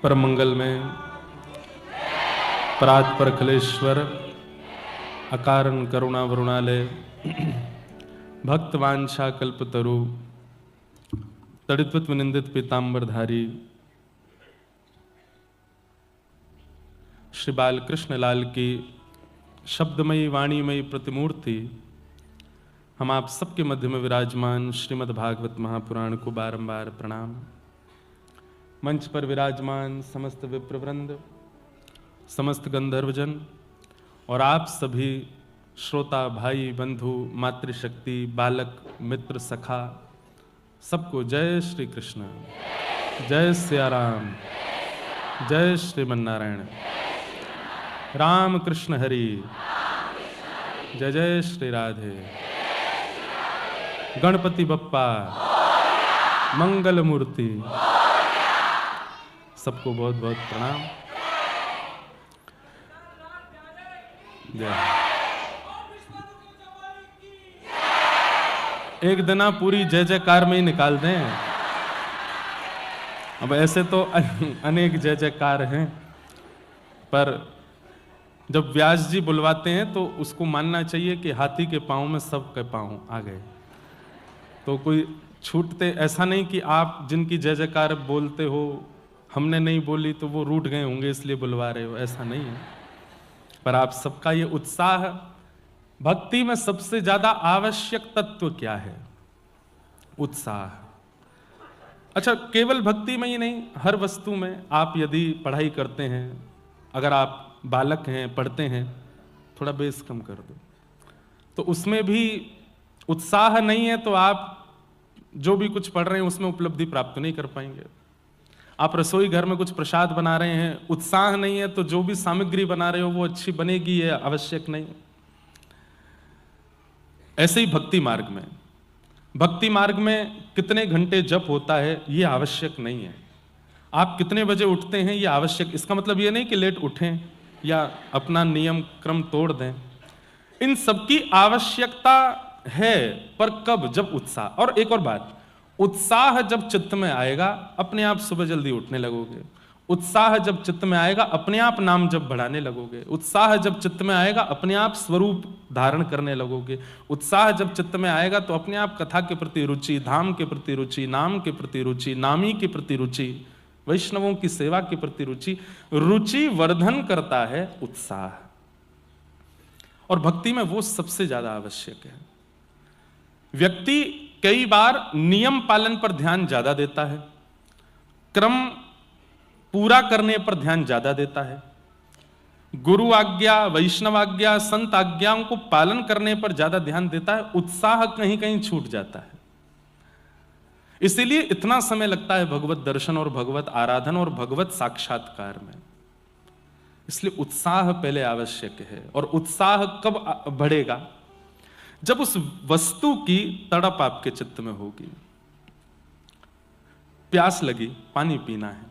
परम मंगल में परात पर खलेश्वर अकारण करुणा वरुणालय भक्त वांछा कल्पतरु तड़ित्वत विनिंदित पीतांबरधारी श्री बाल कृष्ण लाल की शब्दमयी वाणीमयी प्रतिमूर्ति हम आप सबके मध्य में विराजमान श्रीमद् भागवत महापुराण को बारंबार प्रणाम। मंच पर विराजमान समस्त विप्रवृंद, समस्त गंधर्वजन और आप सभी श्रोता भाई बंधु मातृशक्ति बालक मित्र सखा सबको जय श्री कृष्ण, जय सिया राम, जय श्रीमन्नारायण, राम कृष्ण हरि, जय जय श्री राधे, गणपति बप्पा, मंगल मूर्ति, सबको बहुत बहुत प्रणाम। जय। एक दिन आप पूरी जय जयकार में ही निकाल दें। अब ऐसे तो अनेक जय जयकार हैं, पर जब व्यास जी बुलवाते हैं तो उसको मानना चाहिए कि हाथी के पांव में सबके पांव आ गए। तो कोई छूटते ऐसा नहीं कि आप जिनकी जय जयकार बोलते हो हमने नहीं बोली तो वो रूठ गए होंगे इसलिए बुलवा रहे हो, ऐसा नहीं है। पर आप सबका ये उत्साह, भक्ति में सबसे ज्यादा आवश्यक तत्व क्या है? उत्साह। अच्छा, केवल भक्ति में ही नहीं, हर वस्तु में आप यदि पढ़ाई करते हैं, अगर आप बालक हैं पढ़ते हैं, थोड़ा बेस कम कर दो, तो उसमें भी उत्साह नहीं है तो आप जो भी कुछ पढ़ रहे हैं उसमें उपलब्धि प्राप्त नहीं कर पाएंगे। आप रसोई घर में कुछ प्रसाद बना रहे हैं, उत्साह नहीं है तो जो भी सामग्री बना रहे हो वो अच्छी बनेगी, ये आवश्यक नहीं। ऐसे ही भक्ति मार्ग में, भक्ति मार्ग में कितने घंटे जप होता है ये आवश्यक नहीं है। आप कितने बजे उठते हैं ये आवश्यक, इसका मतलब ये नहीं कि लेट उठें या अपना नियम क्रम तोड़ दें। इन सबकी आवश्यकता है, पर कब? जब उत्साह। और एक और बात, उत्साह जब चित्त में आएगा अपने आप सुबह जल्दी उठने लगोगे। उत्साह जब चित्त में आएगा अपने आप नाम जब बढ़ाने लगोगे। उत्साह जब चित्त में आएगा अपने आप स्वरूप धारण करने लगोगे। उत्साह जब चित्त में आएगा तो अपने आप कथा के प्रति रुचि, धाम के प्रति रुचि, नाम के प्रति रुचि, नामी के प्रति रुचि, वैष्णवों की सेवा के प्रति रुचि, रुचि वर्धन करता है उत्साह। और भक्ति में वो सबसे ज्यादा आवश्यक है। व्यक्ति कई बार नियम पालन पर ध्यान ज्यादा देता है, क्रम पूरा करने पर ध्यान ज्यादा देता है, गुरु आज्ञा, वैष्णव आज्ञा, संत आज्ञाओं को पालन करने पर ज्यादा ध्यान देता है, उत्साह कहीं कहीं छूट जाता है। इसीलिए इतना समय लगता है भगवत दर्शन और भगवत आराधन और भगवत साक्षात्कार में। इसलिए उत्साह पहले आवश्यक है। और उत्साह कब बढ़ेगा? जब उस वस्तु की तड़प आपके चित्त में होगी। प्यास लगी, पानी पीना है,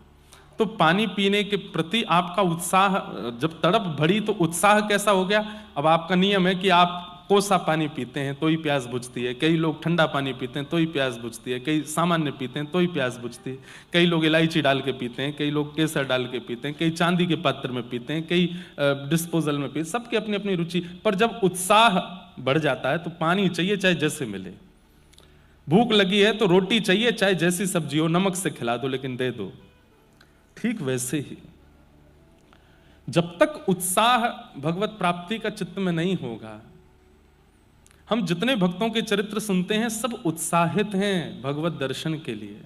तो पानी पीने के प्रति आपका उत्साह, जब तड़प बढ़ी तो उत्साह कैसा हो गया? अब आपका नियम है कि आप कोसा पानी पीते हैं तो ही प्यास बुझती है, कई लोग ठंडा पानी पीते हैं तो ही प्यास बुझती है, कई सामान्य पीते हैं तो ही प्यास बुझती है, कई लोग इलायची डाल के पीते हैं, कई लोग केसर डाल के पीते हैं, कई चांदी के पात्र में पीते हैं, कई डिस्पोजल में पीते, सबकी अपनी अपनी रुचि। पर जब उत्साह बढ़ जाता है तो पानी चाहिए चाहे जैसे मिले। भूख लगी है तो रोटी चाहिए चाहे जैसी सब्जी हो, नमक से खिला दो लेकिन दे दो। ठीक वैसे ही जब तक उत्साह भगवत प्राप्ति का चित्त में नहीं होगा, हम जितने भक्तों के चरित्र सुनते हैं सब उत्साहित हैं भगवत दर्शन के लिए,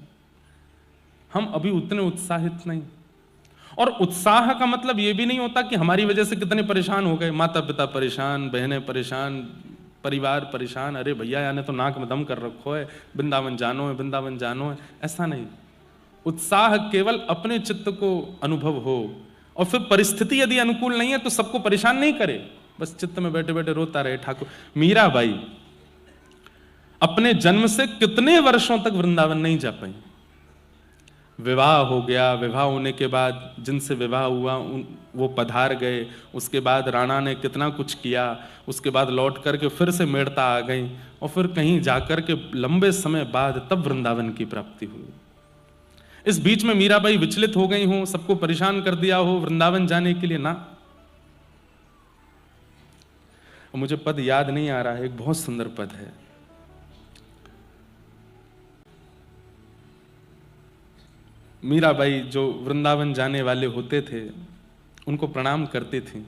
हम अभी उतने उत्साहित नहीं। और उत्साह का मतलब यह भी नहीं होता कि हमारी वजह से कितने परेशान हो गए, माता पिता परेशान, बहनें परेशान, परिवार परेशान, अरे भैया याने तो नाक में दम कर रखो है, वृंदावन जानो है, वृंदावन जानो है, ऐसा नहीं। उत्साह केवल अपने चित्त को अनुभव हो, और फिर परिस्थिति यदि अनुकूल नहीं है तो सबको परेशान नहीं करे, बस चित्त में बैठे बैठे रोता रहे। ठाकुर मीराबाई अपने जन्म से कितने वर्षों तक वृंदावन नहीं जा पाई। विवाह हो गया, विवाह होने के बाद जिनसे विवाह हुआ वो पधार गए, उसके बाद राणा ने कितना कुछ किया, उसके बाद लौट करके फिर से मेड़ता आ गई, और फिर कहीं जाकर के लंबे समय बाद तब वृंदावन की प्राप्ति हुई। इस बीच में मीराबाई विचलित हो गई हो, सबको परेशान कर दिया हो वृंदावन जाने के लिए, ना। मुझे पद याद नहीं आ रहा है, एक बहुत सुंदर पद है। मीराबाई जो वृंदावन जाने वाले होते थे उनको प्रणाम करती थी,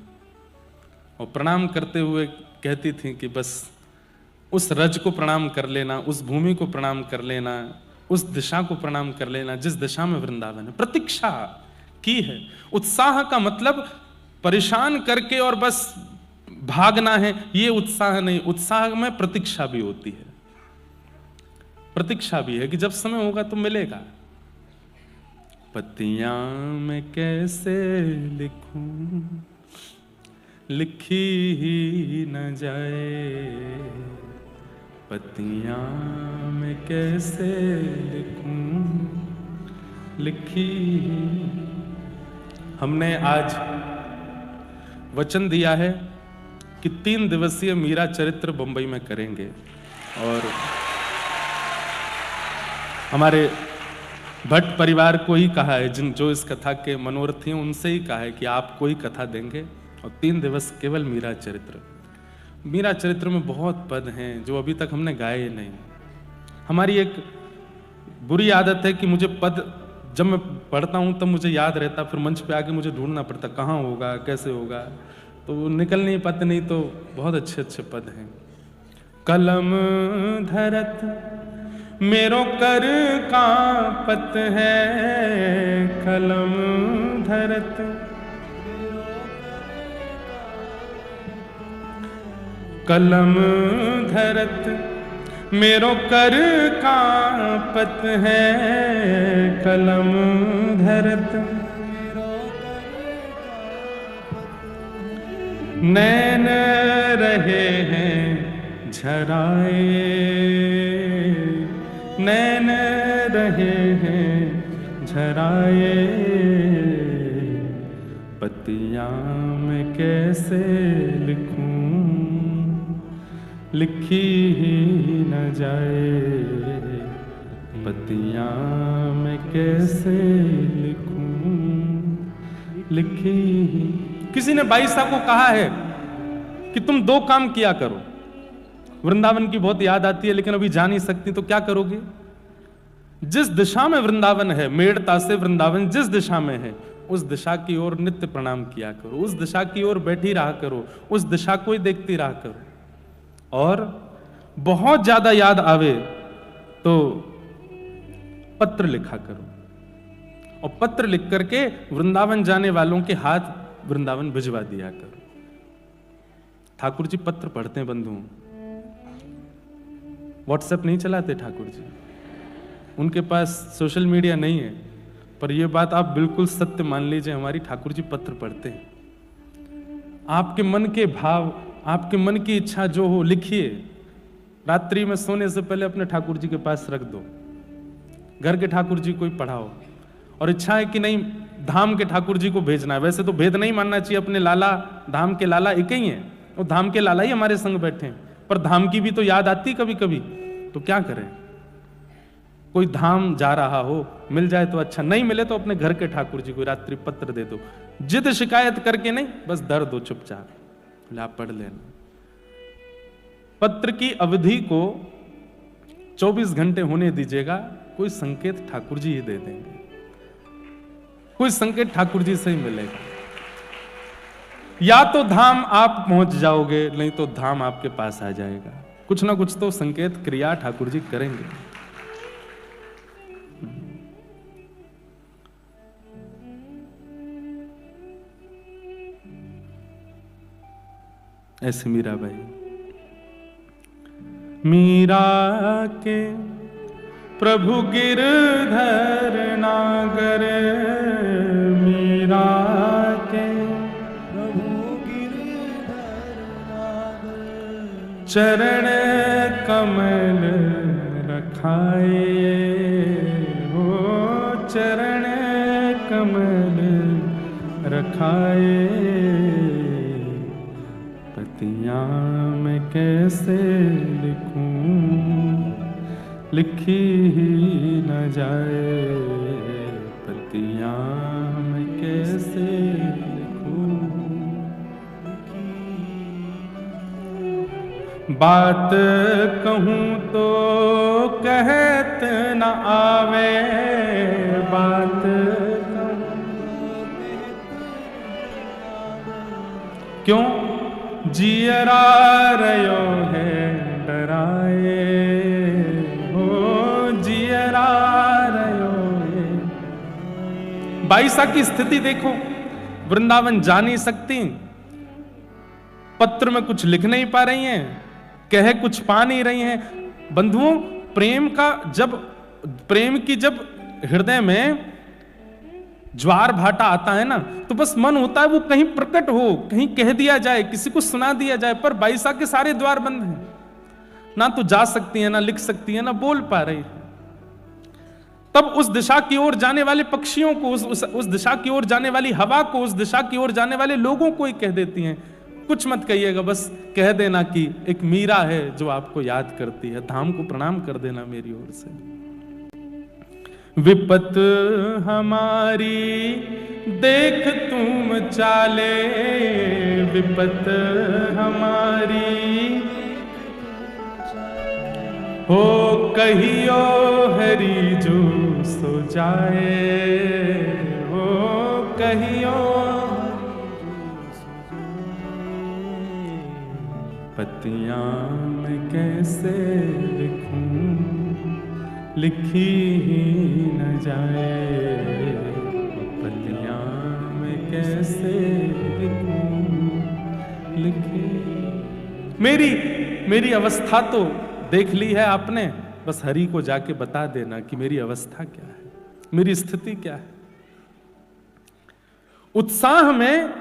और प्रणाम करते हुए कहती थी कि बस उस रज को प्रणाम कर लेना, उस भूमि को प्रणाम कर लेना, उस दिशा को प्रणाम कर लेना जिस दिशा में वृंदावन है। प्रतीक्षा की है। उत्साह का मतलब परेशान करके और बस भागना है, ये उत्साह नहीं। उत्साह में प्रतीक्षा भी होती है। प्रतीक्षा भी है कि जब समय होगा तो मिलेगा। पत्तियां मैं कैसे लिखूं, लिखी ही न जाए, पत्तियां मैं कैसे लिखूं, लिखी। हमने आज वचन दिया है कि 3 दिवसीय मीरा चरित्र बंबई में करेंगे, और हमारे भट्ट परिवार को ही कहा है, जो इस कथा के मनोरथी हैं उनसे ही कहा है कि आपको ही कथा देंगे, और 3 दिवस केवल मीरा चरित्र। मीरा चरित्र में बहुत पद हैं जो अभी तक हमने गाए नहीं। हमारी एक बुरी आदत है कि मुझे पद जब मैं पढ़ता हूं तब मुझे याद रहता, फिर मंच पे आके मुझे ढूंढना पड़ता कहाँ होगा, कैसे होगा, तो निकल नहीं पाते। नहीं तो बहुत अच्छे अच्छे पद हैं। कलम धरत मेरो कर कांपत है, कलम धरत कलम धरत मेरो कर कांपत है, कलम धरत नैन रहे हैं झराए, नैन रहे हैं झराए, पत्तियां मैं कैसे लिखूं, लिखी ही न जाए, पत्तियां मैं कैसे लिखूं, लिखी ही। किसी ने बाई साहब को कहा है कि तुम 2 काम किया करो, वृंदावन की बहुत याद आती है लेकिन अभी जा नहीं सकती, तो क्या करोगे? जिस दिशा में वृंदावन है, मेड़ता से वृंदावन जिस दिशा में है, उस दिशा की ओर नित्य प्रणाम किया करो, उस दिशा की ओर बैठी रहा करो, उस दिशा को ही देखती रहा करो। और बहुत ज्यादा याद आवे तो पत्र लिखा करो, और पत्र लिख करके वृंदावन जाने वालों के हाथ वृंदावन भिजवा दिया करो। ठाकुर जी पत्र पढ़ते हैं बंधु, व्हाट्सएप नहीं चलाते ठाकुर जी, उनके पास सोशल मीडिया नहीं है, पर यह बात आप बिल्कुल सत्य मान लीजिए, हमारी ठाकुर जी पत्र पढ़ते हैं। आपके मन के भाव, आपके मन की इच्छा जो हो लिखिए, रात्रि में सोने से पहले अपने ठाकुर जी के पास रख दो, घर के ठाकुर जी को ही पढ़ाओ। और इच्छा है कि नहीं धाम के ठाकुर जी को भेजना है, वैसे तो भेद नहीं मानना चाहिए, अपने लाला धाम के लाला एक ही हैं, वो धाम के लाला ही हमारे संग बैठे हैं, पर धाम की भी तो याद आती कभी कभी, तो क्या करें? कोई धाम जा रहा हो, मिल जाए तो अच्छा, नहीं मिले तो अपने घर के ठाकुर जी को रात्रि पत्र दे दो, जिद शिकायत करके नहीं, बस दर दो चुपचाप, आप पढ़ लेना। पत्र की अवधि को 24 घंटे होने दीजिएगा, कोई संकेत ठाकुर जी ही दे देंगे, कोई संकेत ठाकुर जी से ही मिलेगा। या तो धाम आप पहुंच जाओगे, नहीं तो धाम आपके पास आ जाएगा। कुछ ना कुछ तो संकेत क्रिया ठाकुर जी करेंगे। ऐसे मीराबाई, मीरा के प्रभु गिरधर नागर, मीरा के प्रभु गिरधर नागर, चरण कमल रखाए हो, चरण कमल रखाए, पत्तियां मैं कैसे लिखूं, लिखी ही न जाए, पतियां मैं कैसे लिखूं, बात कहूं तो कहत न आवे, बात क्यों जियरा रयो है डराए, हो जियरा रयो है। बाईसा की स्थिति देखो, वृंदावन जा नहीं सकती, पत्र में कुछ लिख नहीं पा रही हैं, कह कुछ पा नहीं रही हैं। बंधुओं, प्रेम की जब हृदय में ज्वार भाटा आता है ना, तो बस मन होता है वो कहीं प्रकट हो, कहीं कह दिया जाए, किसी को सुना दिया जाए। पर बाईसा के सारे द्वार बंद हैं, ना तो जा सकती है, ना लिख सकती है, ना बोल पा रही है। तब उस दिशा की ओर जाने वाले पक्षियों को, उस दिशा की ओर जाने वाली हवा को, उस दिशा की ओर जाने वाले लोगों को ही कह देती हैं, कुछ मत कहिएगा, बस कह देना कि एक मीरा है जो आपको याद करती है, धाम को प्रणाम कर देना मेरी ओर से। विपत हमारी देख तुम चाले, विपत हमारी हो कहियो हरि जो सो जाए, हो कहियो पतियां मैं कैसे लिखूं, लिखी ही न जाए, पतियां मैं कैसे लिखूं, लिखी। मेरी अवस्था तो देख ली है आपने, बस हरि को जाके बता देना कि मेरी अवस्था क्या है, मेरी स्थिति क्या है। उत्साह में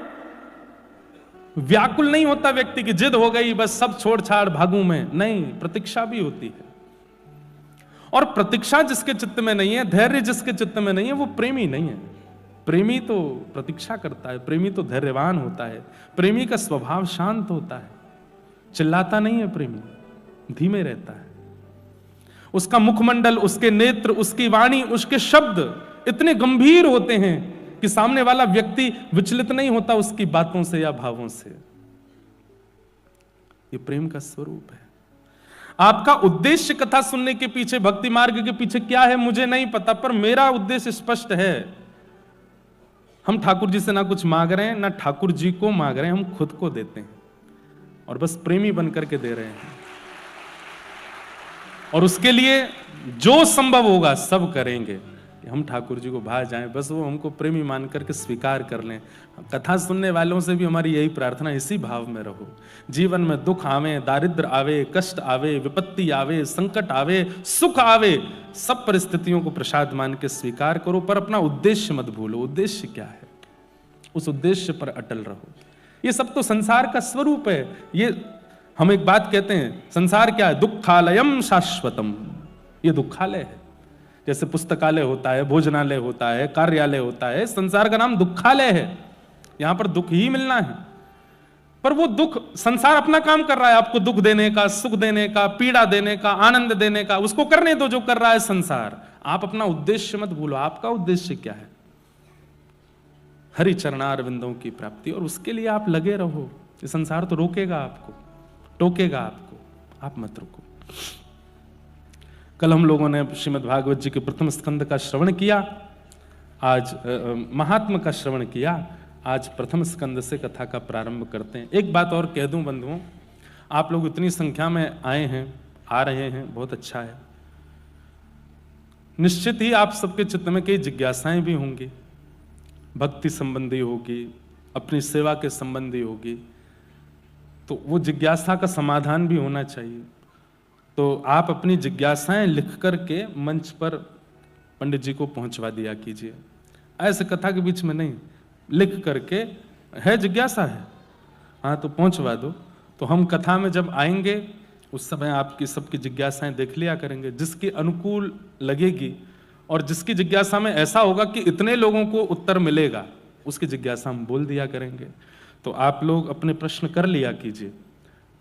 व्याकुल नहीं होता व्यक्ति की जिद हो गई बस सब छोड़ छाड़ भागूं में, नहीं, प्रतीक्षा भी होती है। और प्रतीक्षा जिसके चित्त में नहीं है, धैर्य जिसके चित्त में नहीं है, वो प्रेमी नहीं है। प्रेमी तो प्रतीक्षा करता है, प्रेमी तो धैर्यवान होता है, प्रेमी का स्वभाव शांत होता है, चिल्लाता नहीं है, प्रेमी धीमे रहता है। उसका मुखमंडल, उसके नेत्र, उसकी वाणी, उसके शब्द इतने गंभीर होते हैं कि सामने वाला व्यक्ति विचलित नहीं होता उसकी बातों से या भावों से। ये प्रेम का स्वरूप है। आपका उद्देश्य कथा सुनने के पीछे, भक्ति मार्ग के पीछे क्या है मुझे नहीं पता, पर मेरा उद्देश्य स्पष्ट है। हम ठाकुर जी से ना कुछ मांग रहे हैं, ना ठाकुर जी को मांग रहे हैं, हम खुद को देते हैं और बस प्रेमी बनकर के दे रहे हैं। और उसके लिए जो संभव होगा सब करेंगे, हम ठाकुर जी को भा जाएं, बस वो हमको प्रेमी मान करके स्वीकार कर लें। कथा सुनने वालों से भी हमारी यही प्रार्थना, इसी भाव में रहो। जीवन में दुख आवे, दारिद्र आवे, कष्ट आवे, विपत्ति आवे, संकट आवे, सुख आवे, सब परिस्थितियों को प्रसाद मान के स्वीकार करो, पर अपना उद्देश्य मत भूलो। उद्देश्य क्या है, उस उद्देश्य पर अटल रहो। ये सब तो संसार का स्वरूप है। ये हम एक बात कहते हैं, संसार क्या है, दुखालयम शाश्वतम, ये दुखालय है। जैसे पुस्तकालय होता है, भोजनालय होता है, कार्यालय होता है, संसार का नाम दुखालय है। यहां पर दुख ही मिलना है, पर वो दुख, संसार अपना काम कर रहा है आपको दुख देने का, सुख देने का, पीड़ा देने का, आनंद देने का, उसको करने दो जो कर रहा है संसार। आप अपना उद्देश्य मत भूलो। आपका उद्देश्य क्या है, हरि चरणारविंदों की प्राप्ति, और उसके लिए आप लगे रहो। ये संसार तो रोकेगा आपको, टोकेगा आपको, आप मत रुको। कल हम लोगों ने श्रीमद् भागवत जी के प्रथम स्कंद का श्रवण किया, आज महात्म का श्रवण किया, आज प्रथम स्कंद से कथा का प्रारंभ करते हैं। एक बात और कह दूं बंधुओं, आप लोग इतनी संख्या में आए हैं, आ रहे हैं, बहुत अच्छा है। निश्चित ही आप सबके चित्त में कई जिज्ञासाएं भी होंगी, भक्ति संबंधी होगी, अपनी सेवा के संबंधी होगी, तो वो जिज्ञासा का समाधान भी होना चाहिए। तो आप अपनी जिज्ञासाएं लिख करके मंच पर पंडित जी को पहुंचवा दिया कीजिए। ऐसे कथा के बीच में नहीं, लिख करके, है जिज्ञासा है, हाँ तो पहुंचवा दो। तो हम कथा में जब आएंगे उस समय आपकी सबकी जिज्ञासाएं देख लिया करेंगे, जिसकी अनुकूल लगेगी और जिसकी जिज्ञासा में ऐसा होगा कि इतने लोगों को उत्तर मिलेगा, उसकी जिज्ञासा हम बोल दिया करेंगे। तो आप लोग अपने प्रश्न कर लिया कीजिए,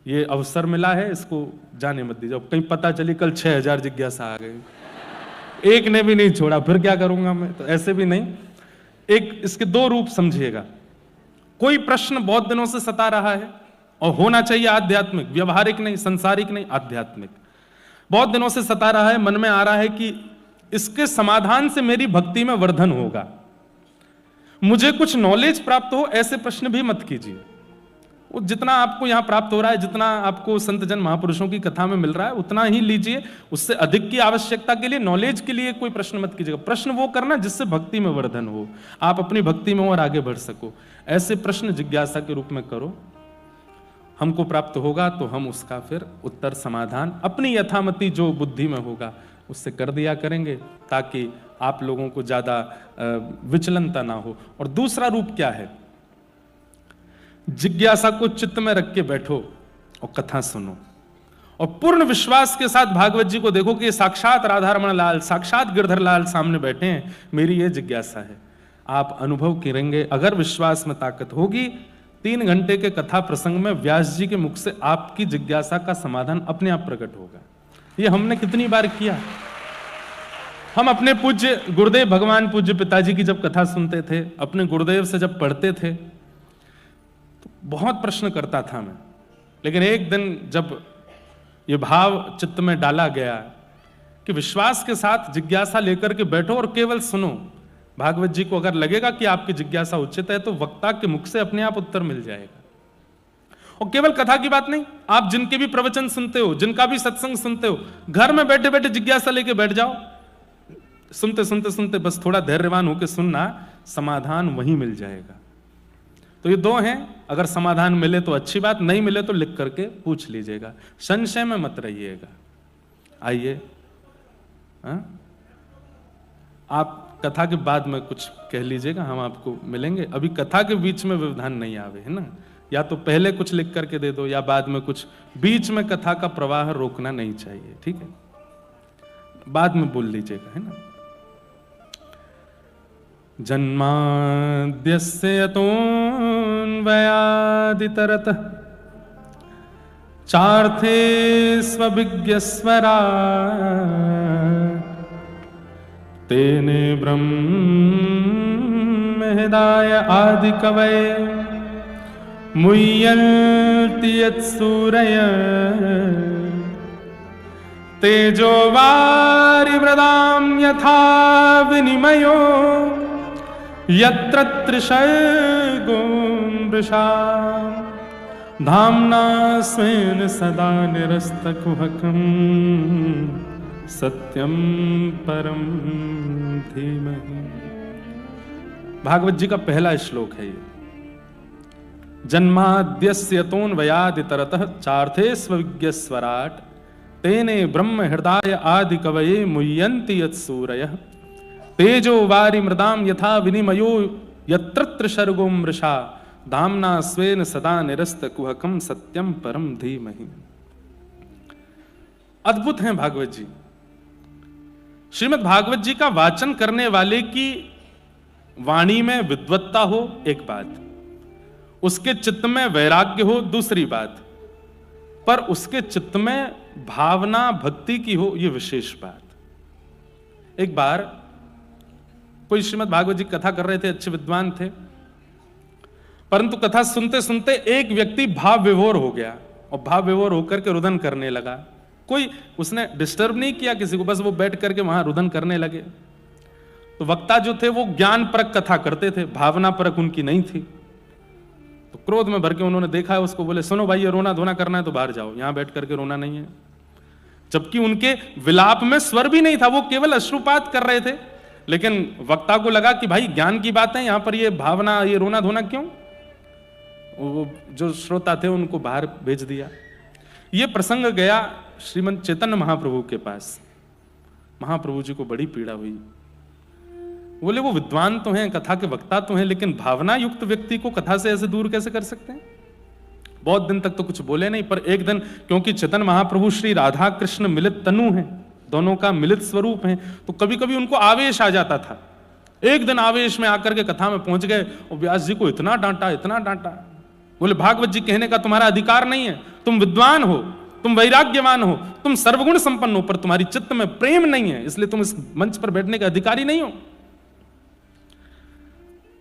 ये अवसर मिला है, इसको जाने मत दीजिए। कहीं पता चली कल 6000 जिज्ञासा आ गई, एक ने भी नहीं छोड़ा, फिर क्या करूंगा मैं? तो ऐसे भी नहीं। एक इसके दो रूप समझिएगा। कोई प्रश्न बहुत दिनों से सता रहा है और होना चाहिए आध्यात्मिक, व्यवहारिक नहीं, संसारिक नहीं, आध्यात्मिक। बहुत दिनों से सता रहा है, मन में आ रहा है कि इसके समाधान से मेरी भक्ति में वर्धन होगा, मुझे कुछ नॉलेज प्राप्त हो, ऐसे प्रश्न भी मत कीजिए। वो जितना आपको यहां प्राप्त हो रहा है, जितना आपको संत जन महापुरुषों की कथा में मिल रहा है, उतना ही लीजिए। उससे अधिक की आवश्यकता के लिए, नॉलेज के लिए कोई प्रश्न मत कीजिएगा। प्रश्न वो करना जिससे भक्ति में वर्धन हो, आप अपनी भक्ति में और आगे बढ़ सको। ऐसे प्रश्न जिज्ञासा के रूप में करो। हमको प्राप्त होगा तो हम उसका फिर उत्तर, समाधान अपनी यथामति जो बुद्धि में होगा उससे कर दिया करेंगे, ताकि आप लोगों को ज्यादा विचलनता ना हो। और दूसरा रूप क्या है? जिज्ञासा को चित्त में रख के बैठो और कथा सुनो, और पूर्ण विश्वास के साथ भागवत जी को देखो कि साक्षात राधा रमण लाल, साक्षात गिरधर लाल सामने बैठे हैं, मेरी ये जिज्ञासा है। आप अनुभव करेंगे, अगर विश्वास में ताकत होगी, 3 घंटे के कथा प्रसंग में व्यास जी के मुख से आपकी जिज्ञासा का समाधान अपने आप प्रकट होगा। ये हमने कितनी बार किया। हम अपने पूज्य गुरुदेव भगवान पूज्य पिताजी की जब कथा सुनते थे, अपने गुरुदेव से जब पढ़ते थे, तो बहुत प्रश्न करता था मैं। लेकिन एक दिन जब ये भाव चित्त में डाला गया कि विश्वास के साथ जिज्ञासा लेकर के बैठो और केवल सुनो, भागवत जी को अगर लगेगा कि आपकी जिज्ञासा उचित है तो वक्ता के मुख से अपने आप उत्तर मिल जाएगा। और केवल कथा की बात नहीं, आप जिनके भी प्रवचन सुनते हो, जिनका भी सत्संग सुनते हो, घर में बैठे बैठे जिज्ञासा लेके बैठ जाओ। सुनते सुनते सुनते बस थोड़ा धैर्यवान होकर सुनना, समाधान वहीं मिल जाएगा। तो ये दो हैं, अगर समाधान मिले तो अच्छी बात, नहीं मिले तो लिख करके पूछ लीजिएगा, संशय में मत रहिएगा। आइए, आप कथा के बाद में कुछ कह लीजिएगा, हम आपको मिलेंगे। अभी कथा के बीच में व्यवधान नहीं आवे, है ना। या तो पहले कुछ लिख करके दे दो या बाद में कुछ, बीच में कथा का प्रवाह रोकना नहीं चाहिए, ठीक है। बाद में बोल लीजिएगा, है ना। जन्माद्यस्य यतोऽन्वयादितरतः चार्थे स्वविज्ञस्वरा तेने ब्रह्म हृदय आदि कवये मुह्यन्ति यत्सूरय तेजो वारिमृदां यथा विनिमयो यत्र त्रिशर्गो मृषा धाम्ना स्वेन सदा निरस्तकुहकं सत्यम परम धीमहि। भागवत जी का पहला श्लोक है ये। जन्माद्यस्य यतोऽन्वयादितरतः चार्थे स्वविज्ञस्वराट् तेने ब्रह्म हृदय आदि कवये मुह्यन्ति यत्सूरयः तेजो वारि मृदाम यथा विनिमयो यत्र त्रिशर्गो मृषा धाम्ना स्वेन सदा निरस्त कुहकम सत्यम परम धीमहि। अद्भुत हैं भागवत जी। श्रीमद् भागवत जी का वाचन करने वाले की वाणी में विद्वत्ता हो एक बात, उसके चित्त में वैराग्य हो दूसरी बात, पर उसके चित्त में भावना भक्ति की हो ये विशेष बात। एक बार कोई श्रीमद् भागवत जी कथा कर रहे थे, अच्छे विद्वान थे, परंतु कथा सुनते सुनते एक व्यक्ति भाव विभोर हो गया और भाव विभोर होकर के रुदन करने लगा। कोई उसने डिस्टर्ब नहीं किया किसी को, बस वो बैठ करके वहां रुदन करने लगे। तो वक्ता जो थे वो ज्ञान परक कथा करते थे, भावना परक उनकी नहीं थी। तो क्रोध में भर के उन्होंने देखा है उसको, बोले सुनो भाई ये रोना धोना करना है तो बाहर जाओ, यहां बैठ करके रोना नहीं है। जबकि उनके विलाप में स्वर भी नहीं था, वो केवल अश्रुपात कर रहे थे। लेकिन वक्ता को लगा कि भाई ज्ञान की बात है, यहां पर ये भावना ये रोना धोना क्यों। वो जो श्रोता थे उनको बाहर भेज दिया। ये प्रसंग गया श्रीमंत चैतन्य महाप्रभु के पास। महाप्रभु जी को बड़ी पीड़ा हुई। बोले वो विद्वान तो हैं, कथा के वक्ता तो हैं, लेकिन भावना युक्त व्यक्ति को कथा से ऐसे दूर कैसे कर सकते हैं। बहुत दिन तक तो कुछ बोले नहीं, पर एक दिन क्योंकि चैतन्य महाप्रभु श्री राधा कृष्ण मिलित तनु हैं, दोनों का मिलित स्वरूप है, तो कभी कभी उनको आवेश आ जाता था। एक दिन आवेश में आकर के कथा में पहुंच गए और व्यास जी को इतना डांटा इतना डांटा। बोले भागवत जी कहने का तुम्हारा अधिकार नहीं है, तुम विद्वान हो, तुम वैराग्यवान हो, तुम सर्वगुण संपन्न हो, पर तुम्हारी चित्त में प्रेम नहीं है, इसलिए तुम इस मंच पर बैठने का अधिकारी नहीं हो।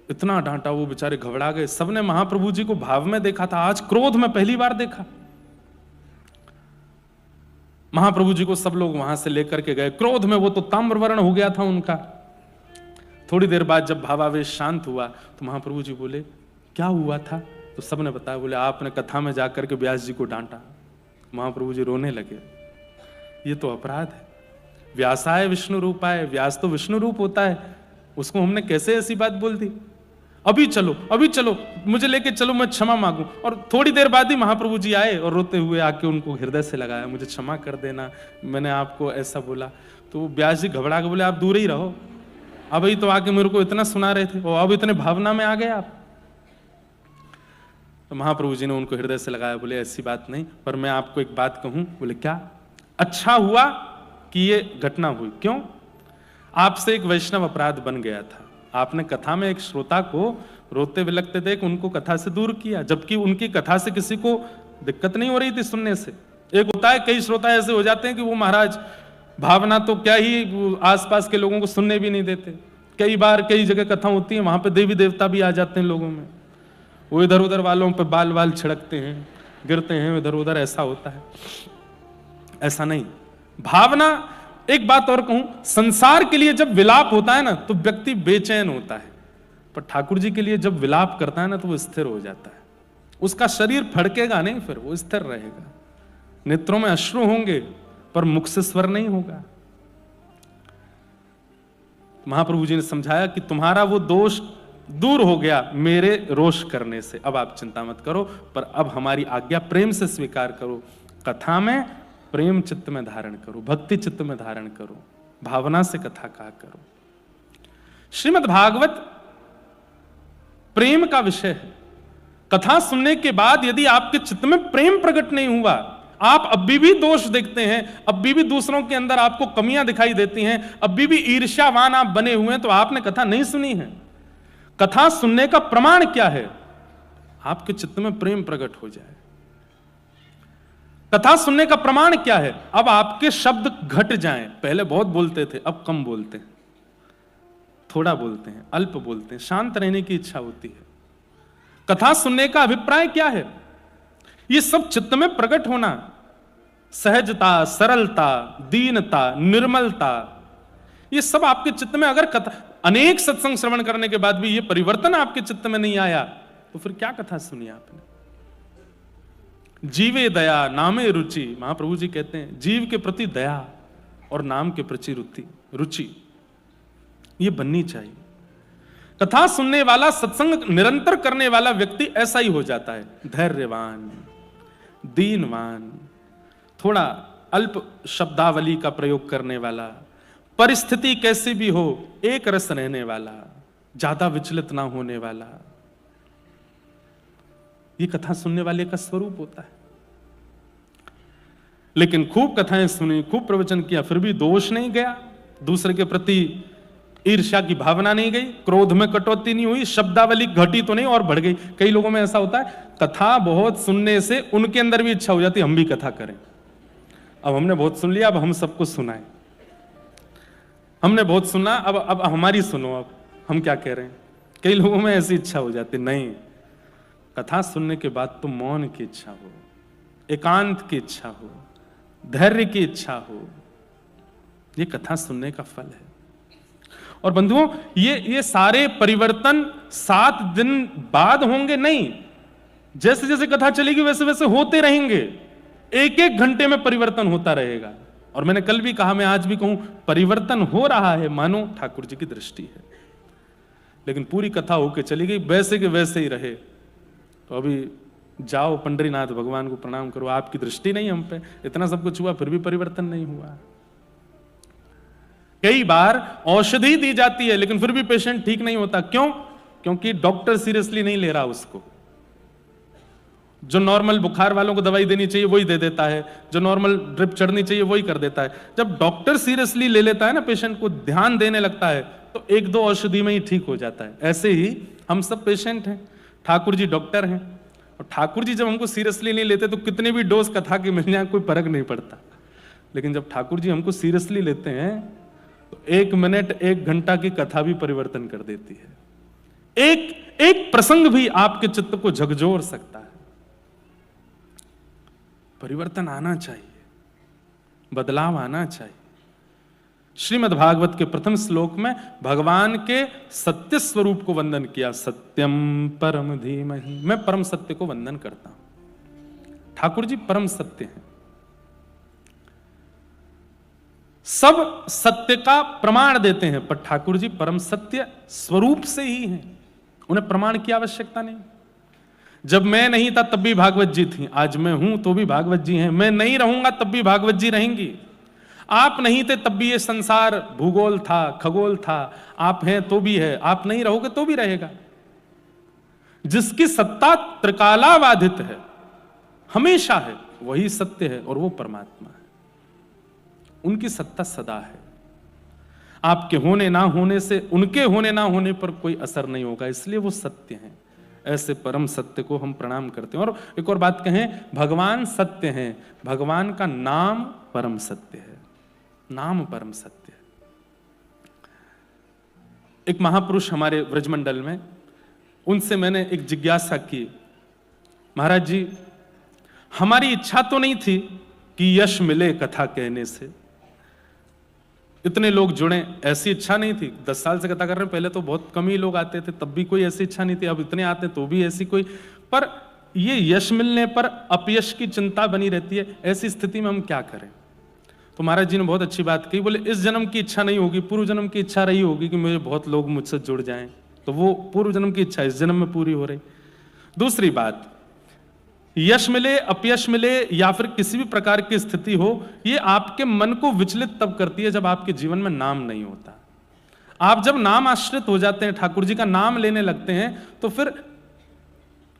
इतना डांटा, वो बेचारे घबरा गए। सबने महाप्रभु जी को भाव में देखा था, आज क्रोध में पहली बार देखा। महाप्रभु जी को सब लोग वहां से लेकर के गए। क्रोध में वो तो ताम्रवर्ण हो गया था उनका। थोड़ी देर बाद जब भावावेश शांत हुआ तो महाप्रभु जी बोले, क्या हुआ था? तो सबने बताया। बोले, आपने कथा में जाकर के व्यास जी को डांटा। महाप्रभु जी रोने लगे। ये तो अपराध है। व्यासाय विष्णु रूपाय, व्यास तो विष्णु रूप होता है, उसको हमने कैसे ऐसी बात बोल दी? अभी चलो, अभी चलो, मुझे लेके चलो, मैं क्षमा मांगू। और थोड़ी देर बाद ही महाप्रभु जी आए और रोते हुए आके उनको हृदय से लगाया, मुझे क्षमा कर देना, मैंने आपको ऐसा बोला। तो व्यास जी घबरा के बोले, आप दूर ही रहो, अभी तो आके मेरे को इतना सुना रहे थे और अब इतने भावना में आ गए आप। तो महाप्रभु जी ने उनको हृदय से लगाया, बोले ऐसी बात नहीं, पर मैं आपको एक बात कहूं। बोले क्या? अच्छा हुआ कि ये घटना हुई। क्यों? आपसे एक वैष्णव अपराध बन गया था। आपने कथा में एक श्रोता को रोते विलखते देख उनको कथा से दूर किया, जबकि उनकी कथा से किसी को दिक्कत नहीं हो रही थी सुनने से। एक होता है, कई श्रोता ऐसे हो जाते हैं कि वो महाराज भावना तो क्या ही, आसपास के लोगों को सुनने भी नहीं देते। कई बार कई जगह कथा होती है, वहां पे देवी देवता भी आ जाते हैं लोगों में, वो इधर उधर वालों पे बाल बाल छिड़कते हैं, गिरते हैं इधर उधर, ऐसा होता है। ऐसा नहीं। भावना, एक बात और कहूं, संसार के लिए जब विलाप होता है ना तो व्यक्ति बेचैन होता है, पर ठाकुर जी के लिए जब विलाप करता है ना तो वो स्थिर हो जाता है। उसका शरीर फड़केगा नहीं, फिर वो स्थिर रहेगा। नेत्रों में अश्रु होंगे पर मुख से स्वर नहीं होगा। महाप्रभु जी ने समझाया कि तुम्हारा वो दोष दूर हो गया मेरे रोष करने से, अब आप चिंता मत करो, पर अब हमारी आज्ञा प्रेम से स्वीकार करो। कथा में प्रेम चित्त में धारण करो, भक्ति चित्त में धारण करो, भावना से कथा कहा करो। श्रीमद् भागवत प्रेम का विषय है। कथा सुनने के बाद यदि आपके चित्त में प्रेम प्रकट नहीं हुआ, आप अभी भी दोष देखते हैं, अभी भी दूसरों के अंदर आपको कमियां दिखाई देती हैं, अभी भी ईर्ष्यावान आप बने हुए हैं, तो आपने कथा नहीं सुनी है। कथा सुनने का प्रमाण क्या है? आपके चित्त में प्रेम प्रकट हो जाए। कथा सुनने का प्रमाण क्या है? अब आपके शब्द घट जाएं। पहले बहुत बोलते थे, अब कम बोलते हैं, थोड़ा बोलते हैं, अल्प बोलते हैं, शांत रहने की इच्छा होती है। कथा सुनने का अभिप्राय क्या है? ये सब चित्त में प्रकट होना, सहजता, सरलता, दीनता, निर्मलता, ये सब आपके चित्त में, अगर कथा, अनेक सत्संग श्रवण करने के बाद भी ये परिवर्तन आपके चित्त में नहीं आया तो फिर क्या कथा सुनी आपने? जीवे दया नामे रुचि, महाप्रभु जी कहते हैं जीव के प्रति दया और नाम के प्रति रुचि ये बननी चाहिए। कथा सुनने वाला, सत्संग निरंतर करने वाला व्यक्ति ऐसा ही हो जाता है, धैर्यवान, दीनवान, थोड़ा अल्प शब्दावली का प्रयोग करने वाला, परिस्थिति कैसी भी हो एक रस रहने वाला, ज्यादा विचलित ना होने वाला। ये कथा सुनने वाले का स्वरूप होता है। लेकिन खूब कथाएं सुनी, खूब प्रवचन किया, फिर भी दोष नहीं गया, दूसरे के प्रति ईर्ष्या की भावना नहीं गई, क्रोध में कटौती नहीं हुई, शब्दावली घटी तो नहीं और बढ़ गई। कई लोगों में ऐसा होता है, कथा बहुत सुनने से उनके अंदर भी इच्छा हो जाती है हम भी कथा करें। अब हमने बहुत सुन लिया, अब हम सबको सुनाएं। हमने बहुत सुना, अब हमारी सुनो, अब हम क्या कह रहे हैं। कई लोगों में ऐसी इच्छा हो जाती, नहीं, कथा सुनने के बाद तो मौन की इच्छा हो, एकांत की इच्छा हो, धैर्य की इच्छा हो, ये कथा सुनने का फल है। और बंधुओं, ये सारे परिवर्तन 7 दिन बाद होंगे नहीं, जैसे जैसे कथा चलेगी वैसे वैसे होते रहेंगे। एक एक घंटे में परिवर्तन होता रहेगा। और मैंने कल भी कहा, मैं आज भी कहूं, परिवर्तन हो रहा है, मानो ठाकुर जी की दृष्टि है। लेकिन पूरी कथा होके चली गई, वैसे के वैसे ही रहे, तो अभी जाओ पंडरीनाथ भगवान को प्रणाम करो, आपकी दृष्टि नहीं हम पे। इतना सब कुछ हुआ फिर भी परिवर्तन नहीं हुआ। कई बार औषधि दी जाती है लेकिन फिर भी पेशेंट ठीक नहीं होता। क्यों? क्योंकि डॉक्टर सीरियसली नहीं ले रहा उसको। जो नॉर्मल बुखार वालों को दवाई देनी चाहिए वही दे देता है, जो नॉर्मल ड्रिप चढ़नी चाहिए वही कर देता है। जब डॉक्टर सीरियसली ले लेता है ना, पेशेंट को ध्यान देने लगता है, तो 1-2 औषधि में ही ठीक हो जाता है। ऐसे ही हम सब पेशेंट हैं, ठाकुर जी डॉक्टर हैं। और ठाकुर जी जब हमको सीरियसली नहीं लेते तो कितने भी डोज कथा के मिल जाए कोई फर्क नहीं पड़ता, लेकिन जब ठाकुर जी हमको सीरियसली लेते हैं तो 1 मिनट 1 घंटा की कथा भी परिवर्तन कर देती है। एक प्रसंग भी आपके चित्त को झकझोर सकता है। परिवर्तन आना चाहिए, बदलाव आना चाहिए। श्रीमद् भागवत के प्रथम श्लोक में भगवान के सत्य स्वरूप को वंदन किया, सत्यम परम धीमहि। मैं परम सत्य को वंदन करता हूं। ठाकुर जी परम सत्य हैं, सब सत्य का प्रमाण देते हैं, पर ठाकुर जी परम सत्य स्वरूप से ही हैं, उन्हें प्रमाण की आवश्यकता नहीं। जब मैं नहीं था तब भी भागवत जी थी, आज मैं हूं तो भी भागवत जी हैं, मैं नहीं रहूंगा तब भी भागवत जी रहेंगी। आप नहीं थे तब भी ये संसार भूगोल था, खगोल था, आप हैं तो भी है, आप नहीं रहोगे तो भी रहेगा। जिसकी सत्ता त्रिकालाबाधित है, हमेशा है, वही सत्य है और वो परमात्मा है। उनकी सत्ता सदा है। आपके होने ना होने से, उनके होने ना होने पर कोई असर नहीं होगा, इसलिए वो सत्य हैं। ऐसे परम सत्य को हम प्रणाम करते हैं। और एक और बात कहें, भगवान सत्य हैं, भगवान का नाम परम सत्य है, नाम परम सत्य है। एक महापुरुष हमारे व्रजमंडल में, उनसे मैंने एक जिज्ञासा की, महाराज जी हमारी इच्छा तो नहीं थी कि यश मिले कथा कहने से, इतने लोग जुड़े, ऐसी इच्छा नहीं थी। 10 साल से कथा कर रहे हैं, पहले तो बहुत कम ही लोग आते थे, तब भी कोई ऐसी इच्छा नहीं थी, अब इतने आते तो भी ऐसी कोई, पर ये यश मिलने पर अपयश की चिंता बनी रहती है। ऐसी स्थिति में हम क्या करें? तो महाराज जी ने बहुत अच्छी बात कही, बोले इस जन्म की इच्छा नहीं होगी, पूर्व जन्म की इच्छा रही होगी कि मुझे बहुत लोग मुझसे जुड़ जाएं, तो वो पूर्व जन्म की इच्छा इस जन्म में पूरी हो रही। दूसरी बात, यश मिले, अपयश मिले या फिर किसी भी प्रकार की स्थिति हो, ये आपके मन को विचलित तब करती है जब आपके जीवन में नाम नहीं होता। आप जब नाम आश्रित हो जाते हैं, ठाकुर जी का नाम लेने लगते हैं, तो फिर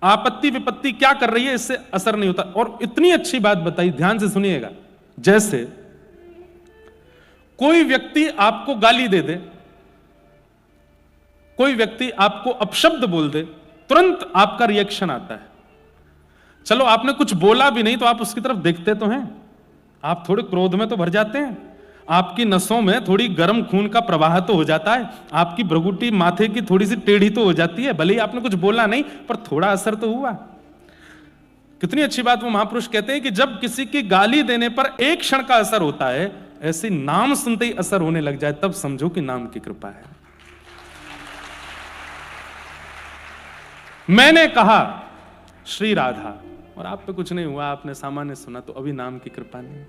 आपत्ति विपत्ति क्या कर रही है इससे असर नहीं होता। और इतनी अच्छी बात बताई, ध्यान से सुनिएगा, जैसे कोई व्यक्ति आपको गाली दे दे, कोई व्यक्ति आपको अपशब्द बोल दे, तुरंत आपका रिएक्शन आता है। चलो आपने कुछ बोला भी नहीं तो आप उसकी तरफ देखते तो हैं, आप थोड़े क्रोध में तो भर जाते हैं, आपकी नसों में थोड़ी गर्म खून का प्रवाह तो हो जाता है, आपकी भ्रुकुटी माथे की थोड़ी सी टेढ़ी तो हो जाती है, भले ही आपने कुछ बोला नहीं पर थोड़ा असर तो हुआ। कितनी अच्छी बात वो महापुरुष कहते हैं कि जब किसी की गाली देने पर एक क्षण का असर होता है, ऐसे नाम सुनते ही असर होने लग जाए, तब समझो कि नाम की कृपा है। मैंने कहा श्री राधा और आप पे कुछ नहीं हुआ, आपने सामान्य सुना, तो अभी नाम की कृपा नहीं।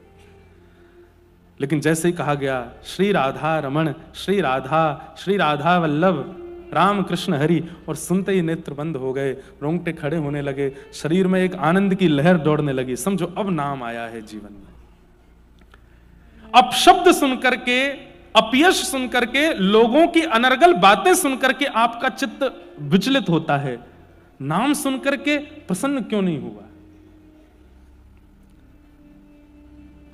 लेकिन जैसे ही कहा गया श्री राधा रमण, श्री राधा वल्लभ, राम कृष्ण हरि, और सुनते ही नेत्र बंद हो गए, रोंगटे खड़े होने लगे, शरीर में एक आनंद की लहर दौड़ने लगी, समझो अब नाम आया है जीवन में। अपशब्द सुनकर के, अपयश सुनकर के, लोगों की अनर्गल बातें सुनकर के आपका चित्त विचलित होता है, नाम सुनकर के प्रसन्न क्यों नहीं हुआ?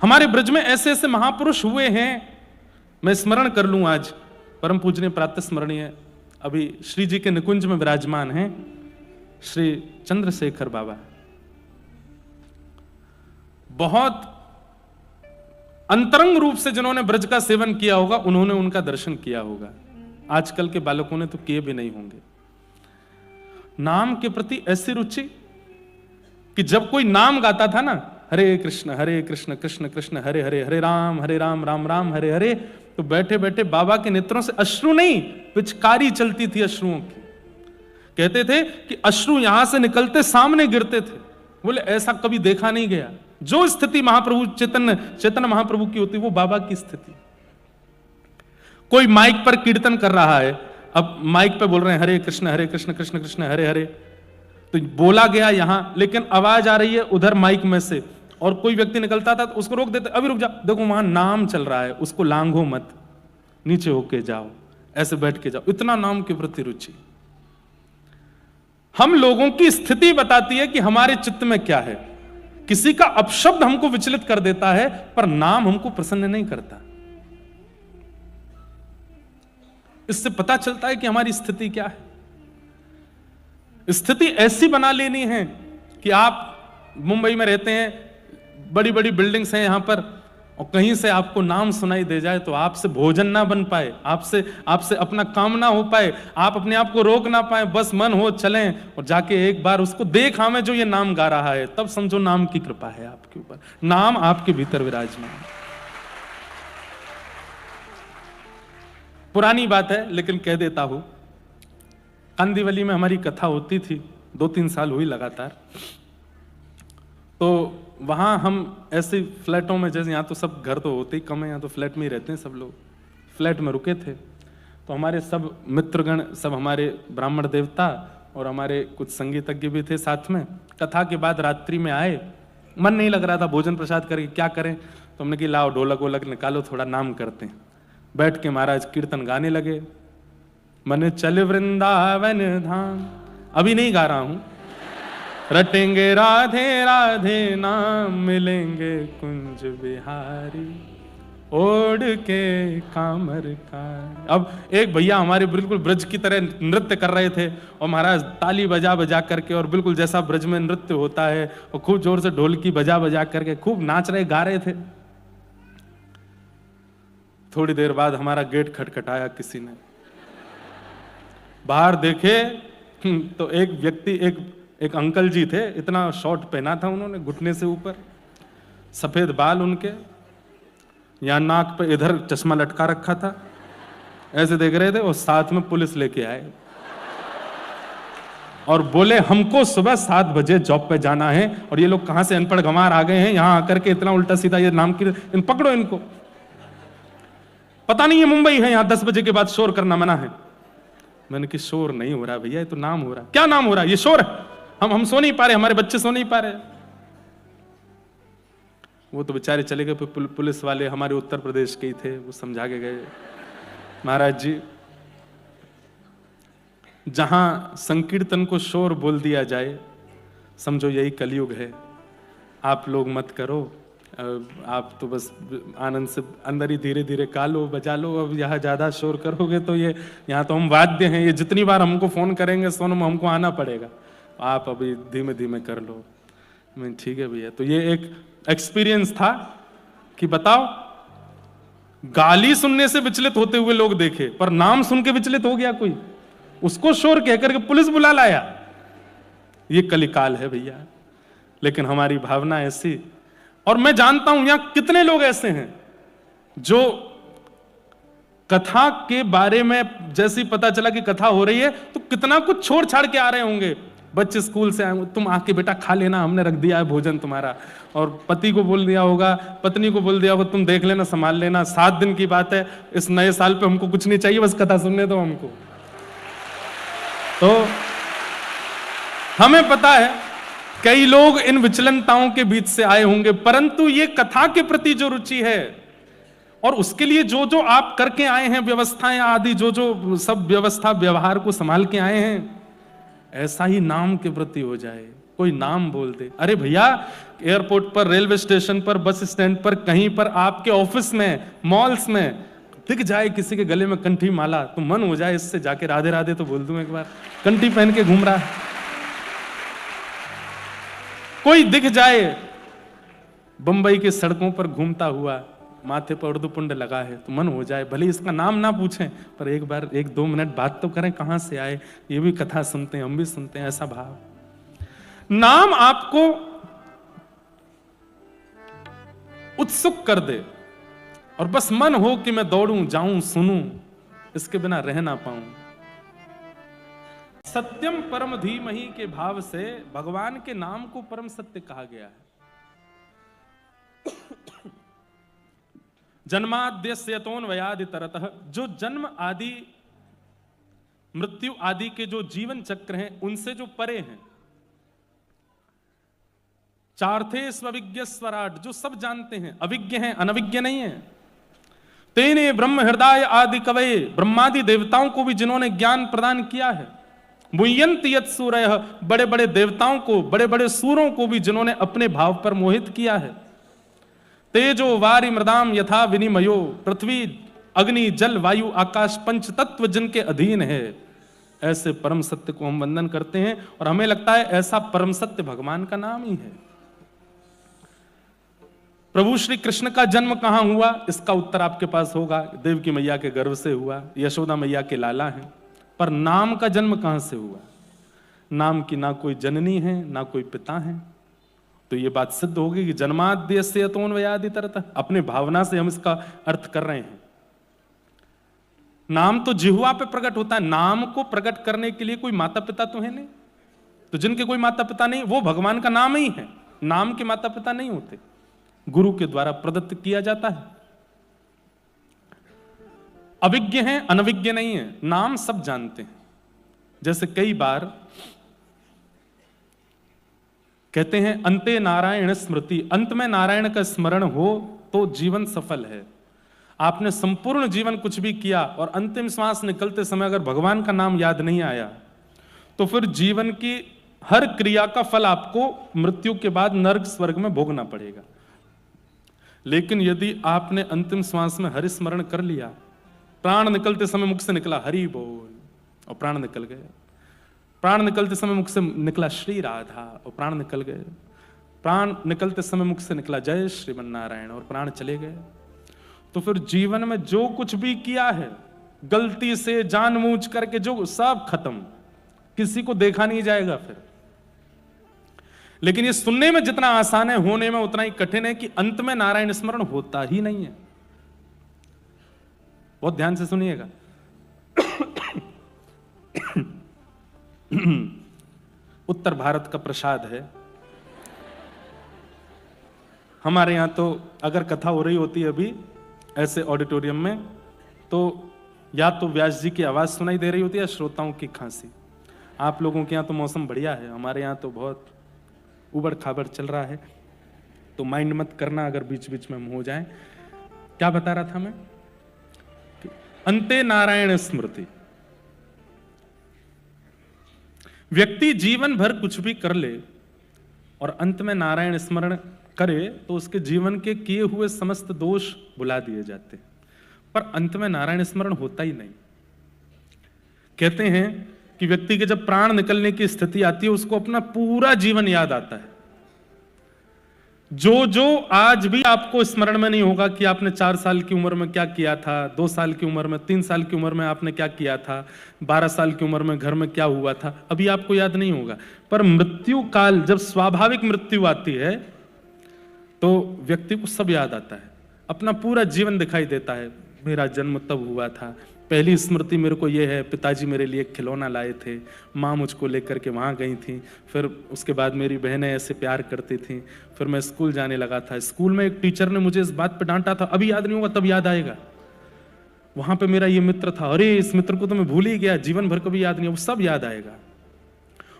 हमारे ब्रज में ऐसे ऐसे महापुरुष हुए हैं, मैं स्मरण कर लूं आज, परम पूजनीय प्रातः स्मरणीय अभी श्री जी के निकुंज में विराजमान हैं श्री चंद्रशेखर बाबा। बहुत अंतरंग रूप से जिन्होंने ब्रज का सेवन किया होगा, उन्होंने उनका दर्शन किया होगा, आजकल के बालकों ने तो किए भी नहीं होंगे। नाम के प्रति ऐसी रुचि कि जब कोई नाम गाता था ना, हरे कृष्ण कृष्ण कृष्ण हरे हरे, हरे राम राम राम हरे हरे, तो बैठे बैठे बाबा के नेत्रों से अश्रु नहीं, पिचकारी चलती थी अश्रुओं की। कहते थे कि अश्रु यहां से निकलते सामने गिरते थे, बोले ऐसा कभी देखा नहीं गया। जो स्थिति महाप्रभु चैतन्य महाप्रभु की होती, वो बाबा की स्थिति। कोई माइक पर कीर्तन कर रहा है, अब माइक पे बोल रहे हैं हरे कृष्ण कृष्ण कृष्ण हरे हरे, तो बोला गया यहां, लेकिन आवाज आ रही है उधर माइक में से, और कोई व्यक्ति निकलता था तो उसको रोक देते, अभी रुक जा, देखो वहां नाम चल रहा है, उसको लांघो मत, नीचे होके जाओ, ऐसे बैठ के जाओ। इतना नाम के प्रति रुचि। हम लोगों की स्थिति बताती है कि हमारे चित्त में क्या है। किसी का अपशब्द हमको विचलित कर देता है, पर नाम हमको प्रसन्न नहीं करता। इससे पता चलता है कि हमारी स्थिति क्या है। स्थिति ऐसी बना लेनी है कि आप मुंबई में रहते हैं, बड़ी बड़ी बिल्डिंग्स हैं यहां पर, और कहीं से आपको नाम सुनाई दे जाए तो आपसे भोजन ना बन पाए, आपसे अपना काम ना हो पाए, आप अपने आप को रोक ना पाए, बस मन हो चलें और जाके एक बार उसको देख हमें जो ये नाम गा रहा है, तब समझो नाम की कृपा है आपके ऊपर, नाम आपके भीतर विराजमान है। पुरानी बात है लेकिन कह देता हूं, कांदिवली में हमारी कथा होती थी, 2-3 साल हुई लगातार। तो वहाँ हम ऐसे फ्लैटों में, जैसे यहाँ तो सब घर तो होते ही कम है, यहाँ तो फ्लैट में ही रहते हैं सब लोग, फ्लैट में रुके थे। तो हमारे सब मित्रगण, सब हमारे ब्राह्मण देवता और हमारे कुछ संगीतज्ञ भी थे साथ में। कथा के बाद रात्रि में आए, मन नहीं लग रहा था भोजन प्रसाद करके, क्या करें, तो हमने कि लाओ ढोलक वोलक निकालो, थोड़ा नाम करते हैं। बैठ के महाराज कीर्तन गाने लगे, मन चल वृंदावन धाम, अभी नहीं गा रहा हूं, रटेंगे राधे राधे नाम, मिलेंगे कुंज बिहारी, ओढ़ के कामर का। अब एक भैया हमारे बिल्कुल ब्रज की तरह नृत्य कर रहे थे, और महाराज ताली बजा बजा करके, और बिल्कुल जैसा ब्रज में नृत्य होता है, और खूब जोर से ढोलकी बजा बजा करके खूब नाच रहे, गा रहे थे। थोड़ी देर बाद हमारा गेट खटखटाया किसी ने, बाहर देखे तो एक व्यक्ति, एक अंकल जी थे, इतना शॉर्ट पहना था उन्होंने घुटने से ऊपर, सफेद बाल उनके, यहां नाक पे इधर चश्मा लटका रखा था, ऐसे देख रहे थे, और साथ में पुलिस लेके आए और बोले हमको सुबह 7 बजे जॉब पे जाना है, और ये लोग कहां से अनपढ़ गंवार आ गए हैं यहां आकर के इतना उल्टा सीधा ये नाम की, पकड़ो इनको। पता नहीं ये मुंबई है, यहां 10 बजे के बाद शोर करना मना है। मैंने कि शोर नहीं हो रहा भैया, ये तो नाम हो रहा। क्या नाम हो रहा है? ये शोर है, हम सो नहीं पा रहे, हमारे बच्चे सो नहीं पा रहे। वो तो बेचारे चले गए, पुलिस वाले हमारे उत्तर प्रदेश के ही थे, वो समझा के गए, महाराज जी जहां संकीर्तन को शोर बोल दिया जाए, समझो यही कलयुग है, आप लोग मत करो, आप तो बस आनंद से अंदर ही धीरे धीरे गा लो, बजा लो। अब यहाँ ज्यादा शोर करोगे तो ये, यहाँ तो हम वाद्य हैं, ये जितनी बार हमको फोन करेंगे सोनू में हमको आना पड़ेगा, आप अभी धीमे धीमे कर लो। मैं ठीक है भैया। तो ये एक एक्सपीरियंस था कि बताओ, गाली सुनने से विचलित होते हुए लोग देखे, पर नाम सुन के विचलित हो गया कोई, उसको शोर कहकर के पुलिस बुला लाया। ये कलिकाल है भैया, लेकिन हमारी भावना ऐसी। और मैं जानता हूं यहां कितने लोग ऐसे हैं जो कथा के बारे में जैसे ही पता चला कि कथा हो रही है तो कितना कुछ छोड़ छाड़ के आ रहे होंगे। बच्चे स्कूल से आए, तुम आके बेटा खा लेना, हमने रख दिया है भोजन तुम्हारा। और पति को बोल दिया होगा, पत्नी को बोल दिया होगा, तुम देख लेना, संभाल लेना, 7 दिन की बात है, इस नए साल पे हमको कुछ नहीं चाहिए, बस कथा सुनने दो हमको। तो हमें पता है कई लोग इन विचलनताओं के बीच से आए होंगे, परंतु ये कथा के प्रति जो रुचि है और उसके लिए जो जो आप करके आए हैं, व्यवस्थाएं आदि, जो जो सब व्यवस्था व्यवहार को संभाल के आए हैं, ऐसा ही नाम के प्रति हो जाए। कोई नाम बोल दे, अरे भैया एयरपोर्ट पर, रेलवे स्टेशन पर, बस स्टैंड पर, कहीं पर, आपके ऑफिस में, मॉल्स में दिख जाए किसी के गले में कंठी माला, तो मन हो जाए इससे जाके राधे राधे तो बोल दूं एक बार, कंठी पहन के घूम रहा है। कोई दिख जाए बंबई के सड़कों पर घूमता हुआ, माथे पर उर्दुपुंड लगा है, तो मन हो जाए, भले इसका नाम ना पूछें पर एक बार 1-2 मिनट बात तो करें, कहां से आए, ये भी कथा सुनते हैं, हम भी सुनते हैं, ऐसा भाव। नाम आपको उत्सुक कर दे और बस मन हो कि मैं दौड़ूं, जाऊं, सुनूं, इसके बिना रह ना पाऊं। सत्यम परम धीमहि के भाव से भगवान के नाम को परम सत्य कहा गया है। जन्माद्यस्यतोन्वयादि तरतः, जो जन्म आदि, मृत्यु आदि के जो जीवन चक्र हैं उनसे जो परे हैं। चार्थे स्वविज्ञ स्वराट, जो सब जानते हैं, अविज्ञ हैं, अनविज्ञ नहीं है। तेने ब्रह्म हृदय आदि कवये, ब्रह्मादि देवताओं को भी जिन्होंने ज्ञान प्रदान किया है। मुय्यन्त यत् सूरयः, बड़े बड़े देवताओं को, बड़े बड़े सूरों को भी जिन्होंने अपने भाव पर मोहित किया है। तेजो वारि मृदाम यथा विनिमयो, पृथ्वी अग्नि जल वायु आकाश 5 तत्व जिनके अधीन है, ऐसे परम सत्य को हम वंदन करते हैं और हमें लगता है ऐसा परम सत्य भगवान का नाम ही है। प्रभु श्री कृष्ण का जन्म कहां हुआ, इसका उत्तर आपके पास होगा। देवकी मैया के गर्भ से हुआ, यशोदा मैया के लाला हैं। पर नाम का जन्म कहां से हुआ? नाम की ना कोई जननी है ना कोई पिता है। तो ये बात सिद्ध होगी कि जन्माद्यस्य यतोऽन्वयादितरतः, अपने भावना से हम इसका अर्थ कर रहे हैं। नाम तो जिह्वा पे प्रकट होता है, नाम को प्रकट करने के लिए कोई माता पिता तो है नहीं। तो जिनके कोई माता पिता नहीं, वो भगवान का नाम ही है। नाम के माता पिता नहीं होते, गुरु के द्वारा प्रदत्त किया जाता है। अविज्ञ है, अनविज्ञ नहीं है, नाम सब जानते हैं। जैसे कई बार कहते हैं अंते नारायण स्मृति, अंत में नारायण का स्मरण हो तो जीवन सफल है। आपने संपूर्ण जीवन कुछ भी किया और अंतिम श्वास निकलते समय अगर भगवान का नाम याद नहीं आया तो फिर जीवन की हर क्रिया का फल आपको मृत्यु के बाद नरक स्वर्ग में भोगना पड़ेगा। लेकिन यदि आपने अंतिम श्वास में हरि स्मरण कर लिया, प्राण निकलते समय मुख से निकला हरि बोल और प्राण निकल गए, प्राण निकलते समय मुख से निकला श्री राधा और प्राण निकल गए, प्राण निकलते समय मुख से निकला जय श्रीमन नारायण और प्राण चले गए, तो फिर जीवन में जो कुछ भी किया है गलती से जानबूझ करके जो सब खत्म, किसी को देखा नहीं जाएगा फिर। लेकिन ये सुनने में जितना आसान है, होने में उतना ही कठिन है कि अंत में नारायण स्मरण होता ही नहीं है। बहुत ध्यान से सुनिएगा। उत्तर भारत का प्रसाद है। हमारे यहां तो अगर कथा हो रही होती है अभी ऐसे ऑडिटोरियम में, तो या तो व्यास जी की आवाज सुनाई दे रही होती है या श्रोताओं की खांसी। आप लोगों के यहां तो मौसम बढ़िया है, हमारे यहां तो बहुत उबड़ खाबड़ चल रहा है, तो माइंड मत करना अगर बीच बीच में हम हो जाए। क्या बता रहा था मैं? अंते नारायण स्मृति। व्यक्ति जीवन भर कुछ भी कर ले और अंत में नारायण स्मरण करे तो उसके जीवन के किए हुए समस्त दोष भुला दिए जाते हैं, पर अंत में नारायण स्मरण होता ही नहीं। कहते हैं कि व्यक्ति के जब प्राण निकलने की स्थिति आती है उसको अपना पूरा जीवन याद आता है। जो जो आज भी आपको स्मरण में नहीं होगा कि आपने 4 साल की उम्र में क्या किया था, 2 साल की उम्र में, 3 साल की उम्र में आपने क्या किया था, 12 साल की उम्र में घर में क्या हुआ था, अभी आपको याद नहीं होगा। पर मृत्यु काल जब स्वाभाविक मृत्यु आती है तो व्यक्ति को सब याद आता है, अपना पूरा जीवन दिखाई देता है। मेरा जन्म तब हुआ था, पहली स्मृति मेरे को ये है, पिताजी मेरे लिए खिलौना लाए थे, माँ मुझको लेकर के वहाँ गई थी, फिर उसके बाद मेरी बहनें ऐसे प्यार करती थी, फिर मैं स्कूल जाने लगा था, स्कूल में एक टीचर ने मुझे इस बात पे डांटा था, अभी याद नहीं होगा तब याद आएगा। वहाँ पे मेरा ये मित्र था, अरे इस मित्र को तो मैं भूल ही गया, जीवन भर कभी याद नहीं, वो सब याद आएगा।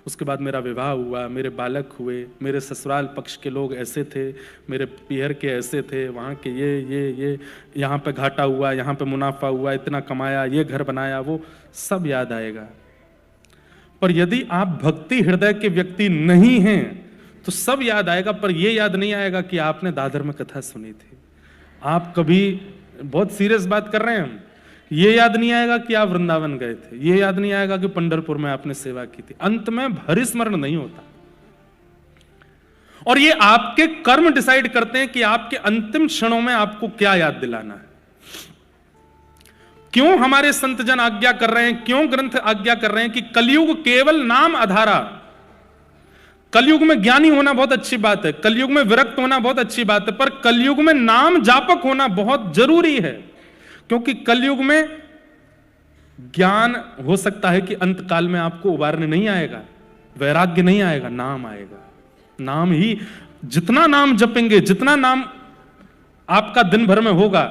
उसके बाद मेरा विवाह हुआ, मेरे बालक हुए, मेरे ससुराल पक्ष के लोग ऐसे थे, मेरे पीहर के ऐसे थे, वहाँ के ये यहाँ पे घाटा हुआ, यहाँ पे मुनाफा हुआ, इतना कमाया, ये घर बनाया, वो सब याद आएगा। पर यदि आप भक्ति हृदय के व्यक्ति नहीं हैं तो सब याद आएगा, पर यह याद नहीं आएगा कि आपने दादर में कथा सुनी थी। आप कभी, बहुत सीरियस बात कर रहे हैं हम, ये याद नहीं आएगा कि आप वृंदावन गए थे, ये याद नहीं आएगा कि पंढरपुर में आपने सेवा की थी। अंत में हरि स्मरण नहीं होता। और ये आपके कर्म डिसाइड करते हैं कि आपके अंतिम क्षणों में आपको क्या याद दिलाना है। क्यों हमारे संत जन आज्ञा कर रहे हैं, क्यों ग्रंथ आज्ञा कर रहे हैं कि कलयुग केवल नाम आधारा। कलयुग में ज्ञानी होना बहुत अच्छी बात है, कलयुग में विरक्त होना बहुत अच्छी बात है, पर कलयुग में नाम जापक होना बहुत जरूरी है। क्योंकि कलयुग में ज्ञान हो सकता है कि अंत काल में आपको उबारने नहीं आएगा, वैराग्य नहीं आएगा, नाम आएगा। नाम ही, जितना नाम जपेंगे, जितना नाम आपका दिन भर में होगा,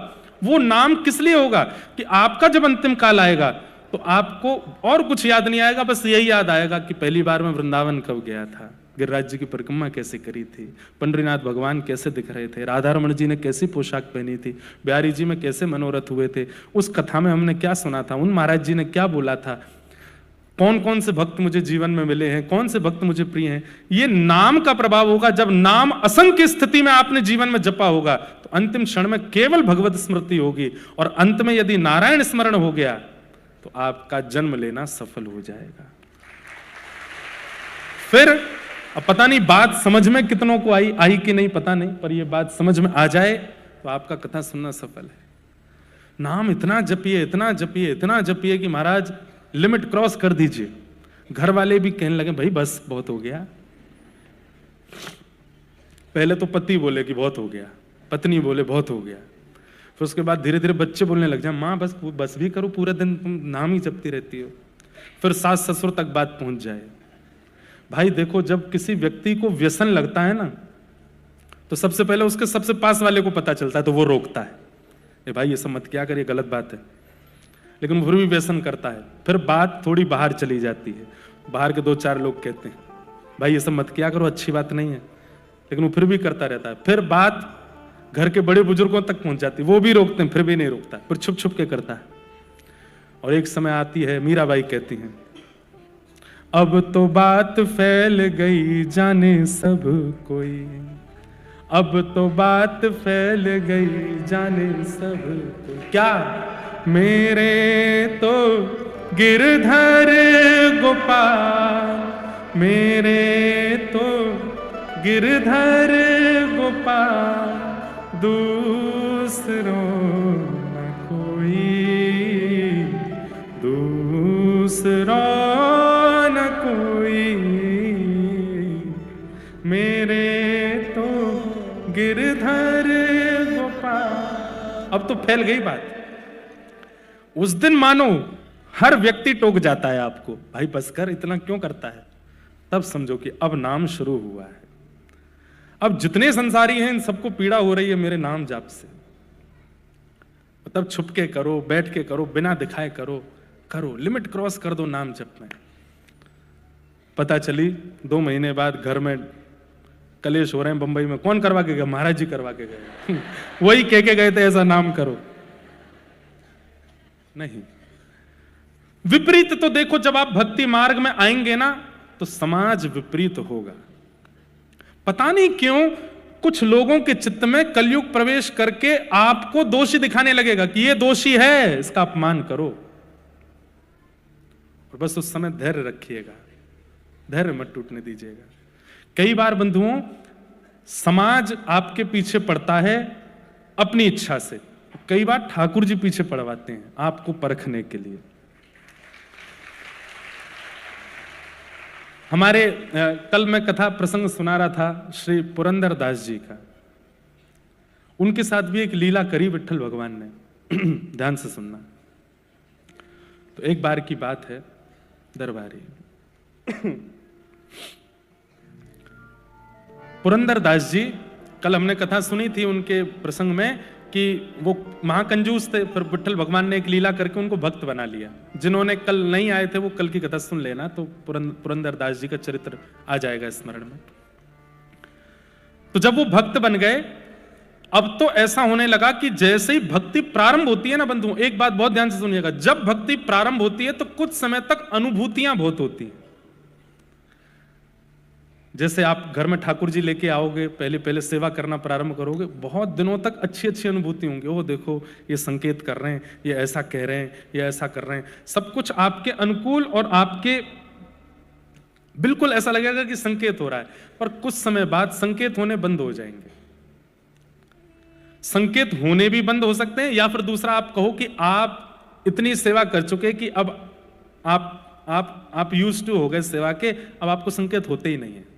वो नाम किस लिए होगा कि आपका जब अंतिम काल आएगा तो आपको और कुछ याद नहीं आएगा, बस यही याद आएगा कि पहली बार मैं वृंदावन कब गया था, गिरिराज जी की परिक्रमा कैसे करी थी, पंडरीनाथ भगवान कैसे दिख रहे थे, राधा रमण जी ने कैसी पोशाक पहनी थी, बिहारी जी में कैसे मनोरथ हुए थे, उस कथा में हमने क्या सुना था, उन महाराज जी ने क्या बोला था, कौन कौन से भक्त मुझे जीवन में मिले हैं, कौन से भक्त मुझे प्रिय हैं। ये नाम का प्रभाव होगा। जब नाम असंख्य स्थिति में आपने जीवन में जपा होगा तो अंतिम क्षण में केवल भगवत स्मृति होगी। और अंत में यदि नारायण स्मरण हो गया तो आपका जन्म लेना सफल हो जाएगा। फिर अब पता नहीं बात समझ में कितनों को आई कि नहीं पता नहीं, पर ये बात समझ में आ जाए तो आपका कथा सुनना सफल है। नाम इतना जपिए, इतना जपिए, इतना जपिए कि महाराज लिमिट क्रॉस कर दीजिए। घर वाले भी कहने लगे भाई बस बहुत हो गया। पहले तो पति बोले कि बहुत हो गया, पत्नी बोले बहुत हो गया, फिर उसके बाद धीरे धीरे बच्चे बोलने लग जाए माँ बस भी करो, पूरे दिन तुम नाम ही जपती रहती हो। फिर सास ससुर तक बात पहुंच जाए। भाई देखो, जब किसी व्यक्ति को व्यसन लगता है ना, तो सबसे पहले उसके सबसे पास वाले को पता चलता है, तो वो रोकता है, ए भाई ये सब मत क्या करिए, गलत बात है। लेकिन वो फिर भी व्यसन करता है। फिर बात थोड़ी बाहर चली जाती है, बाहर के 2-4 लोग कहते हैं भाई ये सब मत क्या करो, अच्छी बात नहीं है, लेकिन वो फिर भी करता रहता है। फिर बात घर के बड़े बुजुर्गों तक पहुंच जाती है, वो भी रोकते हैं, फिर भी नहीं रोकता, फिर छुप छुप के करता है। और एक समय आती है, मीराबाई कहती हैं अब तो बात फैल गई जाने सब कोई, अब तो बात फैल गई जाने सब कोई, क्या मेरे तो गिरधर गोपाल, मेरे तो गिरधर गोपाल, दूसरों न कोई, दूसरों न कोई, मेरे तो गिरधर गोपाल। अब तो फैल गई बात। उस दिन मानो हर व्यक्ति टोक जाता है आपको, भाई बस कर, इतना क्यों करता है। तब समझो कि अब नाम शुरू हुआ है। अब जितने संसारी हैं इन सबको पीड़ा हो रही है मेरे नाम जाप से। तब छुप के करो, बैठ के करो, बिना दिखाए करो, करो, लिमिट क्रॉस कर दो नाम जप में। पता चली 2 महीने बाद घर में कलेश हो रहे हैं बंबई में, कौन करवा के गया, महाराज जी करवा के गए। वही कह के गए थे ऐसा नाम करो। नहीं, विपरीत तो देखो, जब आप भक्ति मार्ग में आएंगे ना तो समाज विपरीत होगा। पता नहीं क्यों कुछ लोगों के चित्त में कलयुग प्रवेश करके आपको दोषी दिखाने लगेगा कि ये दोषी है, इसका अपमान करो। और बस उस समय धैर्य रखिएगा, धैर्य मत टूटने दीजिएगा। कई बार बंधुओं, समाज आपके पीछे पड़ता है अपनी इच्छा से, कई बार ठाकुर जी पीछे पड़वाते हैं आपको परखने के लिए। हमारे कल मैं कथा प्रसंग सुना रहा था श्री पुरंदर दास जी का, उनके साथ भी एक लीला करी विट्ठल भगवान ने। ध्यान से सुनना। तो एक बार की बात है, दरबारी पुरंदर दास जी, कल हमने कथा सुनी थी उनके प्रसंग में कि वो महाकंजूस थे, फिर विट्ठल भगवान ने एक लीला करके उनको भक्त बना लिया। जिन्होंने कल नहीं आए थे वो कल की कथा सुन लेना, तो पुरंदर दास जी का चरित्र आ जाएगा स्मरण में। तो जब वो भक्त बन गए, अब तो ऐसा होने लगा कि जैसे ही भक्ति प्रारंभ होती है ना बंधु, एक बात बहुत ध्यान से सुनिएगा, जब भक्ति प्रारंभ होती है तो कुछ समय तक अनुभूतियां बहुत होती हैं। जैसे आप घर में ठाकुर जी लेके आओगे, पहले पहले सेवा करना प्रारंभ करोगे, बहुत दिनों तक अच्छी अच्छी अनुभूति होंगी। ओह देखो ये संकेत कर रहे हैं, ये ऐसा कह रहे हैं, ये ऐसा कर रहे हैं, सब कुछ आपके अनुकूल और आपके बिल्कुल ऐसा लगेगा कि संकेत हो रहा है। पर कुछ समय बाद संकेत होने बंद हो जाएंगे। संकेत होने भी बंद हो सकते हैं, या फिर दूसरा आप कहो कि आप इतनी सेवा कर चुके कि अब आप यूज्ड टू हो गए सेवा के, अब आपको संकेत होते ही नहीं है।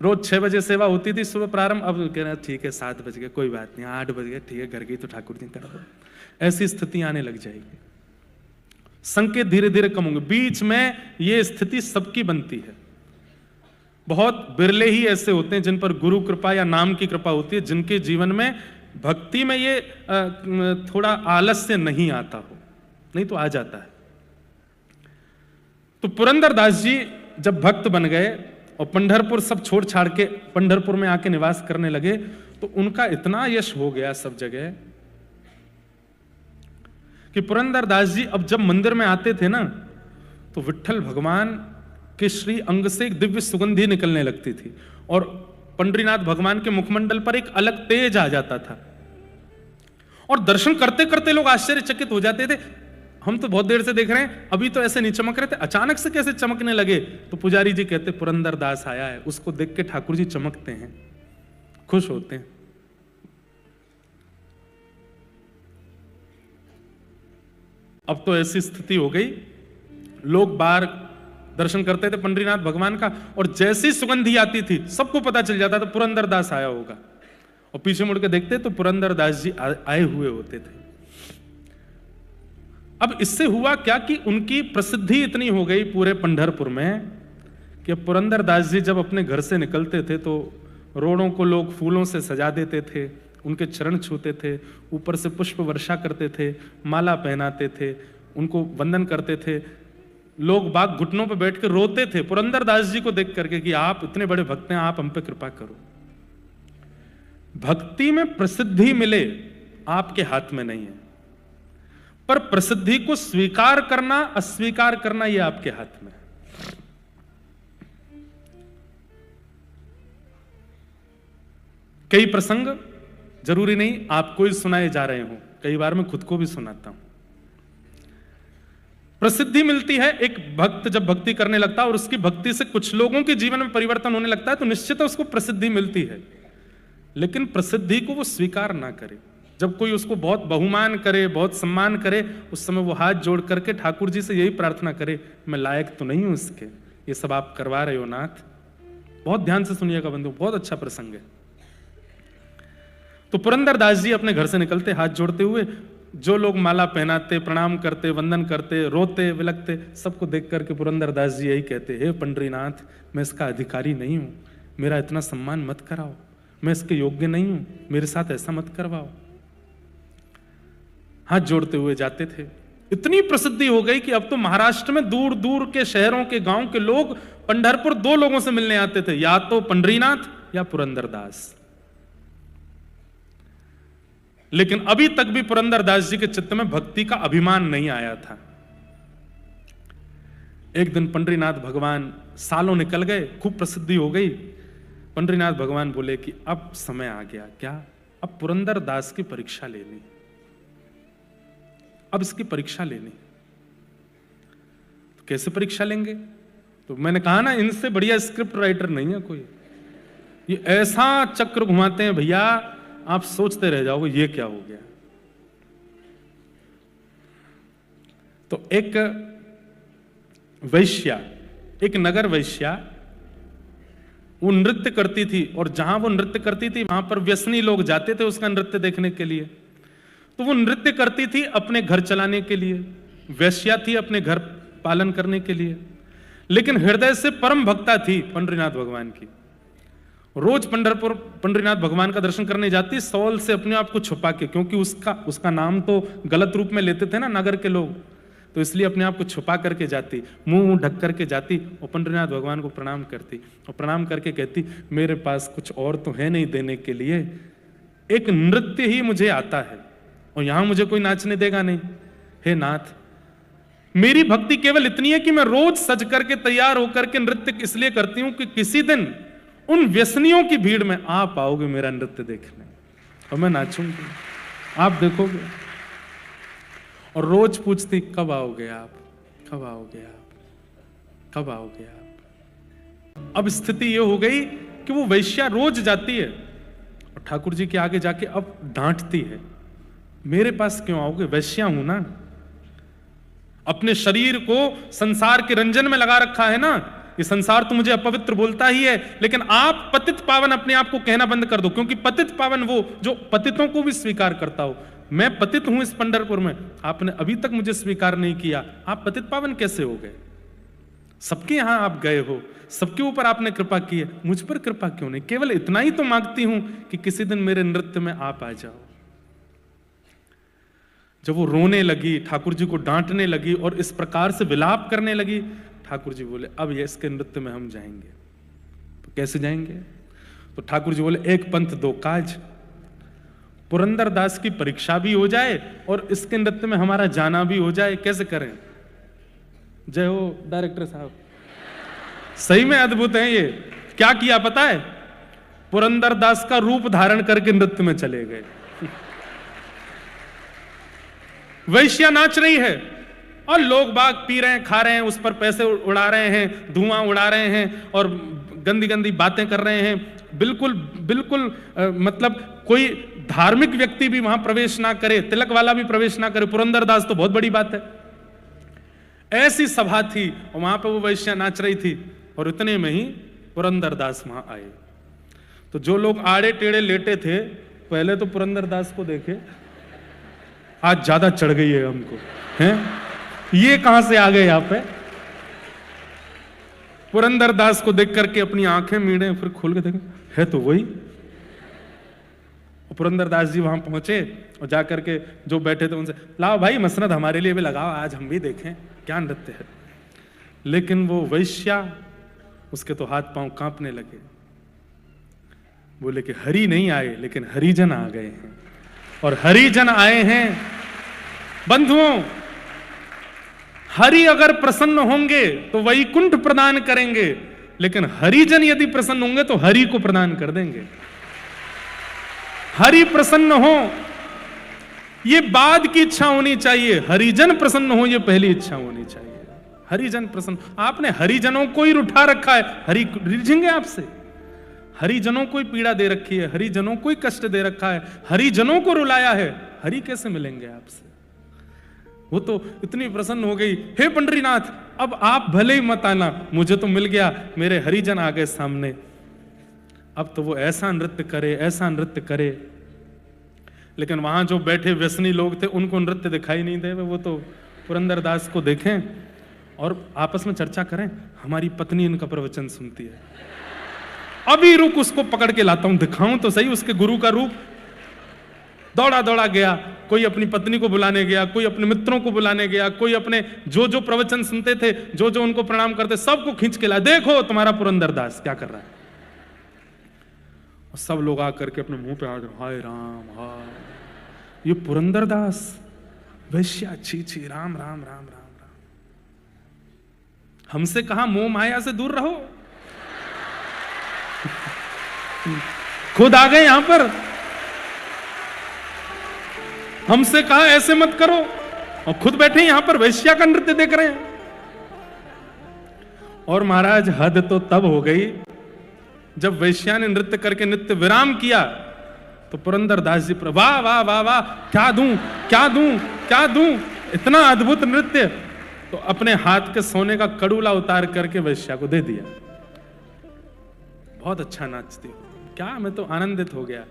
रोज 6 बजे सेवा होती थी सुबह प्रारंभ, अब कह रहे ठीक है 7 बज गए, कोई बात नहीं, 8 बज गए, ठीक है घर गई तो ठाकुर जी कर दो। ऐसी स्थिति आने लग जाएगी, संकेत धीरे धीरे कम होंगे। बीच में ये स्थिति सबकी बनती है। बहुत बिरले ही ऐसे होते हैं जिन पर गुरु कृपा या नाम की कृपा होती है, जिनके जीवन में भक्ति में ये थोड़ा आलस्य नहीं आता हो, नहीं तो आ जाता है। तो पुरंदर दास जी जब भक्त बन गए और पंढरपुर सब छोड़ छाड़ के पंढरपुर में आके निवास करने लगे, तो उनका इतना यश हो गया सब जगह कि पुरंदर दास जी अब जब मंदिर में आते थे ना, तो विट्ठल भगवान के श्री अंग से एक दिव्य सुगंधी निकलने लगती थी, और पंडरीनाथ भगवान के मुखमंडल पर एक अलग तेज आ जाता था। और दर्शन करते करते लोग आश्चर्यचकित हो जाते थे, हम तो बहुत देर से देख रहे हैं, अभी तो ऐसे नहीं चमक रहे थे, अचानक से कैसे चमकने लगे। तो पुजारी जी कहते पुरंदर दास आया है, उसको देख के ठाकुर जी चमकते हैं, खुश होते हैं। अब तो ऐसी स्थिति हो गई, लोग बाहर दर्शन करते थे पंडरीनाथ भगवान का, और जैसी सुगंधी आती थी सबको पता चल जाता था पुरंदर दास आया होगा, और पीछे मुड़ के देखते तो पुरंदर दास जी आए हुए होते थे। अब इससे हुआ क्या कि उनकी प्रसिद्धि इतनी हो गई पूरे पंढरपुर में कि पुरंदर दास जी जब अपने घर से निकलते थे तो रोडों को लोग फूलों से सजा देते थे, उनके चरण छूते थे, ऊपर से पुष्प वर्षा करते थे, माला पहनाते थे, उनको वंदन करते थे। लोग बाग घुटनों पर बैठ के रोते थे पुरंदर दास जी को देख करके कि आप इतने बड़े भक्त हैं, आप हम पे कृपा करो। भक्ति में प्रसिद्धि मिले आपके हाथ में नहीं है, पर प्रसिद्धि को स्वीकार करना अस्वीकार करना यह आपके हाथ में है। कई प्रसंग जरूरी नहीं आपको ही सुनाए जा रहे हो, कई बार मैं खुद को भी सुनाता हूं। प्रसिद्धि मिलती है, एक भक्त जब भक्ति करने लगता है और उसकी भक्ति से कुछ लोगों के जीवन में परिवर्तन होने लगता है तो निश्चित उसको प्रसिद्धि मिलती है, लेकिन प्रसिद्धि को वो स्वीकार ना करे। जब कोई उसको बहुत बहुमान करे, बहुत सम्मान करे, उस समय वो हाथ जोड़ करके ठाकुर जी से यही प्रार्थना करे, मैं लायक तो नहीं हूं इसके, ये सब आप करवा रहे हो नाथ। बहुत ध्यान से सुनिएगा बंधु, बहुत अच्छा प्रसंग है। तो पुरंदर दास जी अपने घर से निकलते हाथ जोड़ते हुए, जो लोग माला पहनाते, प्रणाम करते, वंदन करते, रोते विलकते, सबको देख करके पुरंदर दास जी यही कहते, हे पंडरीनाथ, मैं इसका अधिकारी नहीं हूं, मेरा इतना सम्मान मत कराओ, मैं इसके योग्य नहीं हूं, मेरे साथ ऐसा मत करवाओ। हाथ जोड़ते हुए जाते थे। इतनी प्रसिद्धि हो गई कि अब तो महाराष्ट्र में दूर दूर के शहरों के गांव के लोग पंढरपुर दो लोगों से मिलने आते थे, या तो पंडरीनाथ या पुरंदर दास। लेकिन अभी तक भी पुरंदर दास जी के चित्त में भक्ति का अभिमान नहीं आया था। एक दिन पंडरीनाथ भगवान, सालों निकल गए, खूब प्रसिद्धि हो गई, पंडरीनाथ भगवान बोले कि अब समय आ गया, क्या, अब पुरंदर दास की परीक्षा लेनी, अब इसकी परीक्षा लेनी। तो कैसे परीक्षा लेंगे? तो मैंने कहा ना, इनसे बढ़िया स्क्रिप्ट राइटर नहीं है कोई, ये ऐसा चक्र घुमाते हैं भैया, आप सोचते रह जाओगे ये क्या हो गया। तो एक वैश्या, एक नगर वैश्या, वो नृत्य करती थी, और जहां वो नृत्य करती थी वहां पर व्यसनी लोग जाते थे उसका नृत्य देखने के लिए। तो वो नृत्य करती थी अपने घर चलाने के लिए, वैश्या थी अपने घर पालन करने के लिए, लेकिन हृदय से परम भक्ता थी पंडरीनाथ भगवान की। रोज पंढरपुर पंडरीनाथ भगवान का दर्शन करने जाती, सौल से अपने आप को छुपा के, क्योंकि उसका नाम तो गलत रूप में लेते थे ना नगर के लोग, तो इसलिए अपने आप को छुपा करके जाती, मुंह ढक करके जाती और पंडरीनाथ भगवान को प्रणाम करती, और प्रणाम करके कहती, मेरे पास कुछ और तो है नहीं देने के लिए, एक नृत्य ही मुझे आता है और यहां मुझे कोई नाचने देगा नहीं। हे नाथ, मेरी भक्ति केवल इतनी है कि मैं रोज सज करके तैयार होकर के नृत्य इसलिए करती हूं कि किसी दिन उन व्यसनियों की भीड़ में आप आओगे मेरा नृत्य देखने और मैं नाचूंगी, आप देखोगे। और रोज पूछती, कब आओगे आप, कब आओगे आप, कब आओगे आप। अब स्थिति यह हो गई कि वो वैश्या रोज जाती है और ठाकुर जी के आगे जाके अब डांटती है, मेरे पास क्यों आओगे, वैश्या हूं ना, अपने शरीर को संसार के रंजन में लगा रखा है ना, ये संसार तो मुझे अपवित्र बोलता ही है, लेकिन आप पतित पावन अपने आप को कहना बंद कर दो, क्योंकि पतित पावन वो जो पतितों को भी स्वीकार करता हो। मैं पतित हूं इस पंढरपुर में, आपने अभी तक मुझे स्वीकार नहीं किया, आप पतित पावन कैसे हो गए? सबके यहां आप गए हो, सबके ऊपर आपने कृपा की है, मुझ पर कृपा क्यों नहीं? केवल इतना ही तो मांगती हूं कि किसी दिन मेरे नृत्य में आप आ जाओ। जब वो रोने लगी, ठाकुर जी को डांटने लगी और इस प्रकार से विलाप करने लगी, ठाकुर जी बोले, अब ये इसके नृत्य में हम जाएंगे। तो कैसे जाएंगे? तो ठाकुर जी बोले, एक पंथ दो काज, पुरंदर दास की परीक्षा भी हो जाए और इसके नृत्य में हमारा जाना भी हो जाए। कैसे करें? जय हो डायरेक्टर साहब, सही में अद्भुत है ये। क्या किया पता है? पुरंदर दास का रूप धारण करके नृत्य में चले गए। वैश्या नाच रही है और लोग बाग पी रहे हैं, खा रहे हैं, उस पर पैसे उड़ा रहे हैं, धुआं उड़ा रहे हैं और गंदी गंदी बातें कर रहे हैं। बिल्कुल बिल्कुल मतलब कोई धार्मिक व्यक्ति भी वहां प्रवेश ना करे, तिलक वाला भी प्रवेश ना करे, पुरंदरदास तो बहुत बड़ी बात है। ऐसी सभा थी और वहां पे वो वैश्या नाच रही थी और इतने में ही पुरंदरदास वहां आए। तो जो लोग आड़े टेढ़े लेटे थे, पहले तो पुरंदरदास को देखे, आज ज्यादा चढ़ गई है हमको, हैं ये कहां से आ गए यहां पे। पुरंदरदास को देख करके अपनी आंखें मीड़े, फिर खोल के देखे, है तो वही। पुरंदरदास जी वहां पहुंचे और जाकर के जो बैठे थे उनसे, लाओ भाई मसनद हमारे लिए भी लगाओ, आज हम भी देखें क्या नृत्य है। लेकिन वो वैश्या, उसके तो हाथ पांव कांपने लगे। बोले कि हरि नहीं आए लेकिन हरिजन आ गए हैं, और हरिजन आए हैं। बंधुओं, हरि अगर प्रसन्न होंगे तो वैकुंठ प्रदान करेंगे, लेकिन हरिजन यदि प्रसन्न होंगे तो हरि को प्रदान कर देंगे। हरि प्रसन्न हो ये बाद की इच्छा होनी चाहिए, हरिजन प्रसन्न हो ये पहली इच्छा होनी चाहिए। हरिजन प्रसन्न, आपने हरिजनों को ही उठा रखा है, हरि रिझेंगे आपसे। हरिजनों को ही पीड़ा दे रखी है, हरिजनों को ही कष्ट दे रखा है, हरिजनों को रुलाया है, हरि कैसे मिलेंगे आपसे। वो तो इतनी प्रसन्न हो गई, हे पंडरीनाथ अब आप भले ही मत आना, मुझे तो मिल गया, मेरे हरिजन आ गए सामने, अब तो वो ऐसा नृत्य करे, ऐसा नृत्य करे। लेकिन वहां जो बैठे व्यसनी लोग थे उनको नृत्य दिखाई नहीं दे, वो तो पुरंदरदास को देखें और आपस में चर्चा करें, हमारी पत्नी इनका प्रवचन सुनती है, अभी रुक उसको पकड़ के लाता हूं, दिखाऊं तो सही उसके गुरु का रूप। दौड़ा दौड़ा गया, कोई अपनी पत्नी को बुलाने गया, कोई अपने मित्रों को बुलाने गया, कोई अपने जो जो प्रवचन सुनते थे, जो जो उनको प्रणाम करते, सबको खींच के लाया, देखो तुम्हारा पुरंदरदास क्या कर रहा है। और सब लोग आकर के अपने मुंह पे हाथ, हाय राम, हाय ये पुरंदरदास वैश्या, छी छी, राम राम राम राम राम। हमसे कहा मोह माया से दूर रहो, खुद आ गए यहां पर, हमसे कहा ऐसे मत करो, और खुद बैठे यहां पर वैश्या का नृत्य देख रहे हैं। और महाराज हद तो तब हो गई जब वैश्या ने नृत्य करके नित्य विराम किया, तो पुरंदरदास जी पर वाह वाह वाह वाह, क्या दूं क्या दूं क्या दूं, इतना अद्भुत नृत्य। तो अपने हाथ के सोने का कड़ूला उतार करके वैश्या को दे दिया, बहुत अच्छा नाचती हो, क्या मैं तो आनंदित हो गया।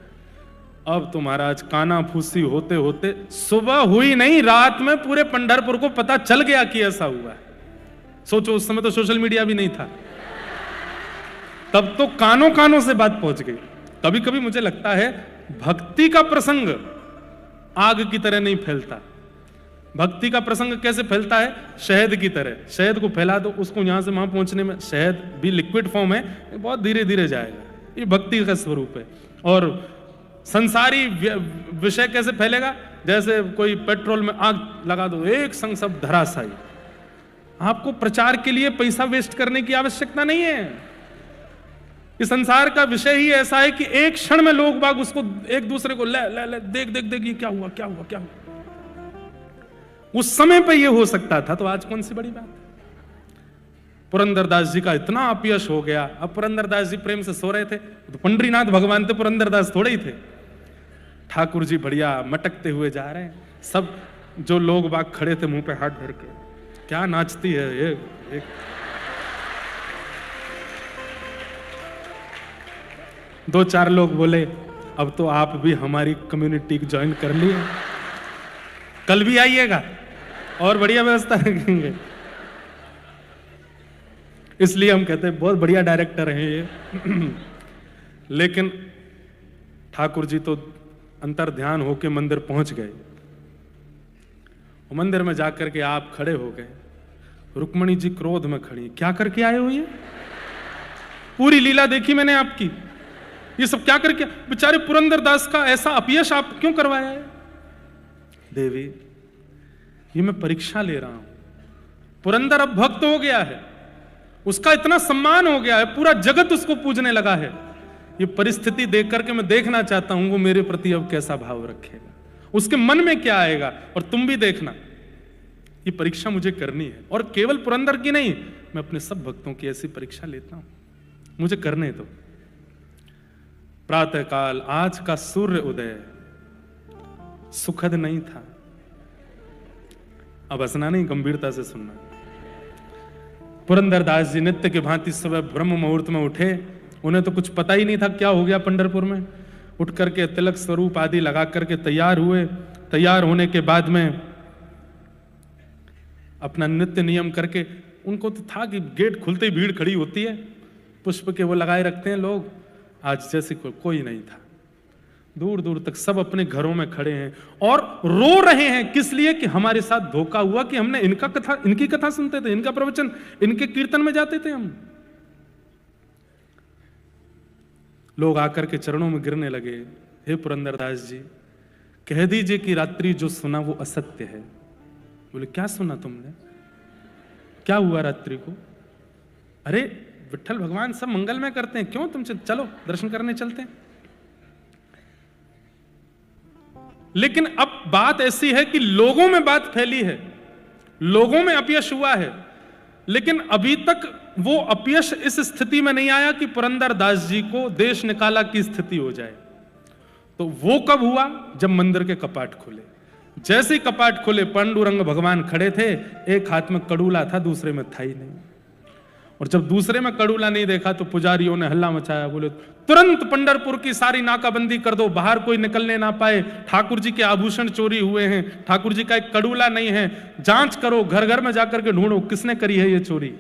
अब तो महाराज काना फूसी होते होते सुबह हुई नहीं, रात में पूरे पंढरपुर को पता चल गया कि ऐसा हुआ है। सोचो उस समय तो सोशल मीडिया भी नहीं था, तब तो कानों कानों से बात पहुंच गई। कभी कभी मुझे लगता है भक्ति का प्रसंग आग की तरह नहीं फैलता। भक्ति का प्रसंग कैसे फैलता है, शहद की तरह, शहद को फैला दो, उसको यहां से वहां पहुंचने में, शहद भी लिक्विड फॉर्म है, बहुत धीरे धीरे जाएगा, ये भक्ति का स्वरूप है। और संसारी विषय कैसे फैलेगा, जैसे कोई पेट्रोल में आग लगा दो, एक संग सब धराशायी। आपको प्रचार के लिए पैसा वेस्ट करने की आवश्यकता नहीं है। इस संसार का विषय ही ऐसा है कि एक क्षण में लोग बाग उसको एक दूसरे को ले ले ले, देख देख देख, ये क्या हुआ क्या हुआ क्या हुआ। उस समय पे ये हो सकता था, तो आज कौन सी बड़ी बात है। पुरंदरदास जी का इतना अपयश हो गया। अब पुरंदरदास जी प्रेम से सो रहे थे, तो पंडरीनाथ भगवान थे, पुरंदरदास थोड़े ही थे। ठाकुर जी बढ़िया मटकते हुए जा रहे हैं, सब जो लोग बाग खड़े थे मुंह पे हाथ धर के, क्या नाचती है ये। दो चार लोग बोले अब तो आप भी हमारी कम्युनिटी ज्वाइन कर लिए, कल भी आइएगा और बढ़िया व्यवस्था रखेंगे। इसलिए हम कहते हैं बहुत बढ़िया डायरेक्टर हैं ये। लेकिन ठाकुर जी तो अंतर ध्यान होके मंदिर पहुंच गए। मंदिर में जाकर के आप खड़े हो गए, रुक्मणी जी क्रोध में खड़ी, क्या करके आए हो ये? पूरी लीला देखी मैंने आपकी, ये सब क्या करके, बेचारे पुरंदरदास का ऐसा अपयश आप क्यों करवाया है? देवी ये मैं परीक्षा ले रहा हूं, पुरंदर अब भक्त हो गया है, उसका इतना सम्मान हो गया है, पूरा जगत उसको पूजने लगा है। ये परिस्थिति देख करके मैं देखना चाहता हूं वो मेरे प्रति अब कैसा भाव रखेगा। उसके मन में क्या आएगा। और तुम भी देखना, ये परीक्षा मुझे करनी है, और केवल पुरंदर की नहीं, मैं अपने सब भक्तों की ऐसी परीक्षा लेता हूं, मुझे करने दो। प्रातःकाल आज का सूर्य उदय सुखद नहीं था। अब हंसना नहीं, गंभीरता से सुनना। पुरंदरदास जी नित्य के भांति सुबह ब्रह्म मुहूर्त में उठे। उन्हें तो कुछ पता ही नहीं था क्या हो गया पंढरपुर में। उठ करके तिलक स्वरूप आदि लगा करके तैयार हुए। तैयार होने के बाद में अपना नित्य नियम करके, उनको तो था कि गेट खुलते ही भीड़ खड़ी होती है, पुष्प के वो लगाए रखते हैं लोग। आज जैसे कोई नहीं था, दूर दूर तक सब अपने घरों में खड़े हैं और रो रहे हैं। किस लिए? कि हमारे साथ धोखा हुआ कि हमने इनकी कथा सुनते थे, इनका प्रवचन, इनके कीर्तन में जाते थे हम। लोग आकर के चरणों में गिरने लगे, हे पुरंदरदास जी, कह दीजिए कि रात्रि जो सुना वो असत्य है। बोले क्या सुना तुमने? क्या हुआ रात्रि को? अरे विट्ठल भगवान सब मंगलमय करते हैं, क्यों तुम चलो दर्शन करने चलते हैं। लेकिन अब बात ऐसी है कि लोगों में बात फैली है, लोगों में अपयश हुआ है, लेकिन अभी तक वो अपयश इस स्थिति में नहीं आया कि पुरंदरदास जी को देश निकाला की स्थिति हो जाए। तो वो कब हुआ? जब मंदिर के कपाट खुले। जैसे ही कपाट खुले, पांडुरंग भगवान खड़े थे, एक हाथ में कड़ूला था, दूसरे में था ही नहीं। और जब दूसरे में कड़ूला नहीं देखा तो पुजारियों ने हल्ला मचाया, बोले तुरंत पंढरपुर की सारी नाकाबंदी कर दो, बाहर कोई निकलने ना पाए। ठाकुर जी के आभूषण चोरी हुए हैं, ठाकुर जी का एक कड़ूला नहीं है, जांच करो, घर घर में जाकर के ढूंढो किसने करी है ये चोरी।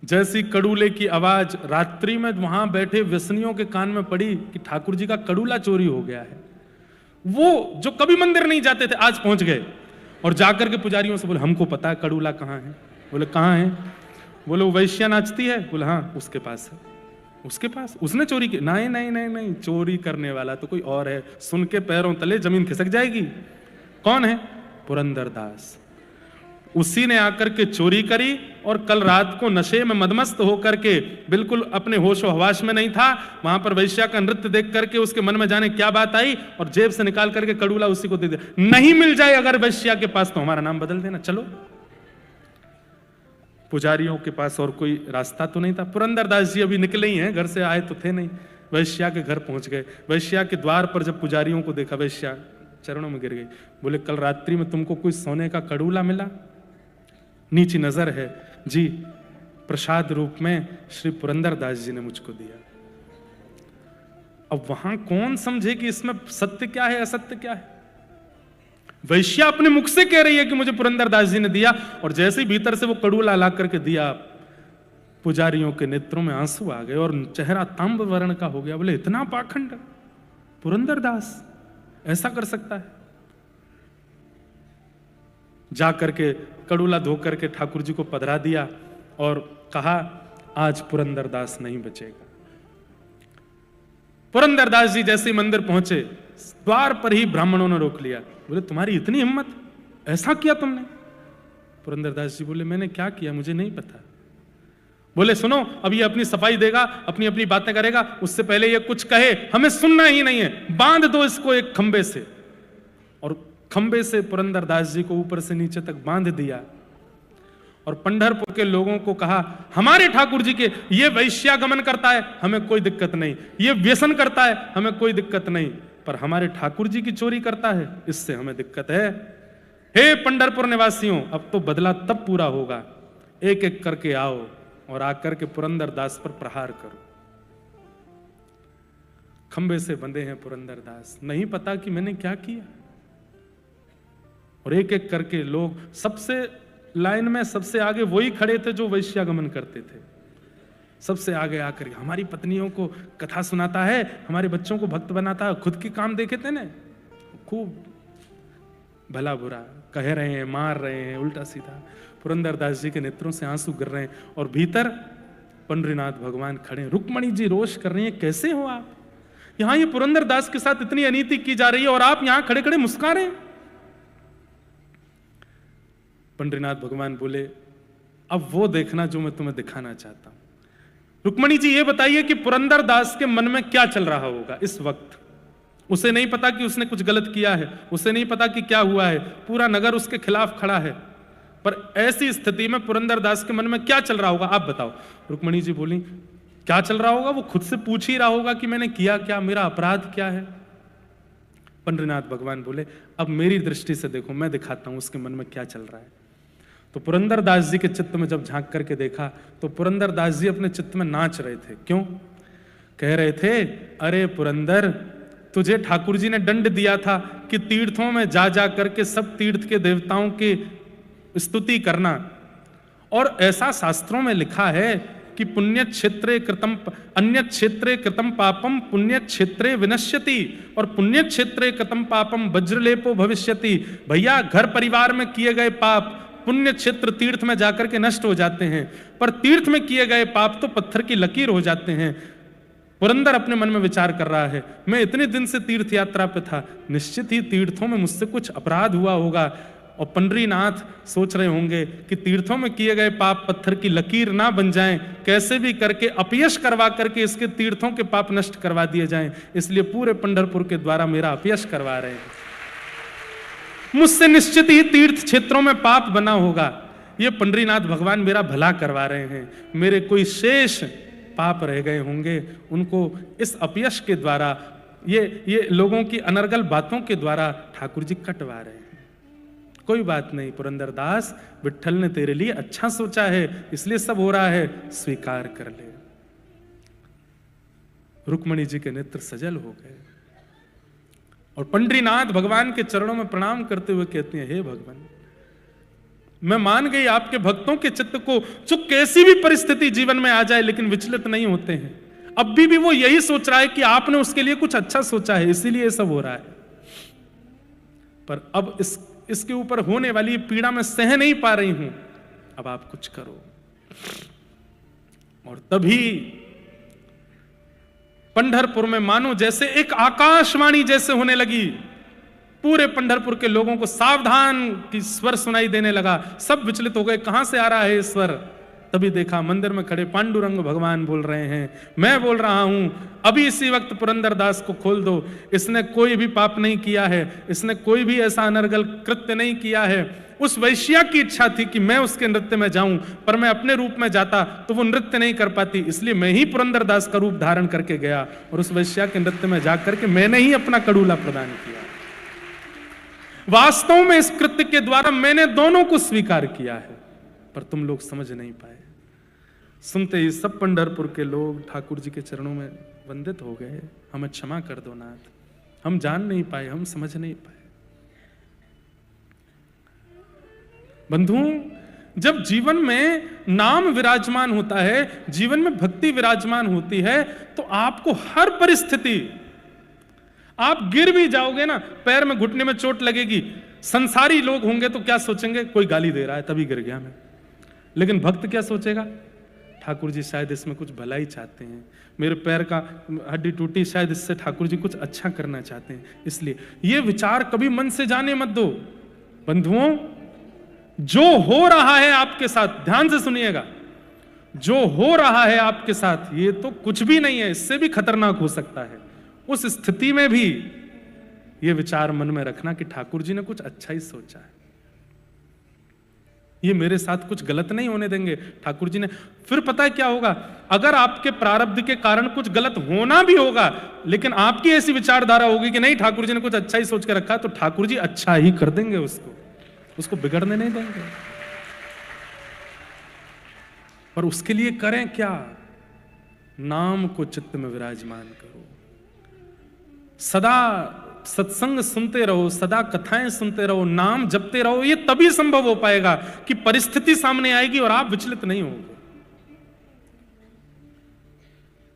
जैसी कड़ूले की आवाज रात्रि में वहां बैठे व्यसनियों के कान में पड़ी कि ठाकुर जी का कड़ूला चोरी हो गया है, वो जो कभी मंदिर नहीं जाते थे आज पहुंच गए और जाकर के पुजारियों से बोले हमको पता है कड़ूला कहां है। बोले कहां है? बोले वो वैश्या नाचती है। बोले हाँ उसके पास है। उसके पास? उसने चोरी की? नहीं नहीं नहीं नहीं, चोरी करने वाला तो कोई और है, सुन के पैरों तले जमीन खिसक जाएगी। कौन है? पुरंदरदास। उसी ने आकर के चोरी करी और कल रात को नशे में मदमस्त होकर के बिल्कुल अपने होशो हवास में नहीं था, वहां पर वैश्या का नृत्य देख करके उसके मन में जाने क्या बात आई और जेब से निकाल करके कड़ूला उसी को दे दिया। नहीं मिल जाए अगर वैश्या के पास तो हमारा नाम बदल देना, चलो। पुजारियों के पास और कोई रास्ता तो नहीं था। पुरंदरदास जी अभी निकले ही हैं, घर से आए तो थे नहीं। वैश्या के घर पहुंच गए। वैश्या के द्वार पर जब पुजारियों को देखा, वैश्या चरणों में गिर गई। बोले कल रात्रि में तुमको कोई सोने का कड़ूला मिला? नीची नजर है जी, प्रसाद रूप में श्री पुरंदरदास जी ने मुझको दिया। अब वहां कौन समझे कि इसमें सत्य क्या है असत्य क्या है। वैश्या अपने मुख से कह रही है कि मुझे पुरंदरदास जी ने दिया, और जैसे ही भीतर से वो कड़ूला ला करके दिया, पुजारियों के नेत्रों में आंसू आ गए और चेहरा तांब वर्ण का हो गया। बोले इतना पाखंड पुरंदरदास ऐसा कर सकता है? जा करके कड़ूला धो करके ठाकुर जी को पधरा दिया और कहा आज पुरंदरदास नहीं बचेगा। पुरंदरदास जी जैसे मंदिर पहुंचे, द्वार पर ही ब्राह्मणों ने रोक लिया। बोले तुम्हारी इतनी हिम्मत, ऐसा किया तुमने? पुरंदरदास जी बोले मैंने क्या किया मुझे नहीं पता। बोले सुनो, अब ये अपनी सफाई देगा, अपनी अपनी बातें करेगा, उससे पहले ये कुछ कहे हमें सुनना ही नहीं है, बांध दो इसको एक खंबे से। और खंबे से पुरंदरदास जी को ऊपर से नीचे तक बांध दिया और पंढरपुर के लोगों को कहा हमारे ठाकुर जी के ये वैश्यागमन करता है हमें कोई दिक्कत नहीं, ये व्यसन करता है हमें कोई दिक्कत नहीं, पर हमारे ठाकुर जी की चोरी करता है इससे हमें दिक्कत है। हे पंढरपुर निवासियों, अब तो बदला तब पूरा होगा, एक एक करके आओ और आकर के पुरंदरदास पर प्रहार करो। खंबे से बंधे हैं पुरंदरदास, नहीं पता कि मैंने क्या किया। और एक एक करके लोग, सबसे लाइन में सबसे आगे वही खड़े थे जो वैश्यागमन करते थे। सबसे आगे आकर हमारी पत्नियों को कथा सुनाता है, हमारे बच्चों को भक्त बनाता है, खुद के काम देखे थे ना, खूब भला बुरा कह रहे हैं, मार रहे हैं उल्टा सीधा। पुरंदरदास जी के नेत्रों से आंसू गिर रहे हैं और भीतर पंडरीनाथ भगवान खड़े हैं। रुक्मणी जी रोष कर रही हैं, कैसे हो आप? यहां ये पुरंदरदास के साथ इतनी अनीति की जा रही है और आप यहां खड़े खड़े मुस्कुरा रहे हैं। पंडरीनाथ भगवान बोले अब वो देखना जो मैं तुम्हें दिखाना चाहता हूं। रुक्मणी जी ये बताइए कि पुरंदरदास के मन में क्या चल रहा होगा इस वक्त। उसे नहीं पता कि उसने कुछ गलत किया है, उसे नहीं पता कि क्या हुआ है, पूरा नगर उसके खिलाफ खड़ा है। पर ऐसी स्थिति में पुरंदरदास के मन में क्या चल रहा होगा, आप बताओ। रुक्मणी जी बोली, क्या चल रहा होगा? वो खुद से पूछ ही रहा होगा कि मैंने किया क्या, मेरा अपराध क्या है। पंडरीनाथ भगवान बोले, अब मेरी दृष्टि से देखो, मैं दिखाता हूं उसके मन में क्या चल रहा है। तो पुरंदरदास जी के चित्त में जब झांक करके देखा तो पुरंदरदास जी अपने चित्त में नाच रहे थे। क्यों? कह रहे थे, अरे पुरंदर, तुझे ठाकुर जी ने दंड दिया था कि तीर्थों में जा जा करके सब तीर्थ के देवताओं की स्तुति करना, और ऐसा शास्त्रों में लिखा है कि पुण्य क्षेत्रे कृतम अन्य क्षेत्रे कृतम पापम पुण्य क्षेत्रे विनश्यति, और पुण्य क्षेत्रे कृतम पापम वज्रलेपो भविष्यति। भैया, घर परिवार में किए गए पाप पुण्य क्षेत्र तीर्थ में जाकर के नष्ट हो जाते हैं, पर तीर्थ में किए गए पाप तो पत्थर की लकीर हो जाते हैं। पुरंदर अपने मन में विचार कर रहा है, मैं इतने दिन से तीर्थ यात्रा पे था, निश्चित ही तीर्थों में मुझसे कुछ अपराध हुआ होगा। और पंडरीनाथ सोच रहे होंगे कि तीर्थों में किए गए पाप पत्थर की लकीर ना बन जाएं, कैसे भी करके अपयश करवा करके इसके तीर्थों के पाप नष्ट करवा दिए जाएं, इसलिए पूरे पंढरपुर के द्वारा मेरा अपयश करवा रहे हैं। मुझसे निश्चित ही तीर्थ क्षेत्रों में पाप बना होगा, ये पंडरीनाथ भगवान मेरा भला करवा रहे हैं। मेरे कोई शेष पाप रह गए होंगे, उनको इस अपयश के द्वारा, ये लोगों की अनर्गल बातों के द्वारा ठाकुर जी कटवा रहे हैं। कोई बात नहीं पुरंदरदास, विट्ठल ने तेरे लिए अच्छा सोचा है, इसलिए सब हो रहा है, स्वीकार कर ले। रुक्मणी जी के नेत्र सजल हो गए और पंडरीनाथ भगवान के चरणों में प्रणाम करते हुए कहते हैं, हे भगवान, मैं मान गई आपके भक्तों के चित्त को, जो कैसी भी परिस्थिति जीवन में आ जाए लेकिन विचलित नहीं होते हैं। अब भी वो यही सोच रहा है कि आपने उसके लिए कुछ अच्छा सोचा है, इसीलिए ये सब हो रहा है। पर अब इसके ऊपर होने वाली पीड़ा मैं सह नहीं पा रही हूं, अब आप कुछ करो। और तभी पंढरपुर में मानो जैसे एक आकाशवाणी जैसे होने लगी, पूरे पंढरपुर के लोगों को सावधान की स्वर सुनाई देने लगा। सब विचलित हो गए, कहां से आ रहा है स्वर। तभी देखा मंदिर में खड़े पांडुरंग भगवान बोल रहे हैं, मैं बोल रहा हूं, अभी इसी वक्त पुरंदरदास को खोल दो, इसने कोई भी पाप नहीं किया है, इसने कोई भी ऐसा अनर्गल कृत्य नहीं किया है। उस वैश्या की इच्छा थी कि मैं उसके नृत्य में जाऊं, पर मैं अपने रूप में जाता तो वो नृत्य नहीं कर पाती, इसलिए मैं ही पुरंदरदास का रूप धारण करके गया और उस वैश्या के नृत्य में जाकर के मैंने ही अपना कड़ूला प्रदान किया। वास्तव में इस कृत्य के द्वारा मैंने दोनों को स्वीकार किया है, पर तुम लोग समझ नहीं पाए। सुनते ही सब पंढरपुर के लोग ठाकुर जी के चरणों में वंदित हो गए, हमें क्षमा कर दो नाथ, हम जान नहीं पाए, हम समझ नहीं पाए। बंधुओं, जब जीवन में नाम विराजमान होता है, जीवन में भक्ति विराजमान होती है, तो आपको हर परिस्थिति, आप गिर भी जाओगे ना, पैर में घुटने में चोट लगेगी, संसारी लोग होंगे तो क्या सोचेंगे, कोई गाली दे रहा है तभी गिर गया मैं। लेकिन भक्त क्या सोचेगा, ठाकुर जी शायद इसमें कुछ भलाई चाहते हैं, मेरे पैर का हड्डी टूटी, शायद इससे ठाकुर जी कुछ अच्छा करना चाहते हैं, इसलिए ये विचार कभी मन से जाने मत दो। बंधुओं, जो हो रहा है आपके साथ, ध्यान से सुनिएगा, जो हो रहा है आपके साथ ये तो कुछ भी नहीं है, इससे भी खतरनाक हो सकता है। उस स्थिति में भी ये विचार मन में रखना कि ठाकुर जी ने कुछ अच्छा ही सोचा है, ये मेरे साथ कुछ गलत नहीं होने देंगे ठाकुर जी ने। फिर पता है क्या होगा, अगर आपके प्रारब्ध के कारण कुछ गलत होना भी होगा, लेकिन आपकी ऐसी विचारधारा होगी कि नहीं ठाकुर जी ने कुछ अच्छा ही सोच के रखा, तो ठाकुर जी अच्छा ही कर देंगे, उसको बिगड़ने नहीं देंगे। पर उसके लिए करें क्या, नाम को चित्त में विराजमान करो, सदा सत्संग सुनते रहो, सदा कथाएं सुनते रहो, नाम जपते रहो। ये तभी संभव हो पाएगा कि परिस्थिति सामने आएगी और आप विचलित नहीं होंगे।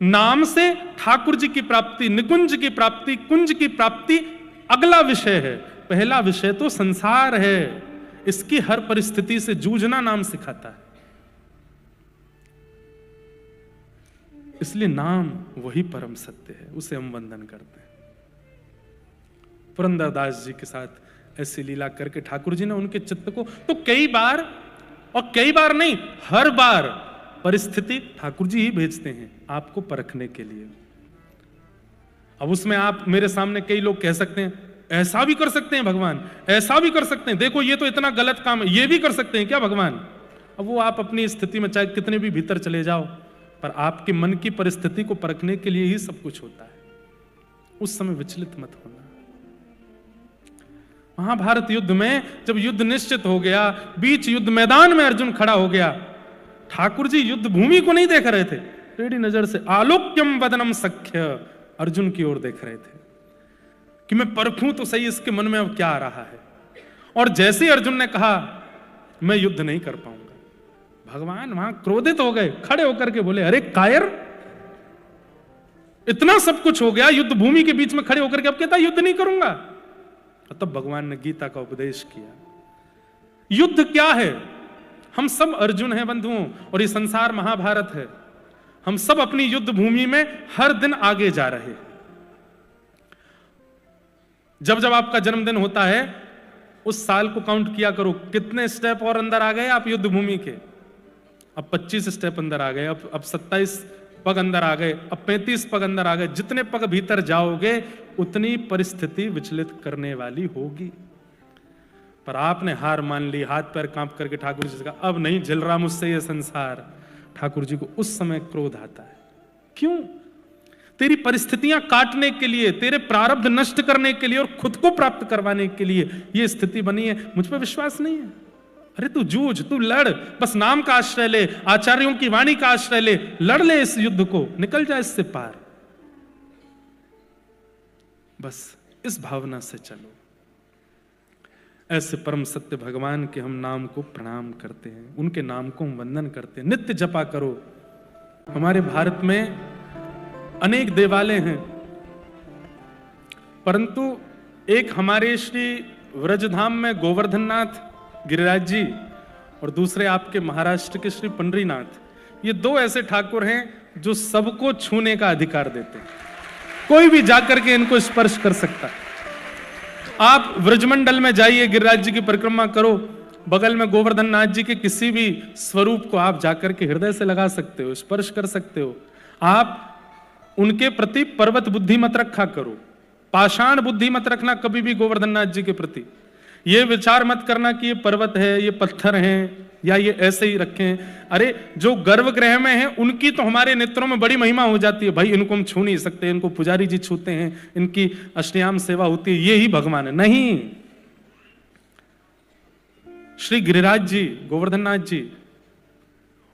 नाम से ठाकुर जी की प्राप्ति, निकुंज की प्राप्ति, कुंज की प्राप्ति अगला विषय है। पहला विषय तो संसार है, इसकी हर परिस्थिति से जूझना नाम सिखाता है। इसलिए नाम वही परम सत्य है, उसे हम वंदन करते हैं। पुरंदरदास जी के साथ ऐसी लीला करके ठाकुर जी ने उनके चित्त को तो कई बार, और कई बार नहीं, हर बार परिस्थिति ठाकुर जी ही भेजते हैं आपको परखने के लिए। अब उसमें आप मेरे सामने कई लोग कह सकते हैं ऐसा भी कर सकते हैं भगवान, ऐसा भी कर सकते हैं, देखो ये तो इतना गलत काम है, ये भी कर सकते हैं क्या भगवान? अब वो आप अपनी स्थिति में चाहे कितने भी भीतर चले जाओ, पर आपके मन की परिस्थिति को परखने के लिए ही सब कुछ होता है। उस समय विचलित मत होना। महाभारत युद्ध में जब युद्ध निश्चित हो गया, बीच युद्ध मैदान में अर्जुन खड़ा हो गया, ठाकुर जी युद्ध भूमि को नहीं देख रहे थे, टेढ़ी नजर से आलोक्यम वदनम सख्य अर्जुन की ओर देख रहे थे कि मैं परखूं तो सही इसके मन में अब क्या आ रहा है। और जैसे अर्जुन ने कहा मैं युद्ध नहीं कर पाऊंगा, भगवान वहां क्रोधित हो गए, खड़े होकर के बोले अरे कायर, इतना सब कुछ हो गया, युद्ध भूमि के बीच में खड़े होकर के अब कहता युद्ध नहीं करूंगा। और तब भगवान ने गीता का उपदेश किया। युद्ध क्या है? हम सब अर्जुन हैं बंधुओं, और ये संसार महाभारत है। हम सब अपनी युद्ध भूमि में हर दिन आगे जा रहे हैं। जब जब आपका जन्मदिन होता है उस साल को काउंट किया करो, कितने स्टेप और अंदर आ गए आप युद्ध भूमि के। अब 25 स्टेप अंदर आ गए, अब 27 पग अंदर आ गए, अब 35 पग अंदर आ गए। जितने पग भीतर जाओगे उतनी परिस्थिति विचलित करने वाली होगी। पर आपने हार मान ली, हाथ पैर कांप करके ठाकुर जी से कहा अब नहीं झेल रहा मुझसे ये संसार। ठाकुर जी को उस समय क्रोध आता है। क्यों? तेरी परिस्थितियां काटने के लिए, तेरे प्रारब्ध नष्ट करने के लिए और खुद को प्राप्त करवाने के लिए ये स्थिति बनी है। मुझ पर विश्वास नहीं है? अरे तू जूझ, तू लड़, बस नाम का आश्रय ले, आचार्यों की वाणी का आश्रय ले, लड़ ले इस युद्ध को, निकल जा इससे पार। बस इस भावना से चलो। ऐसे परम सत्य भगवान के हम नाम को प्रणाम करते हैं, उनके नाम को हम वंदन करते हैं, नित्य जपा करो। हमारे भारत में अनेक देवालय हैं, परंतु एक हमारे श्री व्रजधाम में गोवर्धन नाथ गिरिराज जी और दूसरे आपके महाराष्ट्र के श्री पंडरीनाथ, ये दो ऐसे ठाकुर हैं जो सबको छूने का अधिकार देते हैं। कोई भी जाकर के इनको स्पर्श कर सकता है। आप व्रजमंडल में जाइए, गिरिराज जी की परिक्रमा करो, बगल में गोवर्धन नाथ जी के किसी भी स्वरूप को आप जाकर के हृदय से लगा सकते हो, स्पर्श कर सकते हो। आप उनके प्रति पर्वत बुद्धि मत रखा करो, पाषाण बुद्धि मत रखना कभी भी गोवर्धन नाथ जी के प्रति। ये विचार मत करना कि ये पर्वत है, ये पत्थर हैं, या ये ऐसे ही रखें। अरे जो गर्भगृह में हैं उनकी तो हमारे नेत्रों में बड़ी महिमा हो जाती है। भाई इनको हम छू नहीं सकते, इनको पुजारी जी छूते हैं, इनकी अष्टयाम सेवा होती है, ये ही भगवान है। नहीं, श्री गिरिराज जी, गोवर्धन नाथ जी,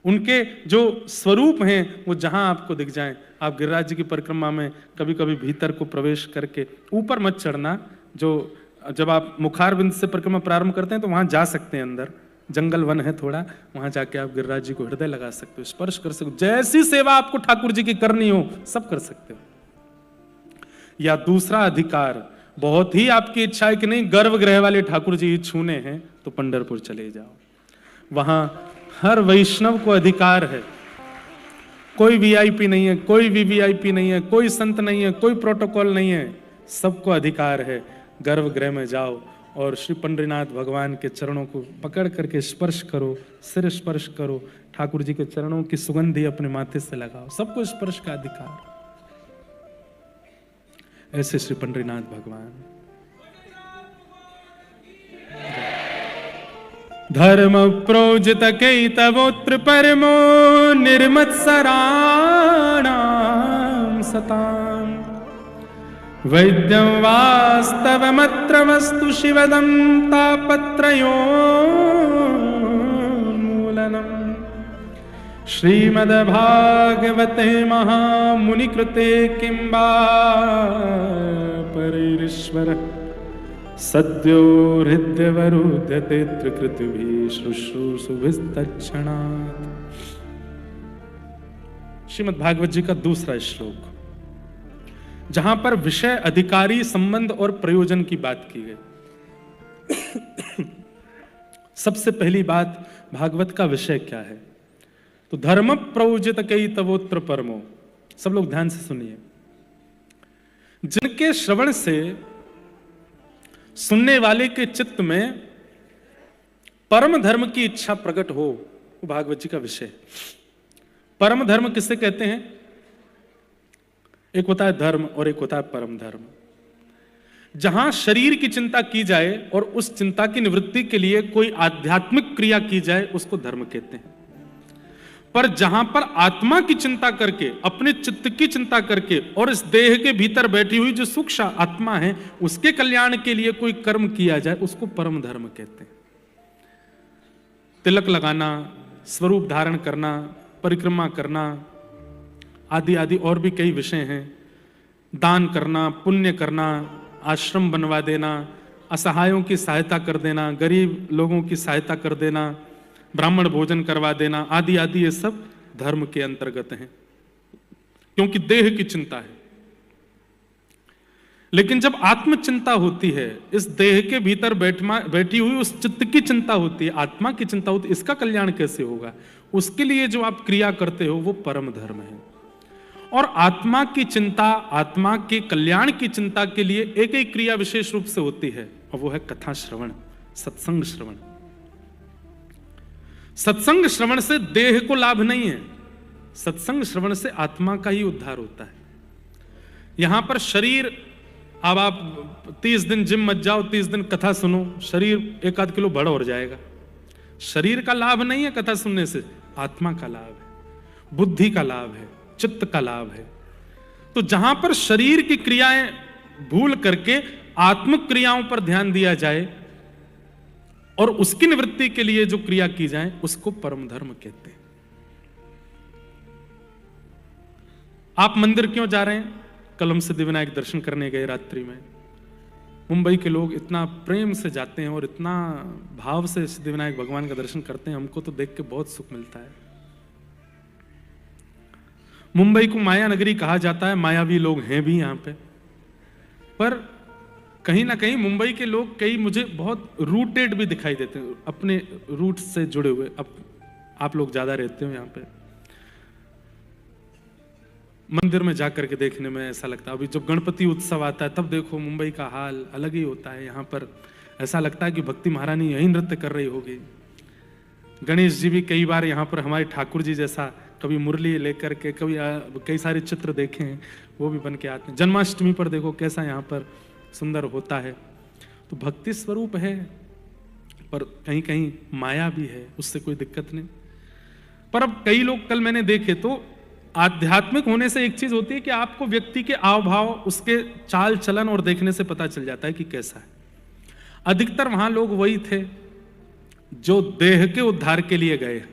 उनके जो स्वरूप हैं वो जहां आपको दिख जाएं, आप गिरिराज जी की परिक्रमा में कभी कभी भीतर को प्रवेश करके, ऊपर मत चढ़ना। जो जब आप मुखारविंद से परिक्रमा प्रारंभ करते हैं तो वहां जा सकते हैं, अंदर जंगल वन है थोड़ा, वहां जाके आप गिरिराज जी को हृदय लगा सकते हो, स्पर्श कर सकते हो। जैसी सेवा आपको ठाकुर जी की करनी हो सब कर सकते हो। या दूसरा अधिकार, बहुत ही आपकी इच्छा है कि नहीं गर्भगृह वाले ठाकुर जी छूने हैं, तो पंढरपुर चले जाओ। वहां हर वैष्णव को अधिकार है। कोई वीआईपी नहीं है, कोई वीवीआईपी नहीं है, कोई संत नहीं है, कोई प्रोटोकॉल नहीं है, सबको अधिकार है। गर्भगृह में जाओ और श्री पंडरीनाथ भगवान के चरणों को पकड़ करके स्पर्श करो, सिर स्पर्श करो, ठाकुर जी के चरणों की सुगंधी अपने माथे से लगाओ, सबको स्पर्श का अधिकार। ऐसे श्री पंडरीनाथ भगवान। धर्म प्रोजित कैतवोत्र परमो निर्मत्सराणां सताम् वैद्यं वास्तवमत्र वस्तु शिवदं तापत्रयोन्मूलनम् श्रीमद्भागवते महामुनिकृते किं वा परैरीश्वरः सद्यो हृदयवरुध्यते त्रिकृतिभिः शुश्रूषुभिस्तत्क्षणात्। श्रीमद्भागवत जी का दूसरा श्लोक, जहां पर विषय, अधिकारी, संबंध और प्रयोजन की बात की गई। सबसे पहली बात, भागवत का विषय क्या है? तो धर्म प्रयोजित कैतवोत्र परमो। सब लोग ध्यान से सुनिए। जिनके श्रवण से सुनने वाले के चित्त में परम धर्म की इच्छा प्रकट हो, वो भागवत जी का विषय। परम धर्म किसे कहते हैं? एक होता है धर्म और एक होता है परम धर्म। जहां शरीर की चिंता की जाए और उस चिंता की निवृत्ति के लिए कोई आध्यात्मिक क्रिया की जाए उसको धर्म कहते हैं। पर जहां पर आत्मा की चिंता करके, अपने चित्त की चिंता करके और इस देह के भीतर बैठी हुई जो सूक्ष्म आत्मा है उसके कल्याण के लिए कोई कर्म किया जाए उसको परम धर्म कहते हैं। तिलक लगाना, स्वरूप धारण करना, परिक्रमा करना आदि आदि और भी कई विषय हैं। दान करना, पुण्य करना, आश्रम बनवा देना, असहायों की सहायता कर देना, गरीब लोगों की सहायता कर देना, ब्राह्मण भोजन करवा देना आदि आदि, ये सब धर्म के अंतर्गत हैं क्योंकि देह की चिंता है। लेकिन जब आत्मचिंता होती है, इस देह के भीतर बैठी हुई उस चित्त की चिंता होती है, आत्मा की चिंता होती है, इसका कल्याण कैसे होगा, उसके लिए जो आप क्रिया करते हो वो परम धर्म है। और आत्मा की चिंता, आत्मा के कल्याण की चिंता के लिए एक ही क्रिया विशेष रूप से होती है और वो है कथा श्रवण, सत्संग श्रवण। सत्संग श्रवण से देह को लाभ नहीं है, सत्संग श्रवण से आत्मा का ही उद्धार होता है। यहां पर शरीर, अब आप 30 दिन जिम मत जाओ, 30 दिन कथा सुनो, शरीर 1-8 किलो बड़ा हो जाएगा। शरीर का लाभ नहीं है कथा सुनने से, आत्मा का लाभ है, बुद्धि का लाभ है, चित्त का लाभ है। तो जहां पर शरीर की क्रियाएं भूल करके आत्मिक क्रियाओं पर ध्यान दिया जाए और उसकी निवृत्ति के लिए जो क्रिया की जाए उसको परम धर्म कहते हैं। आप मंदिर क्यों जा रहे हैं? कल हम सिद्धिविनायक दर्शन करने गए रात्रि में। मुंबई के लोग इतना प्रेम से जाते हैं और इतना भाव से सिद्धिविनायक भगवान का दर्शन करते हैं, हमको तो देख के बहुत सुख मिलता है। मुंबई को माया नगरी कहा जाता है, मायावी लोग हैं भी यहां पे, पर कहीं ना कहीं मुंबई के लोग कई मुझे बहुत रूटेड भी दिखाई देते हैं, अपने रूट से जुड़े हुए। अब आप लोग ज्यादा रहते हो यहां पे, मंदिर में जाकर के देखने में ऐसा लगता है। अभी जब गणपति उत्सव आता है तब देखो मुंबई का हाल अलग ही होता है। यहाँ पर ऐसा लगता है कि भक्ति महारानी यही नृत्य कर रही होगी। गणेश जी भी कई बार यहाँ पर हमारे ठाकुर जी जैसा कभी मुरली लेकर के, कभी कई सारे चित्र देखे हैं वो भी बन के आते हैं। जन्माष्टमी पर देखो कैसा यहाँ पर सुंदर होता है। तो भक्ति स्वरूप है, पर कहीं कहीं माया भी है, उससे कोई दिक्कत नहीं। पर अब कई लोग कल मैंने देखे तो आध्यात्मिक होने से एक चीज होती है कि आपको व्यक्ति के आव भाव, उसके चाल चलन और देखने से पता चल जाता है कि कैसा है। अधिकतर वहां लोग वही थे जो देह के उद्धार के लिए गए।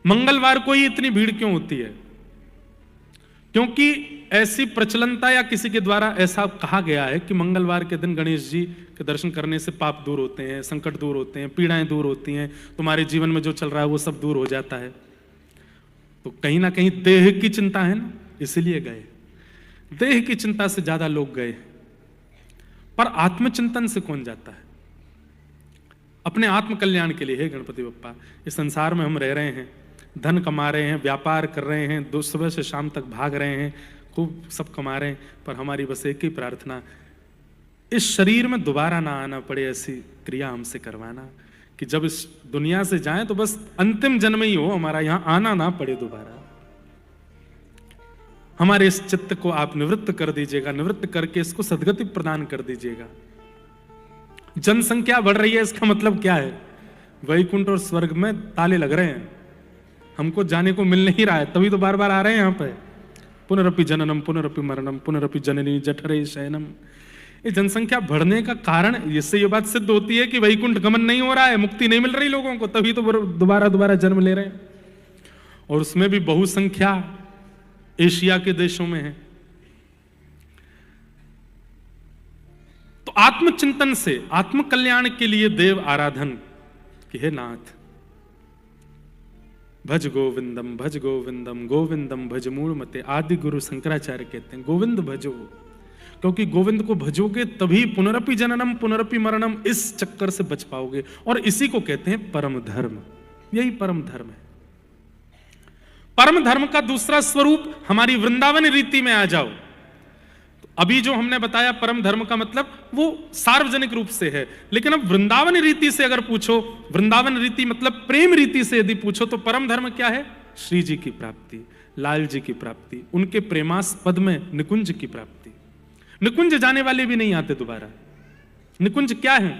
मंगलवार को ही इतनी भीड़ क्यों होती है? क्योंकि ऐसी प्रचलनता या किसी के द्वारा ऐसा कहा गया है कि मंगलवार के दिन गणेश जी के दर्शन करने से पाप दूर होते हैं, संकट दूर होते हैं, पीड़ाएं दूर होती हैं, तुम्हारे जीवन में जो चल रहा है वो सब दूर हो जाता है। तो कहीं ना कहीं देह की चिंता है ना, इसलिए गए। देह की चिंता से ज्यादा लोग गए, पर आत्मचिंतन से कौन जाता है? अपने आत्म कल्याण के लिए। हे गणपति बप्पा, इस संसार में हम रह रहे हैं, धन कमा रहे हैं, व्यापार कर रहे हैं, सुबह से शाम तक भाग रहे हैं, खूब सब कमा रहे हैं, पर हमारी बस एक ही प्रार्थना, इस शरीर में दोबारा ना आना पड़े। ऐसी क्रिया हमसे करवाना कि जब इस दुनिया से जाएं तो बस अंतिम जन्म ही हो, हमारा यहां आना ना पड़े दोबारा। हमारे इस चित्त को आप निवृत्त कर दीजिएगा, निवृत्त करके इसको सद्गति प्रदान कर दीजिएगा। जनसंख्या बढ़ रही है, इसका मतलब क्या है? वैकुंठ और स्वर्ग में ताले लग रहे हैं, हमको जाने को मिल नहीं रहा है, तभी तो बार बार आ रहे हैं यहाँ पे। पुनरपि जननम पुनरपि मरणम पुनरपि जननी जठरे शयनम। ये जनसंख्या बढ़ने का कारण, इससे ये बात सिद्ध होती है कि वैकुंठ गमन नहीं हो रहा है, मुक्ति नहीं मिल रही लोगों को, तभी तो दोबारा जन्म ले रहे हैं। और उसमें भी बहुसंख्या एशिया के देशों में है। तो आत्मचिंतन से, आत्म कल्याण के लिए देव आराधन कि हे नाथ, भज गोविंदम गोविंदम भज मूल मते। आदि गुरु शंकराचार्य कहते हैं गोविंद भजो, क्योंकि गोविंद को भजोगे तभी पुनरपि जननम पुनरपि मरणम इस चक्कर से बच पाओगे। और इसी को कहते हैं परम धर्म। यही परम धर्म है। परम धर्म का दूसरा स्वरूप हमारी वृंदावन रीति में आ जाओ। अभी जो हमने बताया परम धर्म का मतलब वो सार्वजनिक रूप से है, लेकिन अब वृंदावन रीति से अगर पूछो, वृंदावन रीति मतलब प्रेम रीति से यदि पूछो, तो परम धर्म क्या है? श्री जी की प्राप्ति, लाल जी की प्राप्ति, उनके प्रेमास्पद में निकुंज की प्राप्ति। निकुंज जाने वाले भी नहीं आते दोबारा। निकुंज क्या है?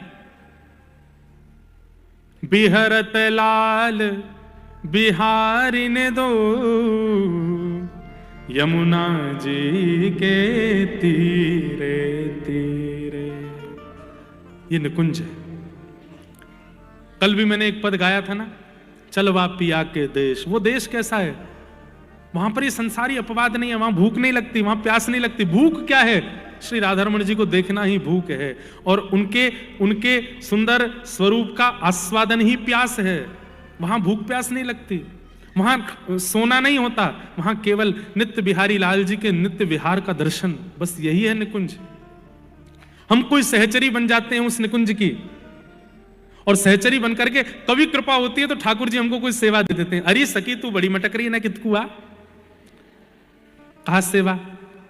बिहरत लाल बिहारी ने दो, यमुना जी के तीरे तीरे। ये निकुंज है। कल भी मैंने एक पद गाया था ना, चलवा पिया के देश। वो देश कैसा है? वहां पर ये संसारी अपवाद नहीं है, वहां भूख नहीं लगती, वहां प्यास नहीं लगती। भूख क्या है? श्री राधारमण जी को देखना ही भूख है, और उनके सुंदर स्वरूप का आस्वादन ही प्यास है। वहां भूख प्यास नहीं लगती, वहां सोना नहीं होता, वहां केवल नित्य बिहारी लाल जी के नित्य विहार का दर्शन, बस यही है निकुंज। हम कोई सहचरी बन जाते हैं उस निकुंज की, और सहचरी बन करके कभी कृपा होती है तो ठाकुर जी हमको कोई सेवा दे देते हैं। अरे सखी तू बड़ी मटक रही है ना, कितकू आ कहा सेवा?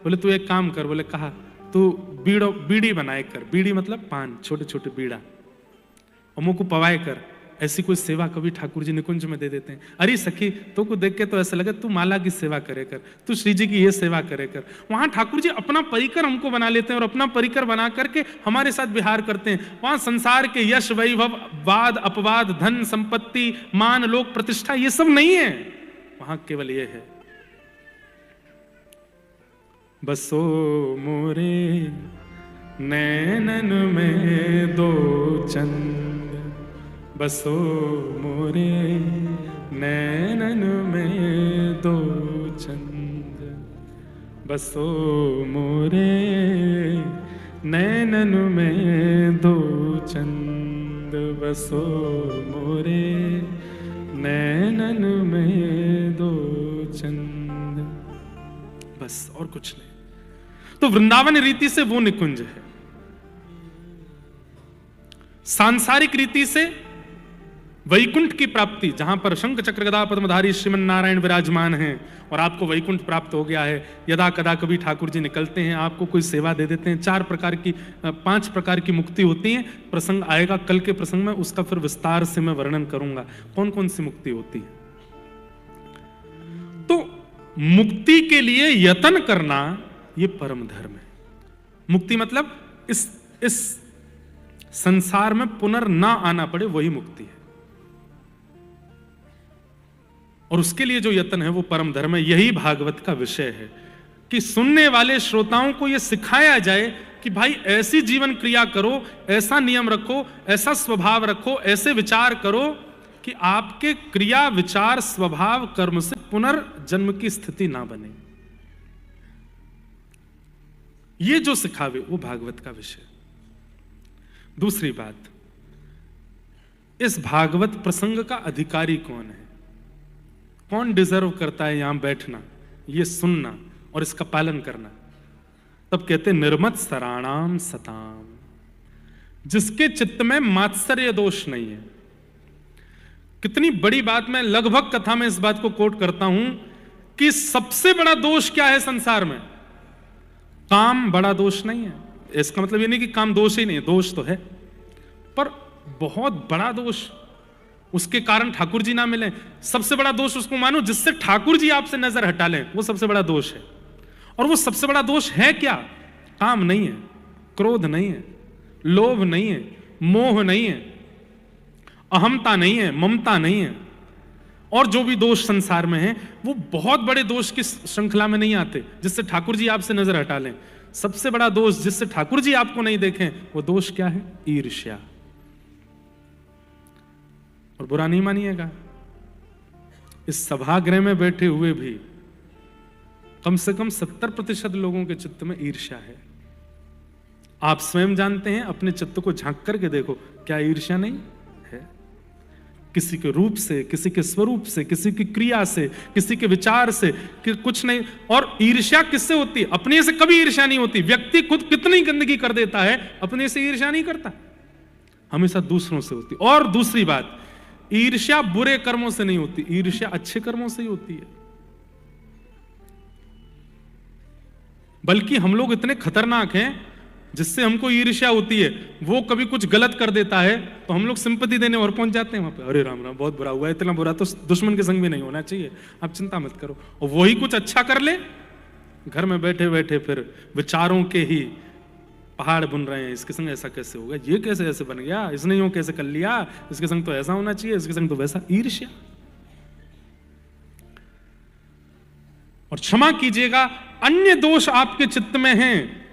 बोले तू एक काम कर। बोले कहा? तू बीड़ी बनाए कर। बीड़ी मतलब पान, छोटे छोटे बीड़ा, और मुंह को पवाए कर। ऐसी कोई सेवा कभी ठाकुर जी निकुंज में दे देते हैं। अरे सखी तो को देख के तो ऐसा लगे तू माला की सेवा करे कर, तू श्री जी की ये सेवा करे कर। वहां ठाकुर जी अपना परिकर हमको बना लेते हैं, और अपना परिकर बना करके हमारे साथ विहार करते हैं। वहां संसार के यश वैभव वाद अपवाद धन संपत्ति मान लोक प्रतिष्ठा ये सब नहीं है, वहां केवल ये है, बसो मोरे नैनन में दो चंद, बसो मोरे नैनन में दो चंद, बसो मोरे नैनन में दो चंद, बसो मोरे नैनन में दो चंद। बस और कुछ नहीं। तो वृंदावन रीति से वो निकुंज है। सांसारिक रीति से वैकुंठ की प्राप्ति, जहां पर शंख चक्र गदा पद्मधारी श्रीमन नारायण विराजमान हैं, और आपको वैकुंठ प्राप्त हो गया है। यदा कदा कभी ठाकुर जी निकलते हैं, आपको कोई सेवा दे देते हैं। 5 प्रकार की मुक्ति होती है। प्रसंग आएगा कल के प्रसंग में, उसका फिर विस्तार से मैं वर्णन करूंगा कौन कौन सी मुक्ति होती है। तो मुक्ति के लिए यत्न करना ये परम धर्म है। मुक्ति मतलब इस संसार में पुनर्ना आना पड़े, वही मुक्ति है। और उसके लिए जो यत्न है वो परम धर्म है। यही भागवत का विषय है कि सुनने वाले श्रोताओं को यह सिखाया जाए कि भाई ऐसी जीवन क्रिया करो, ऐसा नियम रखो, ऐसा स्वभाव रखो, ऐसे विचार करो कि आपके क्रिया विचार स्वभाव कर्म से पुनर्जन्म की स्थिति ना बने। ये जो सिखावे वो भागवत का विषय। दूसरी बात, इस भागवत प्रसंग का अधिकारी कौन है? कौन डिजर्व करता है यहां बैठना, ये सुनना और इसका पालन करना? तब कहते निर्मत सराणाम सताम, जिसके चित्त में मात्सर्य दोष नहीं है। कितनी बड़ी बात, मैं लगभग कथा में इस बात को कोट करता हूं कि सबसे बड़ा दोष क्या है संसार में? काम बड़ा दोष नहीं है। इसका मतलब ये नहीं कि काम दोष ही नहीं है, दोष तो है, पर बहुत बड़ा दोष। उसके कारण ठाकुर जी ना मिले, सबसे बड़ा दोष उसको मानो जिससे ठाकुर जी आपसे नजर हटा लें, वो सबसे बड़ा दोष है। और वो सबसे बड़ा दोष है क्या? काम नहीं है, क्रोध नहीं है, लोभ नहीं है, मोह नहीं है, अहमता नहीं है, ममता नहीं है, और जो भी दोष संसार में है वो बहुत बड़े दोष की श्रृंखला में नहीं आते जिससे ठाकुर जी आपसे नजर हटा लें। सबसे बड़ा दोष जिससे ठाकुर जी आपको नहीं देखें, वो दोष क्या है? ईर्ष्या। और बुरा नहीं मानिएगा, इस सभागृह में बैठे हुए भी कम से कम 70% लोगों के चित्त में ईर्ष्या है। आप स्वयं जानते हैं, अपने चित्त को झांक करके देखो, क्या ईर्ष्या नहीं है? किसी के रूप से, किसी के स्वरूप से, किसी की क्रिया से, किसी के विचार से, कि कुछ नहीं। और ईर्ष्या किससे होती है? अपने से कभी ईर्ष्या नहीं होती। व्यक्ति खुद कितनी गंदगी कर देता है, अपने से ईर्ष्या नहीं करता, हमेशा दूसरों से होती। और दूसरी बात, ईर्ष्या बुरे कर्मों से नहीं होती, ईर्ष्या अच्छे कर्मों से ही होती है। बल्कि हम लोग इतने खतरनाक हैं, जिससे हमको ईर्ष्या होती है, वो कभी कुछ गलत कर देता है तो हम लोग सिंपैथी देने और पहुंच जाते हैं वहां पे, अरे राम राम बहुत बुरा हुआ है, इतना बुरा तो दुश्मन के संग भी नहीं होना चाहिए, आप चिंता मत करो। और वही कुछ अच्छा कर ले, घर में बैठे बैठे फिर विचारों के ही पहाड़ बुन रहे हैं, इसके संग ऐसा कैसे हो गया, ये कैसे ऐसे बन गया, इसने यूं कैसे कर लिया, इसके संग तो ऐसा होना चाहिए, इसके संग तो वैसा। ईर्ष्या। और क्षमा कीजिएगा, अन्य दोष आपके चित्त में हैं,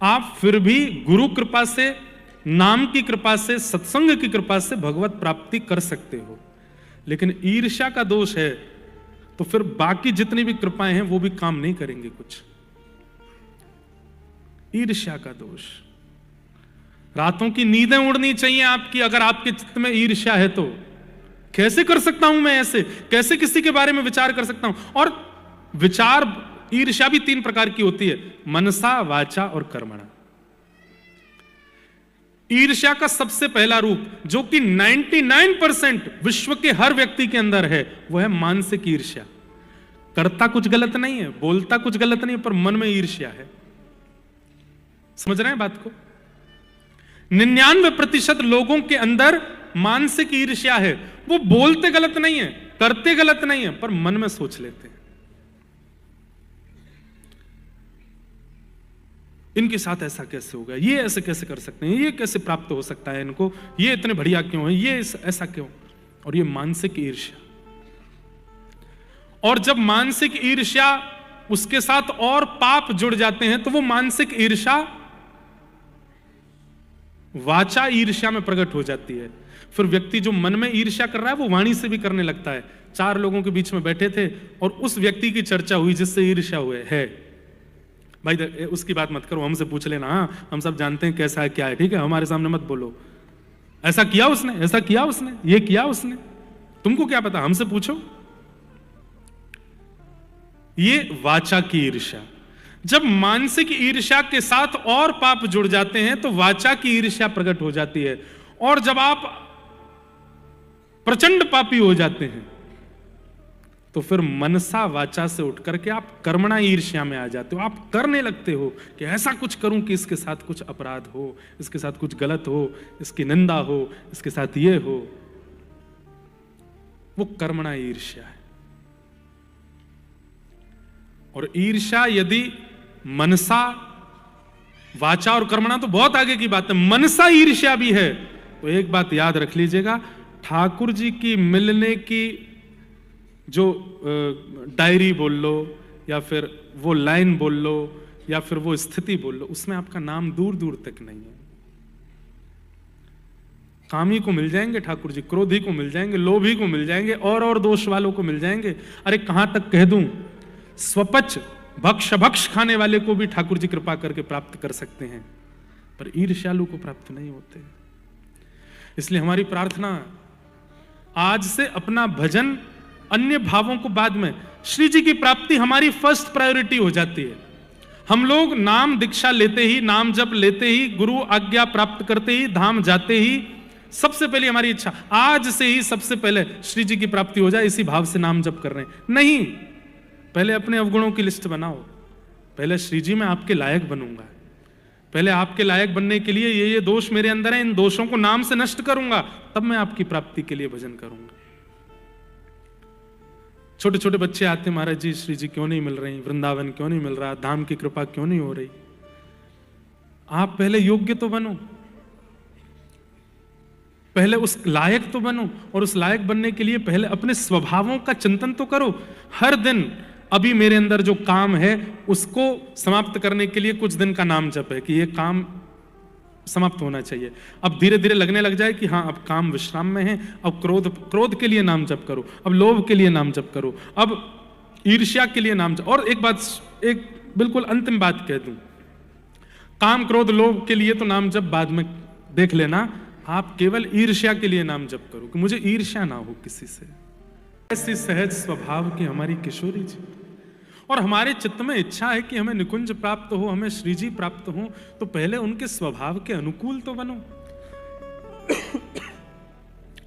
आप फिर भी गुरु कृपा से, नाम की कृपा से, सत्संग की कृपा से भगवत प्राप्ति कर सकते हो। लेकिन ईर्ष्या का दोष है तो फिर बाकी जितनी भी कृपाएं हैं वो भी काम नहीं करेंगे कुछ। ईर्ष्या का दोष, रातों की नींदें उड़नी चाहिए आपकी अगर आपके चित्त में ईर्ष्या है तो। कैसे कर सकता हूं मैं ऐसे, कैसे किसी के बारे में विचार कर सकता हूं। और विचार, ईर्ष्या भी 3 प्रकार की होती है, मनसा, वाचा और कर्मणा। ईर्ष्या का सबसे पहला रूप जो कि 99% विश्व के हर व्यक्ति के अंदर है, वो है मानसिक ईर्ष्या। करता कुछ गलत नहीं है, बोलता कुछ गलत नहीं है, पर मन में ईर्ष्या है। समझ रहे हैं बात को? 99% लोगों के अंदर मानसिक ईर्ष्या है। वो बोलते गलत नहीं है, करते गलत नहीं है, पर मन में सोच लेते हैं इनके साथ ऐसा कैसे हो गया, ये ऐसे कैसे कर सकते हैं, ये कैसे प्राप्त हो सकता है इनको, ये इतने बढ़िया क्यों है, ये ऐसा क्यों। और ये मानसिक ईर्ष्या। और जब मानसिक ईर्ष्या उसके साथ और पाप जुड़ जाते हैं तो वो मानसिक ईर्ष्या वाचा ईर्ष्या में प्रकट हो जाती है। फिर व्यक्ति जो मन में ईर्ष्या कर रहा है वो वाणी से भी करने लगता है। 4 लोगों के बीच में बैठे थे और उस व्यक्ति की चर्चा हुई जिससे ईर्ष्या हुए है, भाई उसकी बात मत करो, हमसे पूछ लेना, हाँ हम सब जानते हैं कैसा है क्या है, ठीक है, हमारे सामने मत बोलो, ऐसा किया उसने, ऐसा किया उसने, ये किया उसने, तुमको क्या पता, हमसे पूछो। ये वाचा की ईर्ष्या। जब मानसिक ईर्ष्या के साथ और पाप जुड़ जाते हैं तो वाचा की ईर्ष्या प्रकट हो जाती है। और जब आप प्रचंड पापी हो जाते हैं तो फिर मनसा वाचा से उठ करके आप कर्मणा ईर्ष्या में आ जाते हो। आप करने लगते हो कि ऐसा कुछ करूं कि इसके साथ कुछ अपराध हो, इसके साथ कुछ गलत हो, इसकी निंदा हो, इसके साथ ये हो। वो कर्मणा ईर्ष्या है। और ईर्ष्या यदि मनसा, वाचा और कर्मणा तो बहुत आगे की बात है, मनसा ईर्ष्या भी है तो एक बात याद रख लीजिएगा, ठाकुर जी की मिलने की जो डायरी बोल लो या फिर वो लाइन बोल लो या फिर वो स्थिति बोल लो, उसमें आपका नाम दूर दूर तक नहीं है। कामी को मिल जाएंगे ठाकुर जी, क्रोधी को मिल जाएंगे, लोभी को मिल जाएंगे, और दोष वालों को मिल जाएंगे। अरे कहां तक कह दूं, स्वपच भक्ष खाने वाले को भी ठाकुर जी कृपा करके प्राप्त कर सकते हैं, पर ईर्ष्यालु को प्राप्त नहीं होते। इसलिए हमारी प्रार्थना आज से अपना भजन अन्य भावों को बाद में, श्री जी की प्राप्ति हमारी फर्स्ट प्रायोरिटी हो जाती है। हम लोग नाम दीक्षा लेते ही, नाम जप लेते ही, गुरु आज्ञा प्राप्त करते ही, धाम जाते ही, सबसे पहले हमारी इच्छा आज से ही सबसे पहले श्री जी की प्राप्ति हो जाए, इसी भाव से नाम जप कर रहे हैं। नहीं, पहले अपने अवगुणों की लिस्ट बनाओ। पहले श्री जी मैं आपके लायक बनूंगा, पहले आपके लायक बनने के लिए ये दोष मेरे अंदर है, इन दोषों को नाम से नष्ट करूंगा, तब मैं आपकी प्राप्ति के लिए भजन करूंगा। छोटे छोटे बच्चे आते, महाराज जी श्री जी क्यों नहीं मिल रही, वृंदावन क्यों नहीं मिल रहा, धाम की कृपा क्यों नहीं हो रही। आप पहले योग्य तो बनो, पहले उस लायक तो बनो, और उस लायक बनने के लिए पहले अपने स्वभावों का चिंतन तो करो। हर दिन अभी मेरे अंदर जो काम है उसको समाप्त करने के लिए कुछ दिन का नाम जप है कि ये काम समाप्त होना चाहिए। अब धीरे धीरे लगने लग जाए कि हाँ अब काम विश्राम में है, अब क्रोध के लिए नाम जप करो, अब लोभ के लिए नाम जप करो, अब ईर्ष्या के लिए नाम जप। और एक बात, एक बिल्कुल अंतिम बात कह दूं, काम क्रोध लोभ के लिए तो नाम जप बाद में देख लेना, आप केवल ईर्ष्या के लिए नाम जप करो कि मुझे ईर्ष्या ना हो किसी से। ऐसी सहज स्वभाव की हमारी किशोरी जी, और हमारे चित्त में इच्छा है कि हमें निकुंज प्राप्त हो, हमें श्री जी प्राप्त हो, तो पहले उनके स्वभाव के अनुकूल तो बनो।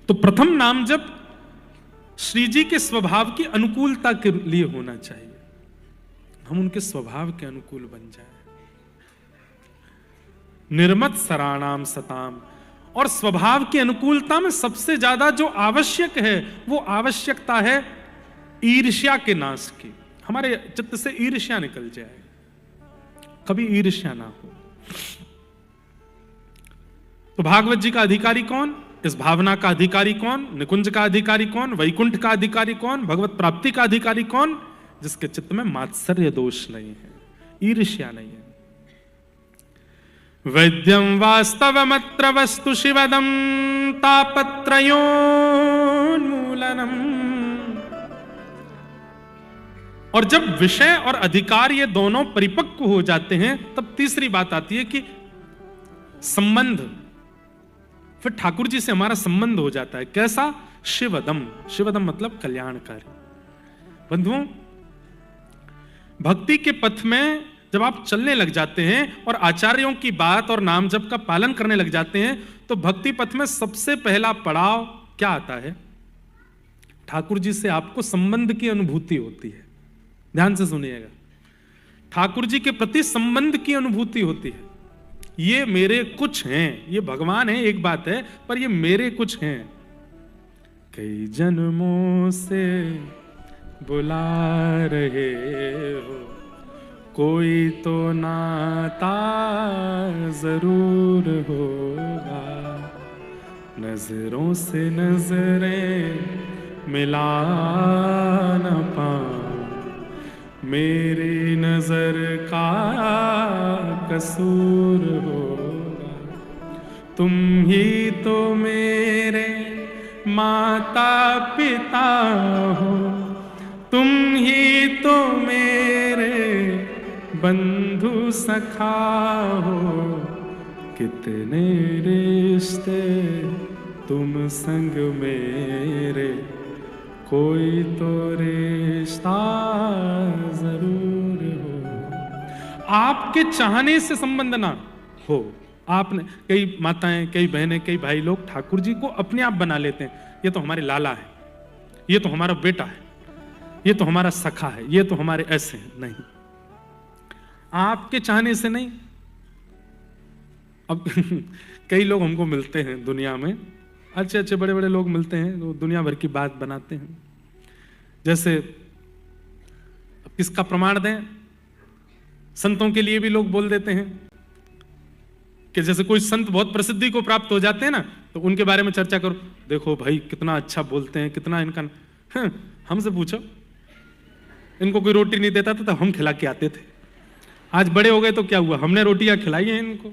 तो प्रथम नाम जप श्री जी के स्वभाव की अनुकूलता के लिए होना चाहिए, हम उनके स्वभाव के अनुकूल बन जाए। निर्मत सराणाम सताम। और स्वभाव की अनुकूलता में सबसे ज्यादा जो आवश्यक है वो आवश्यकता है ईर्ष्या के नाश की। हमारे चित्त से ईर्ष्या निकल जाए, कभी ईर्ष्या ना हो। तो भागवत जी का अधिकारी कौन, इस भावना का अधिकारी कौन, निकुंज का अधिकारी कौन, वैकुंठ का अधिकारी कौन, भगवत प्राप्ति का अधिकारी कौन? जिसके चित्त में मात्सर्य दोष नहीं है, ईर्ष्या नहीं है। वैद्यम वास्तवमत्र वस्तु शिवदम तापत्रयोन्मूलनम। और जब विषय और अधिकार ये दोनों परिपक्व हो जाते हैं तब तीसरी बात आती है कि संबंध, फिर ठाकुर जी से हमारा संबंध हो जाता है। कैसा? शिवदम। शिवदम मतलब कल्याणकारी। बंधुओं, भक्ति के पथ में जब आप चलने लग जाते हैं और आचार्यों की बात और नाम जप का पालन करने लग जाते हैं तो भक्ति पथ में सबसे पहला पड़ाव क्या आता है? ठाकुर जी से आपको संबंध की अनुभूति होती है। ध्यान से सुनिएगा, ठाकुर जी के प्रति संबंध की अनुभूति होती है। ये मेरे कुछ हैं, ये भगवान है एक बात है, पर ये मेरे कुछ हैं। कई जन्मों से बुला रहे हो, कोई तो नाता जरूर होगा। नजरों से नजरें मिला न पाऊं, मेरी नजर का कसूर होगा। तुम ही तो मेरे माता पिता हो, तुम ही तो मेरे बंधु सखा हो। कितने रिश्ते तुम संग मेरे, कोई तो रिश्ता जरूर हो। आपके चाहने से संबंध ना हो। आपने, कई माताएं, कई बहनें, कई भाई लोग ठाकुर जी को अपने आप बना लेते हैं। ये तो हमारे लाला है, ये तो हमारा बेटा है, ये तो हमारा सखा है, ये तो हमारे ऐसे हैं। नहीं, आपके चाहने से नहीं। अब कई लोग हमको मिलते हैं दुनिया में, अच्छे अच्छे बड़े बड़े लोग मिलते हैं, वो दुनिया भर की बात बनाते हैं। जैसे किसका प्रमाण दें? संतों के लिए भी लोग बोल देते हैं कि जैसे कोई संत बहुत प्रसिद्धि को प्राप्त हो जाते हैं ना, तो उनके बारे में चर्चा करो, देखो भाई कितना अच्छा बोलते हैं, कितना इनका। हमसे पूछो, इनको कोई रोटी नहीं देता था तो हम खिला के आते थे। आज बड़े हो गए तो क्या हुआ, हमने रोटियां खिलाई हैं इनको।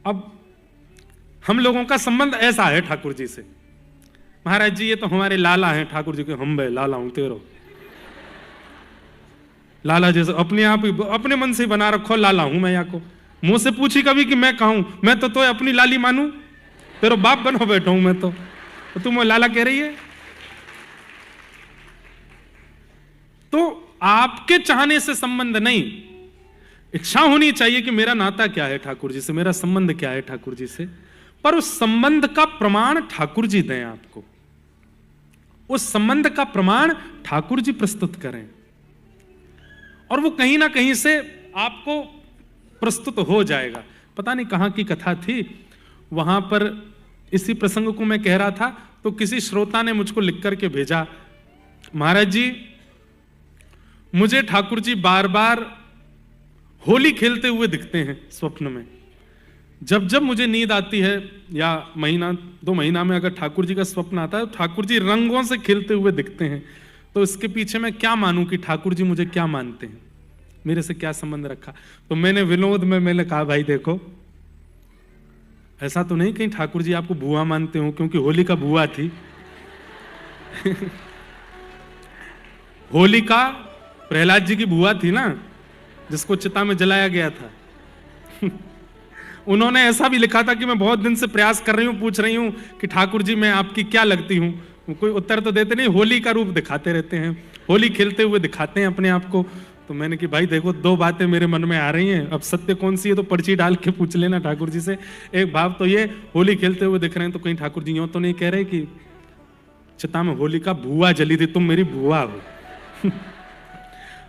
अब हम लोगों का संबंध ऐसा है ठाकुर जी से, महाराज जी ये तो हमारे लाला हैं। ठाकुर जी के हम बे लाला हूं तेरो, लाला जैसे अपने आप अपने मन से बना रखो लाला हूं मैं। या को मुंह से पूछी कभी कि मैं कहूं, मैं तो अपनी लाली मानू, तेरो बाप बनो बैठा हूं मैं तो तुम लाला कह रही है। तो आपके चाहने से संबंध नहीं, इच्छा होनी चाहिए कि मेरा नाता क्या है ठाकुर जी से, मेरा संबंध क्या है ठाकुर जी से। पर उस संबंध का प्रमाण ठाकुर जी दें आपको, उस संबंध का प्रमाण ठाकुर जी प्रस्तुत करें, और वो कहीं ना कहीं से आपको प्रस्तुत हो जाएगा। पता नहीं कहां की कथा थी, वहां पर इसी प्रसंग को मैं कह रहा था तो किसी श्रोता ने मुझको लिख करके भेजा, महाराज जी मुझे ठाकुर जी बार बार होली खेलते हुए दिखते हैं स्वप्न में। जब जब मुझे नींद आती है या महीना 2 महीना में अगर ठाकुर जी का स्वप्न आता है, ठाकुर जी रंगों से खेलते हुए दिखते हैं। तो इसके पीछे मैं क्या मानूं कि ठाकुर जी मुझे क्या मानते हैं, मेरे से क्या संबंध रखा। तो मैंने विनोद में मैंने कहा, भाई देखो ऐसा तो नहीं कहीं ठाकुर जी आपको बुआ मानते हो, क्योंकि होली का बुआ थी। होली का प्रहलाद जी की बुआ थी ना, जिसको चिता में जलाया गया था। उन्होंने ऐसा भी लिखा था कि मैं बहुत दिन से प्रयास कर रही हूं, पूछ रही हूं कि ठाकुर जी मैं आपकी क्या लगती हूं। कोई उत्तर तो देते नहीं, होली का रूप दिखाते रहते हैं, होली खेलते हुए दिखाते हैं अपने आप को। तो मैंने कि भाई देखो 2 बातें मेरे मन में आ रही हैं, अब सत्य कौन सी है तो पर्ची डाल के पूछ लेना ठाकुर जी से। एक भाव तो ये होली खेलते हुए दिख रहे हैं, तो कहीं ठाकुर जी यूं तो नहीं कह रहे कि चिता में होली का बुआ जली थी, तुम मेरी बुआ हो।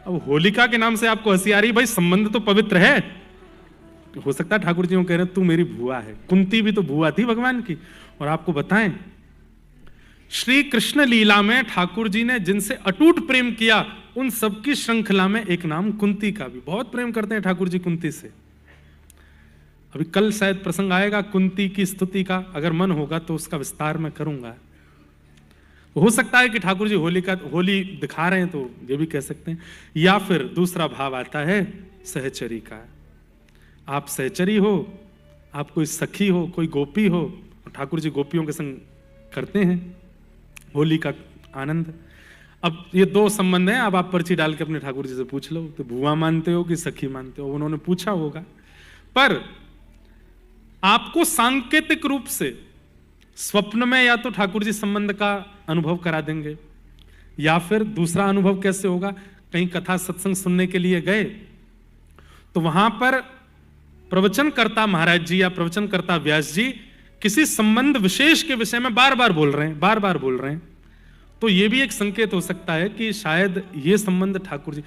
अब होलिका के नाम से आपको हंसी आ रही, भाई संबंध तो पवित्र है। हो सकता है ठाकुर जी वो कह रहे हैं तू मेरी भुआ है। कुंती भी तो भुआ थी भगवान की। और आपको बताएं, श्री कृष्ण लीला में ठाकुर जी ने जिनसे अटूट प्रेम किया उन सबकी श्रृंखला में एक नाम कुंती का भी। बहुत प्रेम करते हैं ठाकुर जी कुंती से। अभी कल शायद प्रसंग आएगा कुंती की स्तुति का, अगर मन होगा तो उसका विस्तार मैं करूंगा। हो सकता है कि ठाकुर जी होली दिखा रहे हैं तो ये भी कह सकते हैं। या फिर दूसरा भाव आता है सहचरी का। आप सहचरी हो, आप कोई सखी हो, कोई गोपी हो, ठाकुर जी गोपियों के संग करते हैं होली का आनंद। अब ये दो संबंध हैं। अब आप पर्ची डाल के अपने ठाकुर जी से पूछ लो तो बुआ मानते हो कि सखी मानते हो, उन्होंने पूछा होगा। पर आपको सांकेतिक रूप से स्वप्न में या तो ठाकुर जी संबंध का अनुभव करा देंगे, या फिर दूसरा अनुभव कैसे होगा, कहीं कथा सत्संग सुनने के लिए गए तो वहां पर प्रवचनकर्ता महाराज जी या प्रवचनकर्ता व्यास जी किसी संबंध विशेष के विषय में बार बार बोल रहे हैं, तो यह भी एक संकेत हो सकता है कि शायद ये संबंध ठाकुर जी,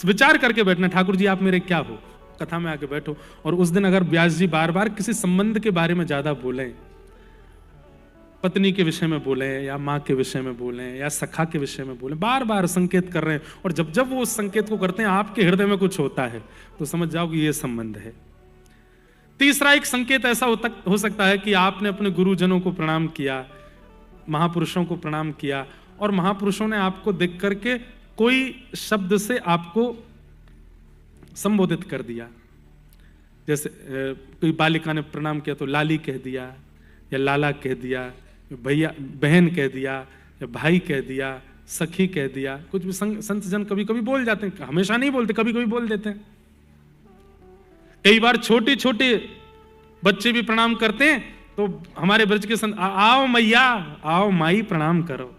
विचार करके बैठना, ठाकुर जी आप मेरे क्या हो, कथा में आके बैठो। और उस दिन अगर व्यास जी बार बार किसी संबंध के बारे में ज्यादा बोलें, पत्नी के विषय में बोले या माँ के विषय में बोले या सखा के विषय में बोले, बार बार संकेत कर रहे हैं, और जब जब वो उस संकेत को करते हैं आपके हृदय में कुछ होता है तो समझ जाओ कि ये संबंध है। तीसरा एक संकेत ऐसा हो सकता है कि आपने अपने गुरुजनों को प्रणाम किया, महापुरुषों को प्रणाम किया, और महापुरुषों ने आपको देख करके कोई शब्द से आपको संबोधित कर दिया। जैसे कोई बालिका ने प्रणाम किया तो लाली कह दिया, या लाला कह दिया, भैया बहन कह दिया, या भाई कह दिया, सखी कह दिया। कुछ भी संत जन कभी कभी बोल जाते हैं, हमेशा नहीं बोलते, कभी कभी बोल देते हैं। कई बार छोटे छोटे बच्चे भी प्रणाम करते हैं तो हमारे ब्रज के संत आओ मैया, आओ माई प्रणाम करो।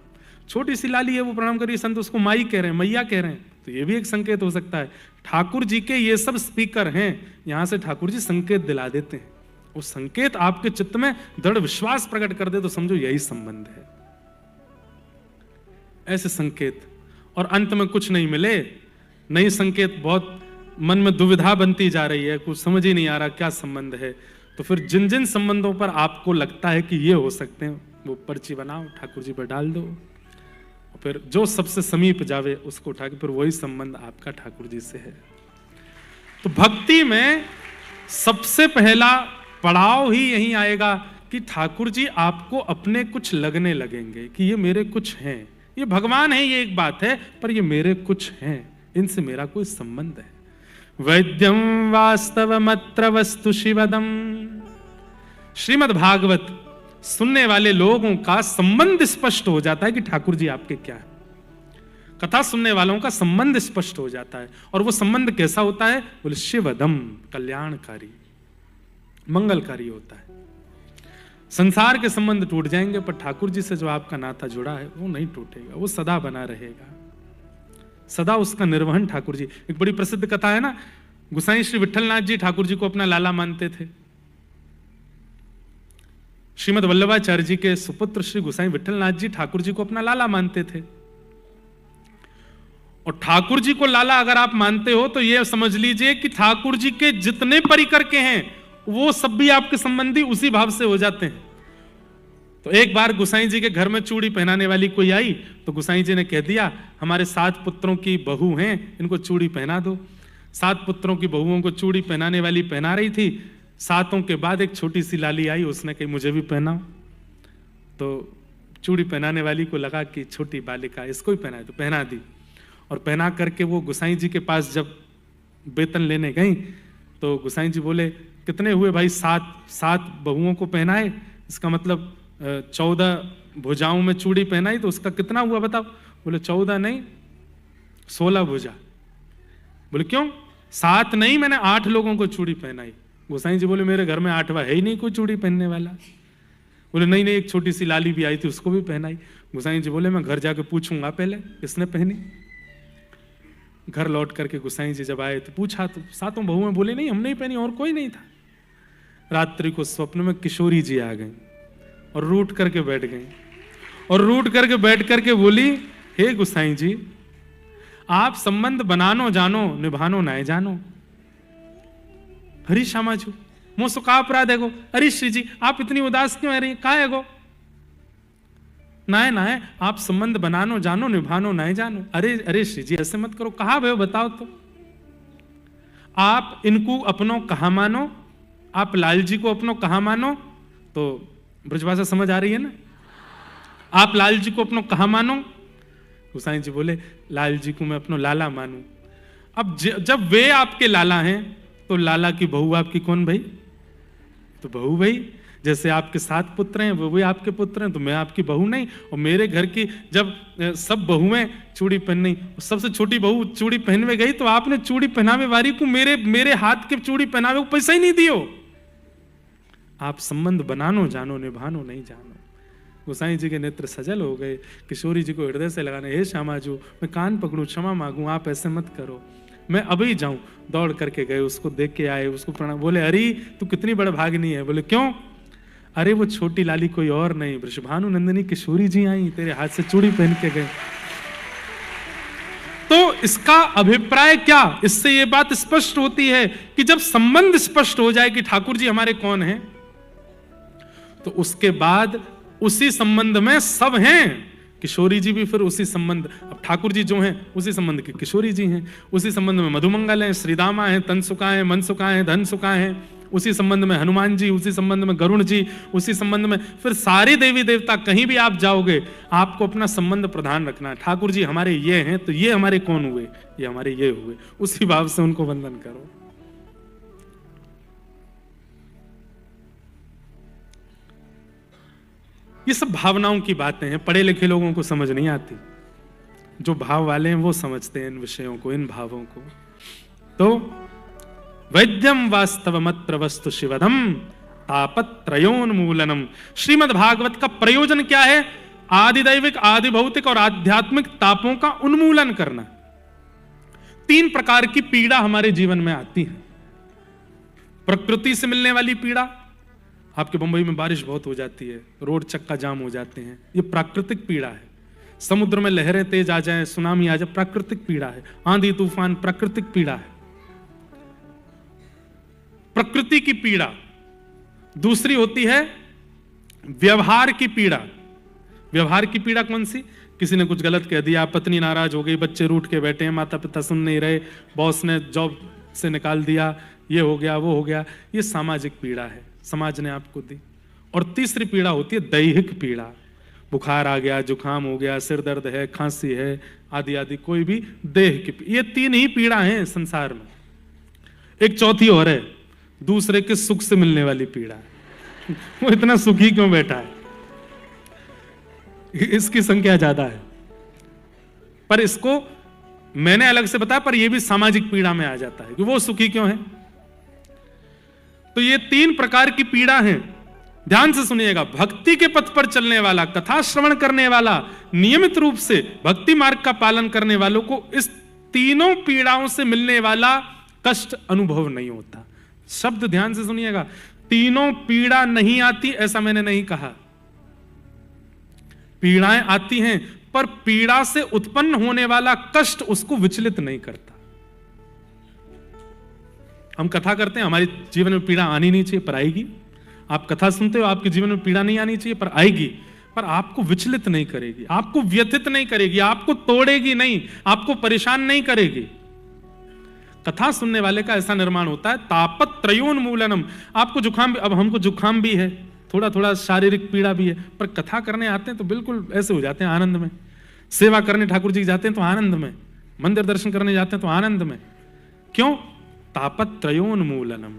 छोटी सी लाली है वो प्रणाम कर रही है, संत उसको माई कह रहे हैं, मैया कह रहे हैं, तो ये भी एक संकेत हो सकता है। ठाकुर जी के ये सब स्पीकर हैं, यहां से ठाकुर जी संकेत दिला देते हैं। वो संकेत आपके चित्त में दृढ़ विश्वास प्रकट कर दे तो समझो यही संबंध है। ऐसे संकेत, और अंत में कुछ नहीं मिले, नई संकेत, बहुत मन में दुविधा बनती जा रही है, कुछ समझ ही नहीं आ रहा क्या संबंध है, तो फिर जिन जिन संबंधों पर आपको लगता है कि ये हो सकते हैं वो पर्ची बनाओ, ठाकुर जी पर डाल दो, और फिर जो सबसे समीप जावे उसको उठा के फिर वही संबंध आपका ठाकुर जी से है। तो भक्ति में सबसे पहला पड़ाव ही यही आएगा कि ठाकुर जी आपको अपने कुछ लगने लगेंगे कि ये मेरे कुछ हैं, ये भगवान है ये एक बात है, पर ये मेरे कुछ हैं, इनसे मेरा कोई संबंध है। वैद्यम वास्तवमत्र वस्तु शिवदम। श्रीमद् भागवत सुनने वाले लोगों का संबंध स्पष्ट हो जाता है कि ठाकुर जी आपके क्या है। कथा सुनने वालों का संबंध स्पष्ट हो जाता है, और वो संबंध कैसा होता है, बोले शिवदम, कल्याणकारी, मंगलकारी होता है। संसार के संबंध टूट जाएंगे पर ठाकुर जी से जो आपका नाता जुड़ा है वो नहीं टूटेगा, वो सदा बना रहेगा, सदा उसका निर्वहन ठाकुर जी। एक बड़ी प्रसिद्ध कथा है ना, गुसाई श्री विठलनाथ जी ठाकुर जी को अपना लाला मानते थे। श्रीमद् वल्लभाचार्य जी के सुपुत्र श्री गुसाई विठलनाथ जी ठाकुर जी को अपना लाला मानते थे। और ठाकुर जी को लाला अगर आप मानते हो तो यह समझ लीजिए कि ठाकुर जी के जितने परिकर के हैं वो सब भी आपके संबंधी उसी भाव से हो जाते हैं। तो एक बार गुसाई जी के घर में चूड़ी पहनाने वाली कोई आई तो गुसाई जी ने कह दिया हमारे 7 पुत्रों की बहू हैं, इनको चूड़ी पहना दो। 7 पुत्रों की बहुओं को चूड़ी पहनाने वाली पहना रही थी। 7 के बाद एक छोटी सी लाली आई, उसने कही मुझे भी पहनाओ। तो चूड़ी पहनाने वाली को लगा कि छोटी बालिका इसको ही पहनाए, तो पहना दी। और पहना करके वो गुसाई जी के पास जब वेतन लेने गई तो गुसाई जी बोले कितने हुए भाई? 7 बहुओं को पहनाए, इसका मतलब 14 भुजाओं में चूड़ी पहनाई, तो उसका कितना हुआ बताओ? बोले 14 नहीं 16 भुजा। बोले क्यों? 7 नहीं, मैंने 8 लोगों को चूड़ी पहनाई। गोसाई जी बोले मेरे घर में 8वां है ही नहीं कोई चूड़ी पहनने वाला। बोले नहीं नहीं, एक छोटी सी लाली भी आई थी उसको भी पहनाई। गोसाई जी बोले मैं घर जाके पूछूंगा पहले किसने पहनी। घर लौट करके गोसाई जी जब आए तो पूछा तो 7 बहुएं बोले नहीं हमने ही पहनी, और कोई नहीं था। रात्रि को स्वप्न में किशोरी जी आ गई और रूठ करके बैठ गई, और रूठ करके बैठ करके बोली हे गोसाई जी आप संबंध बनानो जानो निभानो ना जानो। अरे श्यामा जी मोसो का अपराध है गो, अरे श्री जी आप इतनी उदास क्यों है रही, का है गो, ना है आप संबंध बनानो जानो निभानो ना जानो। अरे अरे श्री जी ऐसे मत करो, कहा भाई बताओ तो, आप इनको अपनों कहा मानो, आप लाल जी को अपनों कहा मानो, तो ब्रजभाषा समझ आ रही है ना, आप लाल जी को अपनों कहा मानो। गोसाई जी बोले लाल जी को मैं अपनों लाला मानू। अब जब वे आपके लाला हैं तो लाला की बहू आपकी कौन भाई, तो बहू भाई। जैसे आपके 7 पुत्र हैं वो भी आपके पुत्र हैं, तो मैं आपकी बहू नहीं। और मेरे घर की जब सब बहुएं चूड़ी पहननी, सबसे छोटी बहू चूड़ी पहनवे गई तो आपने चूड़ी पहनावे वाली को मेरे हाथ के चूड़ी पहनावे को पैसा ही नहीं दियो। आप संबंध बनानो जानो निभानो नहीं जानो। गोसाई जी के नेत्र सजल हो गए, किशोरी जी को हृदय से लगाने, हे श्यामा जी मैं कान पकड़ू क्षमा मांगू, आप ऐसे मत करो, मैं अभी जाऊं। दौड़ करके गए, उसको देख के आए, उसको प्रणाम, बोले अरे तू कितनी बड़ भागनी है। बोले क्यों, अरे वो छोटी लाली कोई और नहीं वृषभानु नंदिनी किशोरी जी आई, तेरे हाथ से चूड़ी पहन के गए। तो इसका अभिप्राय क्या, इससे ये बात स्पष्ट होती है कि जब संबंध स्पष्ट हो जाए कि ठाकुर जी हमारे कौन हैं, तो उसके बाद उसी संबंध में सब हैं। किशोरी जी भी फिर उसी संबंध, अब ठाकुर जी जो हैं उसी संबंध के किशोरी जी हैं, उसी संबंध में मधुमंगल हैं, श्रीदामा हैं, तनसुका हैं, मनसुका हैं, धनसुका हैं, उसी संबंध में हनुमान जी, उसी संबंध में गरुण जी, उसी संबंध में फिर सारे देवी देवता। कहीं भी आप जाओगे आपको अपना संबंध प्रधान रखना है। ठाकुर जी हमारे ये हैं तो ये हमारे कौन हुए, ये हमारे ये हुए, उसी भाव से उनको वंदन करो। ये सब भावनाओं की बातें हैं, पढ़े लिखे लोगों को समझ नहीं आती, जो भाव वाले हैं वो समझते हैं इन विषयों को, इन भावों को। तो वैद्यम वास्तवमत्र वस्तु शिवदम तापत्रयोन्मूलनम। श्रीमद् भागवत का प्रयोजन क्या है, आदिदैविक आदि भौतिक और आध्यात्मिक तापों का उन्मूलन करना। 3 प्रकार की पीड़ा हमारे जीवन में आती है। प्रकृति से मिलने वाली पीड़ा, आपके बंबई में बारिश बहुत हो जाती है, रोड चक्का जाम हो जाते हैं, ये प्राकृतिक पीड़ा है। समुद्र में लहरें तेज आ जाए, सुनामी आ जाए, प्राकृतिक पीड़ा है। आंधी तूफान प्राकृतिक पीड़ा है, प्रकृति की पीड़ा। दूसरी होती है व्यवहार की पीड़ा। व्यवहार की पीड़ा कौन सी, किसी ने कुछ गलत कह दिया, पत्नी नाराज हो गई, बच्चे रूठ के बैठे हैं, माता पिता सुन नहीं रहे, बॉस ने जॉब से निकाल दिया, ये हो गया वो हो गया, ये सामाजिक पीड़ा है, समाज ने आपको दी। और तीसरी पीड़ा होती है दैहिक पीड़ा, बुखार आ गया, जुकाम हो गया, सिर दर्द है, खांसी है, आदि आदि कोई भी देह की। ये 3 ही पीड़ा हैं संसार में। एक चौथी और है, दूसरे के सुख से मिलने वाली पीड़ा। वो इतना सुखी क्यों बैठा है, इसकी संख्या ज्यादा है, पर इसको मैंने अलग से बताया, पर यह भी सामाजिक पीड़ा में आ जाता है कि वो सुखी क्यों है। तो ये 3 प्रकार की पीड़ा है, ध्यान से सुनिएगा। भक्ति के पथ पर चलने वाला, कथा श्रवण करने वाला, नियमित रूप से भक्ति मार्ग का पालन करने वालों को इस तीनों पीड़ाओं से मिलने वाला कष्ट अनुभव नहीं होता। शब्द ध्यान से सुनिएगा, तीनों पीड़ा नहीं आती ऐसा मैंने नहीं कहा, पीड़ाएं आती हैं, पर पीड़ा से उत्पन्न होने वाला कष्ट उसको विचलित नहीं करता। हम कथा करते हैं, हमारे जीवन में पीड़ा आनी नहीं चाहिए, पर आएगी। आप कथा सुनते हो, आपके जीवन में पीड़ा नहीं आनी चाहिए, पर आएगी, पर आपको विचलित नहीं करेगी, आपको व्यथित नहीं करेगी, आपको तोड़ेगी नहीं, आपको परेशान नहीं करेगी। कथा सुनने वाले का ऐसा निर्माण होता है, तापत्रयोन्मूलनम। आपको जुकाम, अब हमको जुकाम भी है, थोड़ा थोड़ा शारीरिक पीड़ा भी है, पर कथा करने आते हैं तो बिल्कुल ऐसे हो जाते हैं आनंद में। सेवा करने ठाकुर जी जाते हैं तो आनंद में, मंदिर दर्शन करने जाते हैं तो आनंद में। क्यों, तापत्रयोन्मूलनम।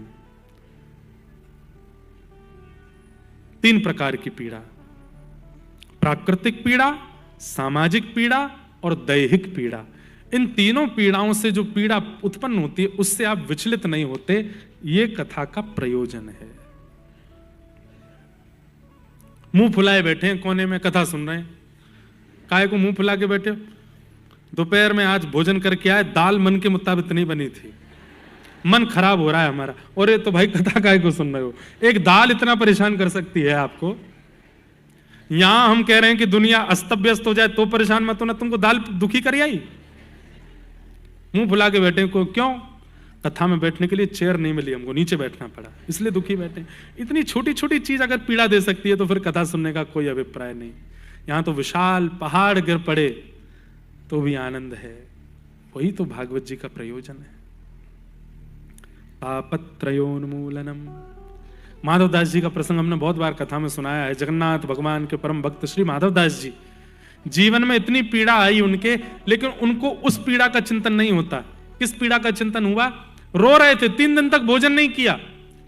3 प्रकार की पीड़ा, प्राकृतिक पीड़ा, सामाजिक पीड़ा और दैहिक पीड़ा। इन तीनों पीड़ाओं से जो पीड़ा उत्पन्न होती है उससे आप विचलित नहीं होते, ये कथा का प्रयोजन है। मुंह फुलाए बैठे हैं कोने में, कथा सुन रहे हैं, काहे को मुंह फुला के बैठे हो? दोपहर में आज भोजन करके आए, दाल मन के मुताबिक नहीं बनी थी, मन खराब हो रहा है हमारा। और ये तो भाई कथा काहे को सुन रहे हो? एक दाल इतना परेशान कर सकती है आपको। यहां हम कह रहे हैं कि दुनिया अस्त व्यस्त हो जाए तो परेशान मत होना, तुमको दाल दुखी कर आई। मुंह फुला के बैठे को क्यों? कथा में बैठने के लिए चेयर नहीं मिली, हमको नीचे बैठना पड़ा, इसलिए दुखी बैठे। इतनी छोटी छोटी चीज अगर पीड़ा दे सकती है तो फिर कथा सुनने का कोई अभिप्राय नहीं। यहां तो विशाल पहाड़ गिर पड़े तो भी आनंद है। वही तो भागवत जी का प्रयोजन है। पापत्रयोन्मूलनम। माधवदास जी का प्रसंग हमने बहुत बार कथा में सुनाया है। जगन्नाथ भगवान के परम भक्त श्री माधवदास जी, जीवन में इतनी पीड़ा आई उनके, लेकिन उनको उस पीड़ा का चिंतन नहीं होता। किस पीड़ा का चिंतन हुआ? रो रहे थे, 3 दिन तक भोजन नहीं किया,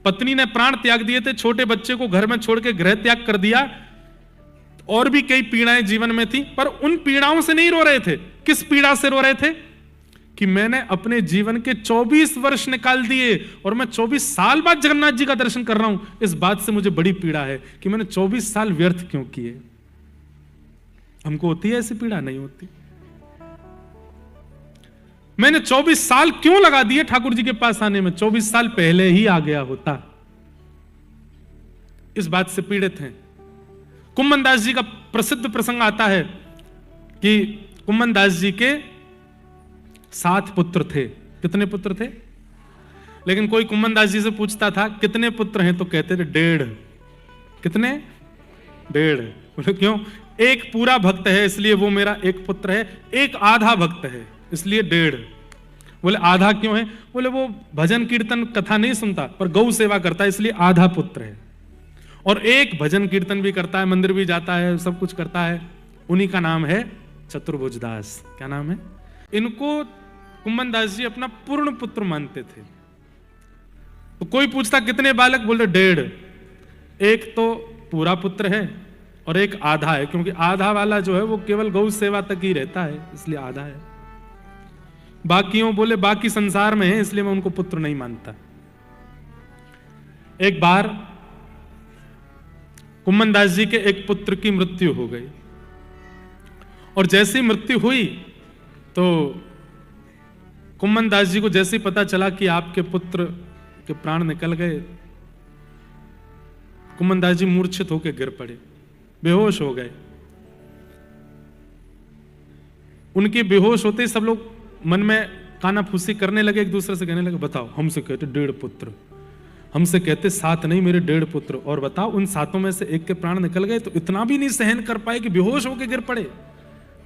पत्नी ने प्राण त्याग दिए थे, छोटे बच्चे को घर में छोड़ के गृह त्याग कर दिया, और भी कई पीड़ाएं जीवन में थी, पर उन पीड़ाओं से नहीं रो रहे थे। किस पीड़ा से रो रहे थे? कि मैंने अपने जीवन के 24 वर्ष निकाल दिए और मैं 24 साल बाद जगन्नाथ जी का दर्शन कर रहा हूं। इस बात से मुझे बड़ी पीड़ा है कि मैंने 24 साल व्यर्थ क्यों किए। हमको होती है ऐसी पीड़ा? नहीं होती। मैंने 24 साल क्यों लगा दिए ठाकुर जी के पास आने में? 24 साल पहले ही आ गया होता। इस बात से पीड़ित हैं। कुम्मन दास जी का प्रसिद्ध प्रसंग आता है कि कुम्मन दास जी के 7 पुत्र थे। कितने पुत्र थे? लेकिन कोई कुम्मन दास जी से पूछता था कितने पुत्र हैं, तो कहते थे 1.5। कितने? 1.5। बोले क्यों? एक पूरा भक्त है इसलिए वो मेरा एक पुत्र है, एक आधा भक्त है इसलिए 1.5। बोले आधा क्यों है? बोले वो भजन कीर्तन कथा नहीं सुनता पर गौ सेवा करता है इसलिए आधा पुत्र है, और एक भजन कीर्तन भी करता है, मंदिर भी जाता है, सब कुछ करता है, उन्हीं का नाम है चतुर्भुज दास। क्या नाम है? इनको कुम्मन दास जी अपना पूर्ण पुत्र मानते थे। तो कोई पूछता कितने बालक? बोले 1.5। एक तो पूरा पुत्र है और एक आधा है, क्योंकि आधा वाला जो है वो केवल गौ सेवा तक ही रहता है इसलिए आधा है। बाकियों बोले बाकी संसार में है इसलिए मैं उनको पुत्र नहीं मानता। एक बार कुम्मन दास जी के एक पुत्र की मृत्यु हो गई, और जैसी मृत्यु हुई तो कुम्मन दास जी को जैसे ही पता चला कि आपके पुत्र के प्राण निकल गए, कुम्मन दास जी मूर्छित होकर गिर पड़े, बेहोश हो गए। उनके बेहोश होते ही सब लोग मन में कानाफूसी करने लगे, एक दूसरे से कहने लगे बताओ, हमसे कहते 1.5 पुत्र, हमसे कहते 7 नहीं मेरे 1.5 पुत्र, और बताओ उन 7 में से एक के प्राण निकल गए तो इतना भी नहीं सहन कर पाए कि बेहोश होकर गिर पड़े।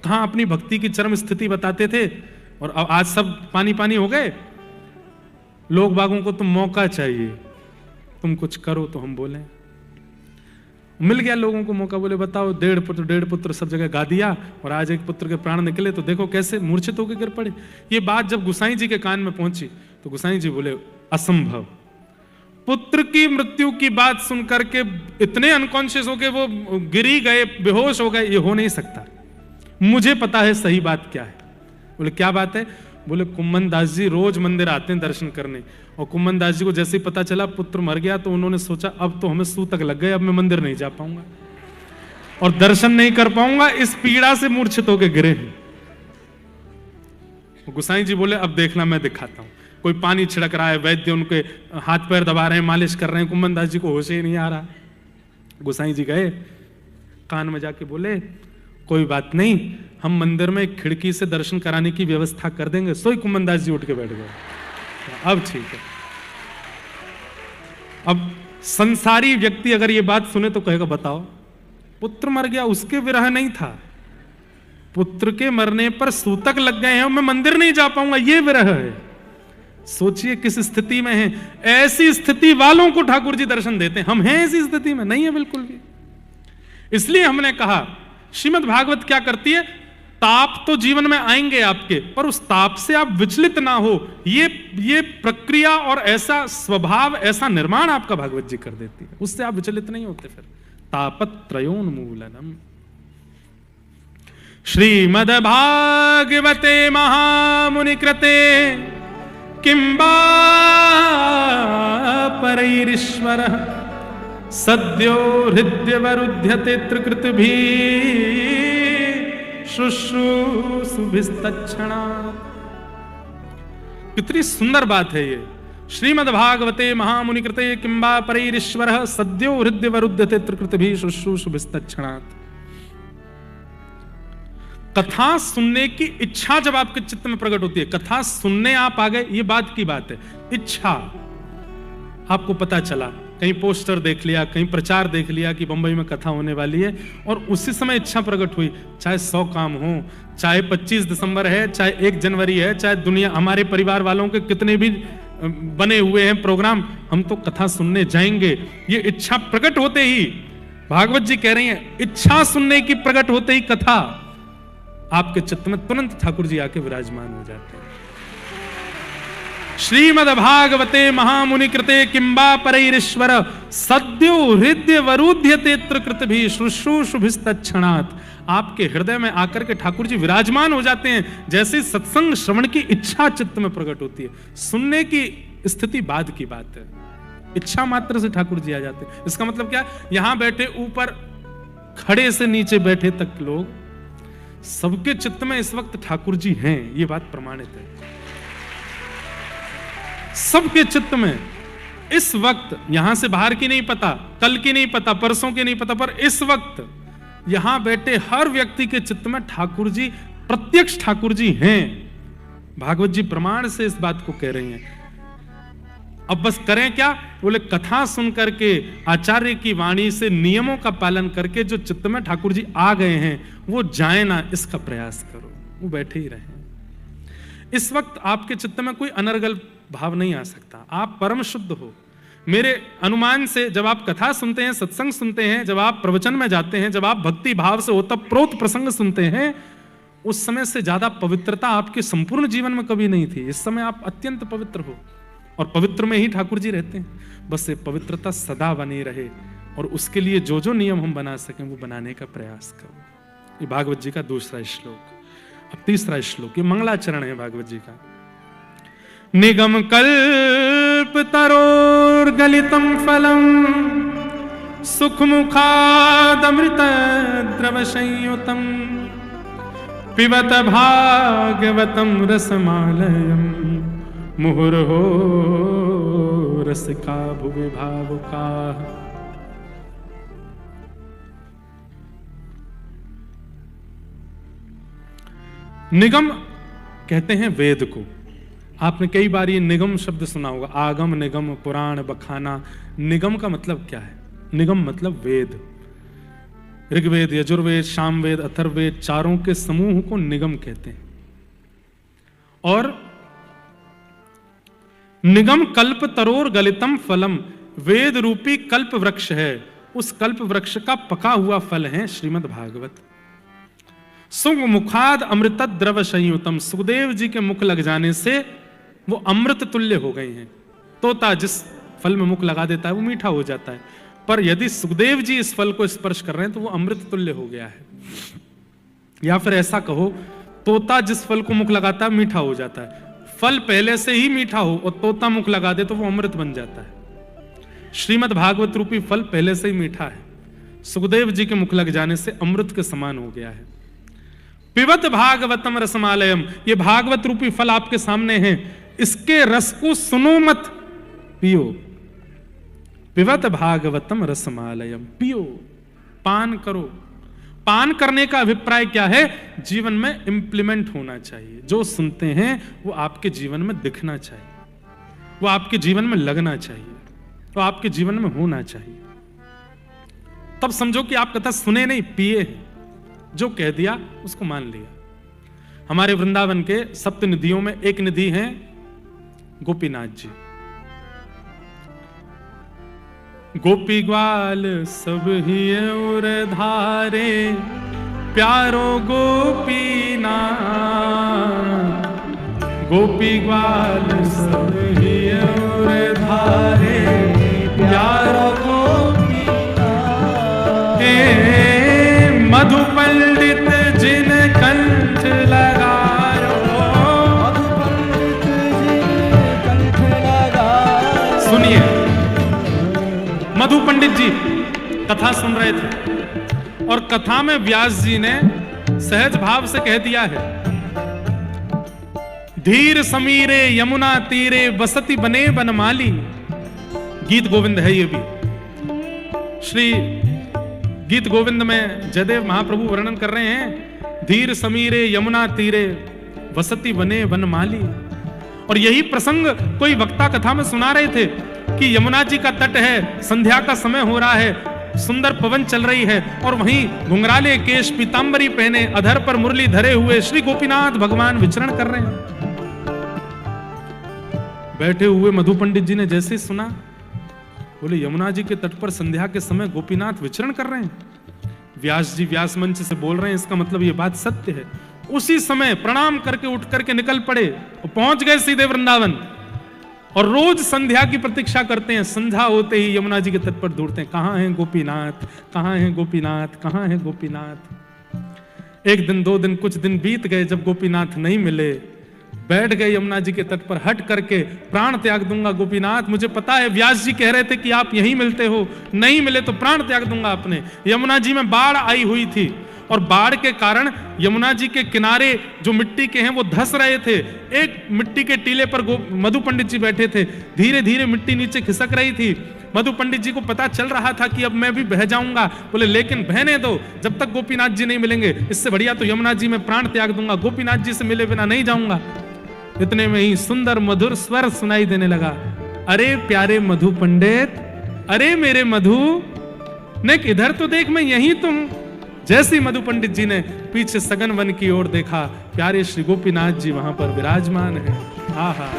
कहां अपनी भक्ति की चरम स्थिति बताते थे, और अब आज सब पानी पानी हो गए। लोग बागों को तुम मौका चाहिए, तुम कुछ करो तो हम बोलें। मिल गया लोगों को मौका, बोले बताओ 1.5 पुत्र सब जगह गा दिया, और आज एक पुत्र के प्राण निकले तो देखो कैसे मूर्छित होकर गिर पड़े। ये बात जब गोसाई जी के कान में पहुंची तो गोसाई जी बोले असंभव। पुत्र की मृत्यु की बात सुनकर के इतने अनकॉन्शियस हो गए, वो गिरी गए, बेहोश हो गए, ये हो नहीं सकता। मुझे पता है सही बात क्या है। बोले क्या बात है? बोले कुम्मन दास जी रोज मंदिर आते हैं दर्शन करने, और कुम्मन दास जी को जैसे ही पता चला पुत्र मर गया तो उन्होंने सोचा अब तो हमें सूतक लग गए, अब मैं मंदिर नहीं जा पाऊंगा और दर्शन नहीं कर पाऊंगा, इस पीड़ा से मूर्छित होकर गिरे हैं। गोसाई जी बोले अब देखना मैं दिखाता हूं। कोई पानी छिड़क रहा है, वैद्य उनके हाथ पैर दबा रहे हैं, मालिश कर रहे हैं, कुम्मन दास जी को होश ही नहीं आ रहा। गोसाई जी गए, कान में जाके बोले कोई बात नहीं, हम मंदिर में एक खिड़की से दर्शन कराने की व्यवस्था कर देंगे। सोई कुम्मन दास जी उठ के बैठ गए, अब ठीक है। अब संसारी व्यक्ति अगर ये बात सुने तो कहेगा बताओ, पुत्र मर गया उसके विरह नहीं था, पुत्र के मरने पर सूतक लग गए हैं, मैं मंदिर नहीं जा पाऊंगा, ये विरह है। सोचिए किस स्थिति में है। ऐसी स्थिति वालों को ठाकुर जी दर्शन देते हैं, हम हैं ऐसी स्थिति में नहीं है बिल्कुल भी। इसलिए हमने कहा श्रीमद् भागवत क्या करती है, ताप तो जीवन में आएंगे आपके, पर उस ताप से आप विचलित ना हो, ये प्रक्रिया और ऐसा स्वभाव, ऐसा निर्माण आपका भागवत जी कर देती है, उससे आप विचलित नहीं होते। फिर तापत्रयोन्मूलनम। श्रीमद् भागवते महामुनि कृते किंबा परैरीश्वरः सद्यो हृदयवरुध्यते त्रिकृतिभिः शुश्रूषुभिस्तत्क्षणात्। कितनी सुंदर बात है ये। श्रीमद् भागवते महामुनि कृते किंबा परैरीश्वरः सद्यो हृदयवरुध्यते त्रिकृतिभिः शुश्रूषुभिस्तत्क्षणात्। कथा सुनने की इच्छा जब आपके चित्त में प्रकट होती है, कथा सुनने आप आ गए, ये बात की बात है। इच्छा, आपको पता चला, कहीं पोस्टर देख लिया, कहीं प्रचार देख लिया कि बंबई में कथा होने वाली है, और उसी समय इच्छा प्रकट हुई। चाहे 100 काम हो, चाहे 25 दिसंबर है, चाहे 1 जनवरी है, चाहे दुनिया हमारे परिवार वालों के कितने भी बने हुए हैं प्रोग्राम, हम तो कथा सुनने जाएंगे। ये इच्छा प्रकट होते ही, भागवत जी कह रही हैं, इच्छा सुनने की प्रकट होते ही कथा आपके चित्त में तुरंत ठाकुर जी आके विराजमान हो जाते हैं। श्रीमद् भागवते महामुनि कृते किंबा परैरीश्वर सद्यो हृदय वरुध्य तेत्र कृत भी शुश्रूषुभिस्तक्षणात्। आपके हृदय में आकर के ठाकुर जी विराजमान हो जाते हैं। जैसे सत्संग श्रवण की इच्छा चित्त में प्रकट होती है, सुनने की स्थिति बाद की बात है, इच्छा मात्र से ठाकुर जी आ जाते हैं। इसका मतलब क्या, यहां बैठे ऊपर खड़े से नीचे बैठे तक लोग, सबके चित्त में इस वक्त ठाकुर जी हैं, ये बात प्रमाणित है। सबके चित्त में इस वक्त, यहां से बाहर की नहीं पता, कल की नहीं पता, परसों की नहीं पता, पर इस वक्त यहां बैठे हर व्यक्ति के चित्त में ठाकुर जी, प्रत्यक्ष ठाकुर जी हैं। भागवत जी प्रमाण से इस बात को कह रही हैं। अब बस करें क्या, बोले कथा सुन करके, आचार्य की वाणी से नियमों का पालन करके जो चित्त में ठाकुर जी आ गए हैं वो जाए ना, इसका प्रयास करो, वो बैठे ही रहें। इस वक्त आपके चित्त में कोई अनर्गल भाव नहीं आ सकता, आप परम शुद्ध हो। मेरे अनुमान से जब आप कथा सुनते हैं, सत्संग सुनते हैं, जब आप प्रवचन में जाते हैं, जब आप भक्ति भाव से ओतप्रोत प्रसंग सुनते हैं, उस समय से ज्यादा पवित्रता आपके संपूर्ण जीवन में कभी नहीं थी। इस समय आप अत्यंत पवित्र हो और पवित्र में ही ठाकुर जी रहते हैं। बस ये पवित्रता सदा बनी रहे और उसके लिए जो जो नियम हम बना सकें वो बनाने का प्रयास करो। ये भागवत जी का दूसरा श्लोक। अब तीसरा श्लोक, ये मंगलाचरण है भागवत जी का। निगम कल्प तरोर गलितम फलम सुख मुखादमृत द्रव संयुतम पिबत भागवतम रसमालयम मुहुर्हो रसिका भुवि भावुका। निगम कहते हैं वेद को। आपने कई बार ये निगम शब्द सुना होगा, आगम, निगम, पुराण, बखाना। निगम का मतलब क्या है? निगम मतलब वेद। ऋग्वेद, यजुर्वेद, सामवेद, अथर्ववेद, चारों के समूह को निगम कहते हैं। और निगम कल्प तरोर गलितम फलम, वेद रूपी कल्प वृक्ष है, उस कल्प वृक्ष का पका हुआ फल है श्रीमद् भागवत। सुख मुखाद अमृत द्रव संयुतम, सुखदेव जी के मुख लग जाने से वो अमृत तुल्य हो गए हैं। तोता जिस फल में मुख लगा देता है वो मीठा हो जाता है, पर यदि सुखदेव जी इस फल को स्पर्श कर रहे हैं तो वो अमृत तुल्य हो गया है। या फिर ऐसा कहो, तोता जिस फल को मुख लगाता है मीठा हो जाता है। फल पहले से ही मीठा हो और तोता मुख लगा दे तो वो अमृत बन जाता है। श्रीमद् भागवत रूपी फल पहले से ही मीठा है, सुखदेव जी के मुख लग जाने से अमृत के समान हो गया है। पिबत भागवतम रसमालयम, ये भागवत रूपी फल आपके सामने है, इसके रस को सुनो मत, पियो। पिबत भागवतम रसमालयम, पियो, पान करो। पान करने का अभिप्राय क्या है? जीवन में इंप्लीमेंट होना चाहिए। जो सुनते हैं वो आपके जीवन में दिखना चाहिए, वो आपके जीवन में लगना चाहिए, वो आपके जीवन में होना चाहिए। तब समझो कि आप कथा सुने नहीं, पिए हैं। जो कह दिया उसको मान लिया। हमारे वृंदावन के सप्त निधियों में एक निधि है गोपीनाथ जी। गोपी ग्वाल सब ही और धारे, प्यारो गोपीनाथ। गोपी ग्वाल सब ही और धारे, प्यारो गोपीनाथ। मधु पंडित जिन कंठ लगायो, मधु पंडित जिन कंठ लगायो। सुनिए, मधु पंडित जी कथा सुन रहे थे और कथा में व्यास जी ने सहज भाव से कह दिया है, धीर समीरे यमुना तीरे बसती बने बनमाली। गीत गोविंद है ये भी। श्री गीत गोविंद में जयदेव महाप्रभु वर्णन कर रहे हैं धीर समीरे यमुना तीरे वसती वने वनमाली। और यही प्रसंग कोई वक्ता कथा में सुना रहे थे कि यमुना जी का तट है, संध्या का समय हो रहा है, सुंदर पवन चल रही है और वहीं घुंघराले केश पीतांबरी पहने अधर पर मुरली धरे हुए श्री गोपीनाथ भगवान विचरण कर रहे हैं। बैठे हुए मधु पंडित जी ने जैसे सुना, बोले यमुना जी के तट पर संध्या के समय गोपीनाथ विचरण कर रहे हैं। व्यास जी व्यास मंच से बोल रहे हैं, इसका मतलब ये बात सत्य है। उसी समय प्रणाम करके उठ करके निकल पड़े और पहुंच गए सीधे वृंदावन। और रोज संध्या की प्रतीक्षा करते हैं, संध्या होते ही यमुना जी के तट पर ढूंढते हैं, कहां है गोपीनाथ, कहां है गोपीनाथ, कहां है गोपीनाथ। एक दिन, 2 दिन, कुछ दिन बीत गए, जब गोपीनाथ नहीं मिले, बैठ गए यमुना जी के तट पर हट करके, प्राण त्याग दूंगा गोपीनाथ, मुझे पता है व्यास जी कह रहे थे कि आप यहीं मिलते हो, नहीं मिले तो प्राण त्याग दूंगा अपने। यमुना जी में बाढ़ आई हुई थी और बाढ़ के कारण यमुना जी के किनारे जो मिट्टी के हैं वो धंस रहे थे। एक मिट्टी के टीले पर मधु पंडित जी बैठे थे, धीरे धीरे मिट्टी नीचे खिसक रही थी। मधु पंडित जी को पता चल रहा था कि अब मैं भी बह जाऊंगा। बोले लेकिन बहने दो, जब तक गोपीनाथ जी नहीं मिलेंगे, इससे बढ़िया तो यमुना जी में प्राण त्याग दूंगा, गोपीनाथ जी से मिले बिना नहीं जाऊंगा। इतने में ही सुंदर मधुर स्वर सुनाई देने लगा, अरे प्यारे मधु पंडित, अरे मेरे मधु, नेक इधर तो देख, मैं यहीं तो हूं। जैसे ही मधु पंडित जी ने पीछे सघन वन की ओर देखा, प्यारे श्री गोपीनाथ जी वहां पर विराजमान है। आहा।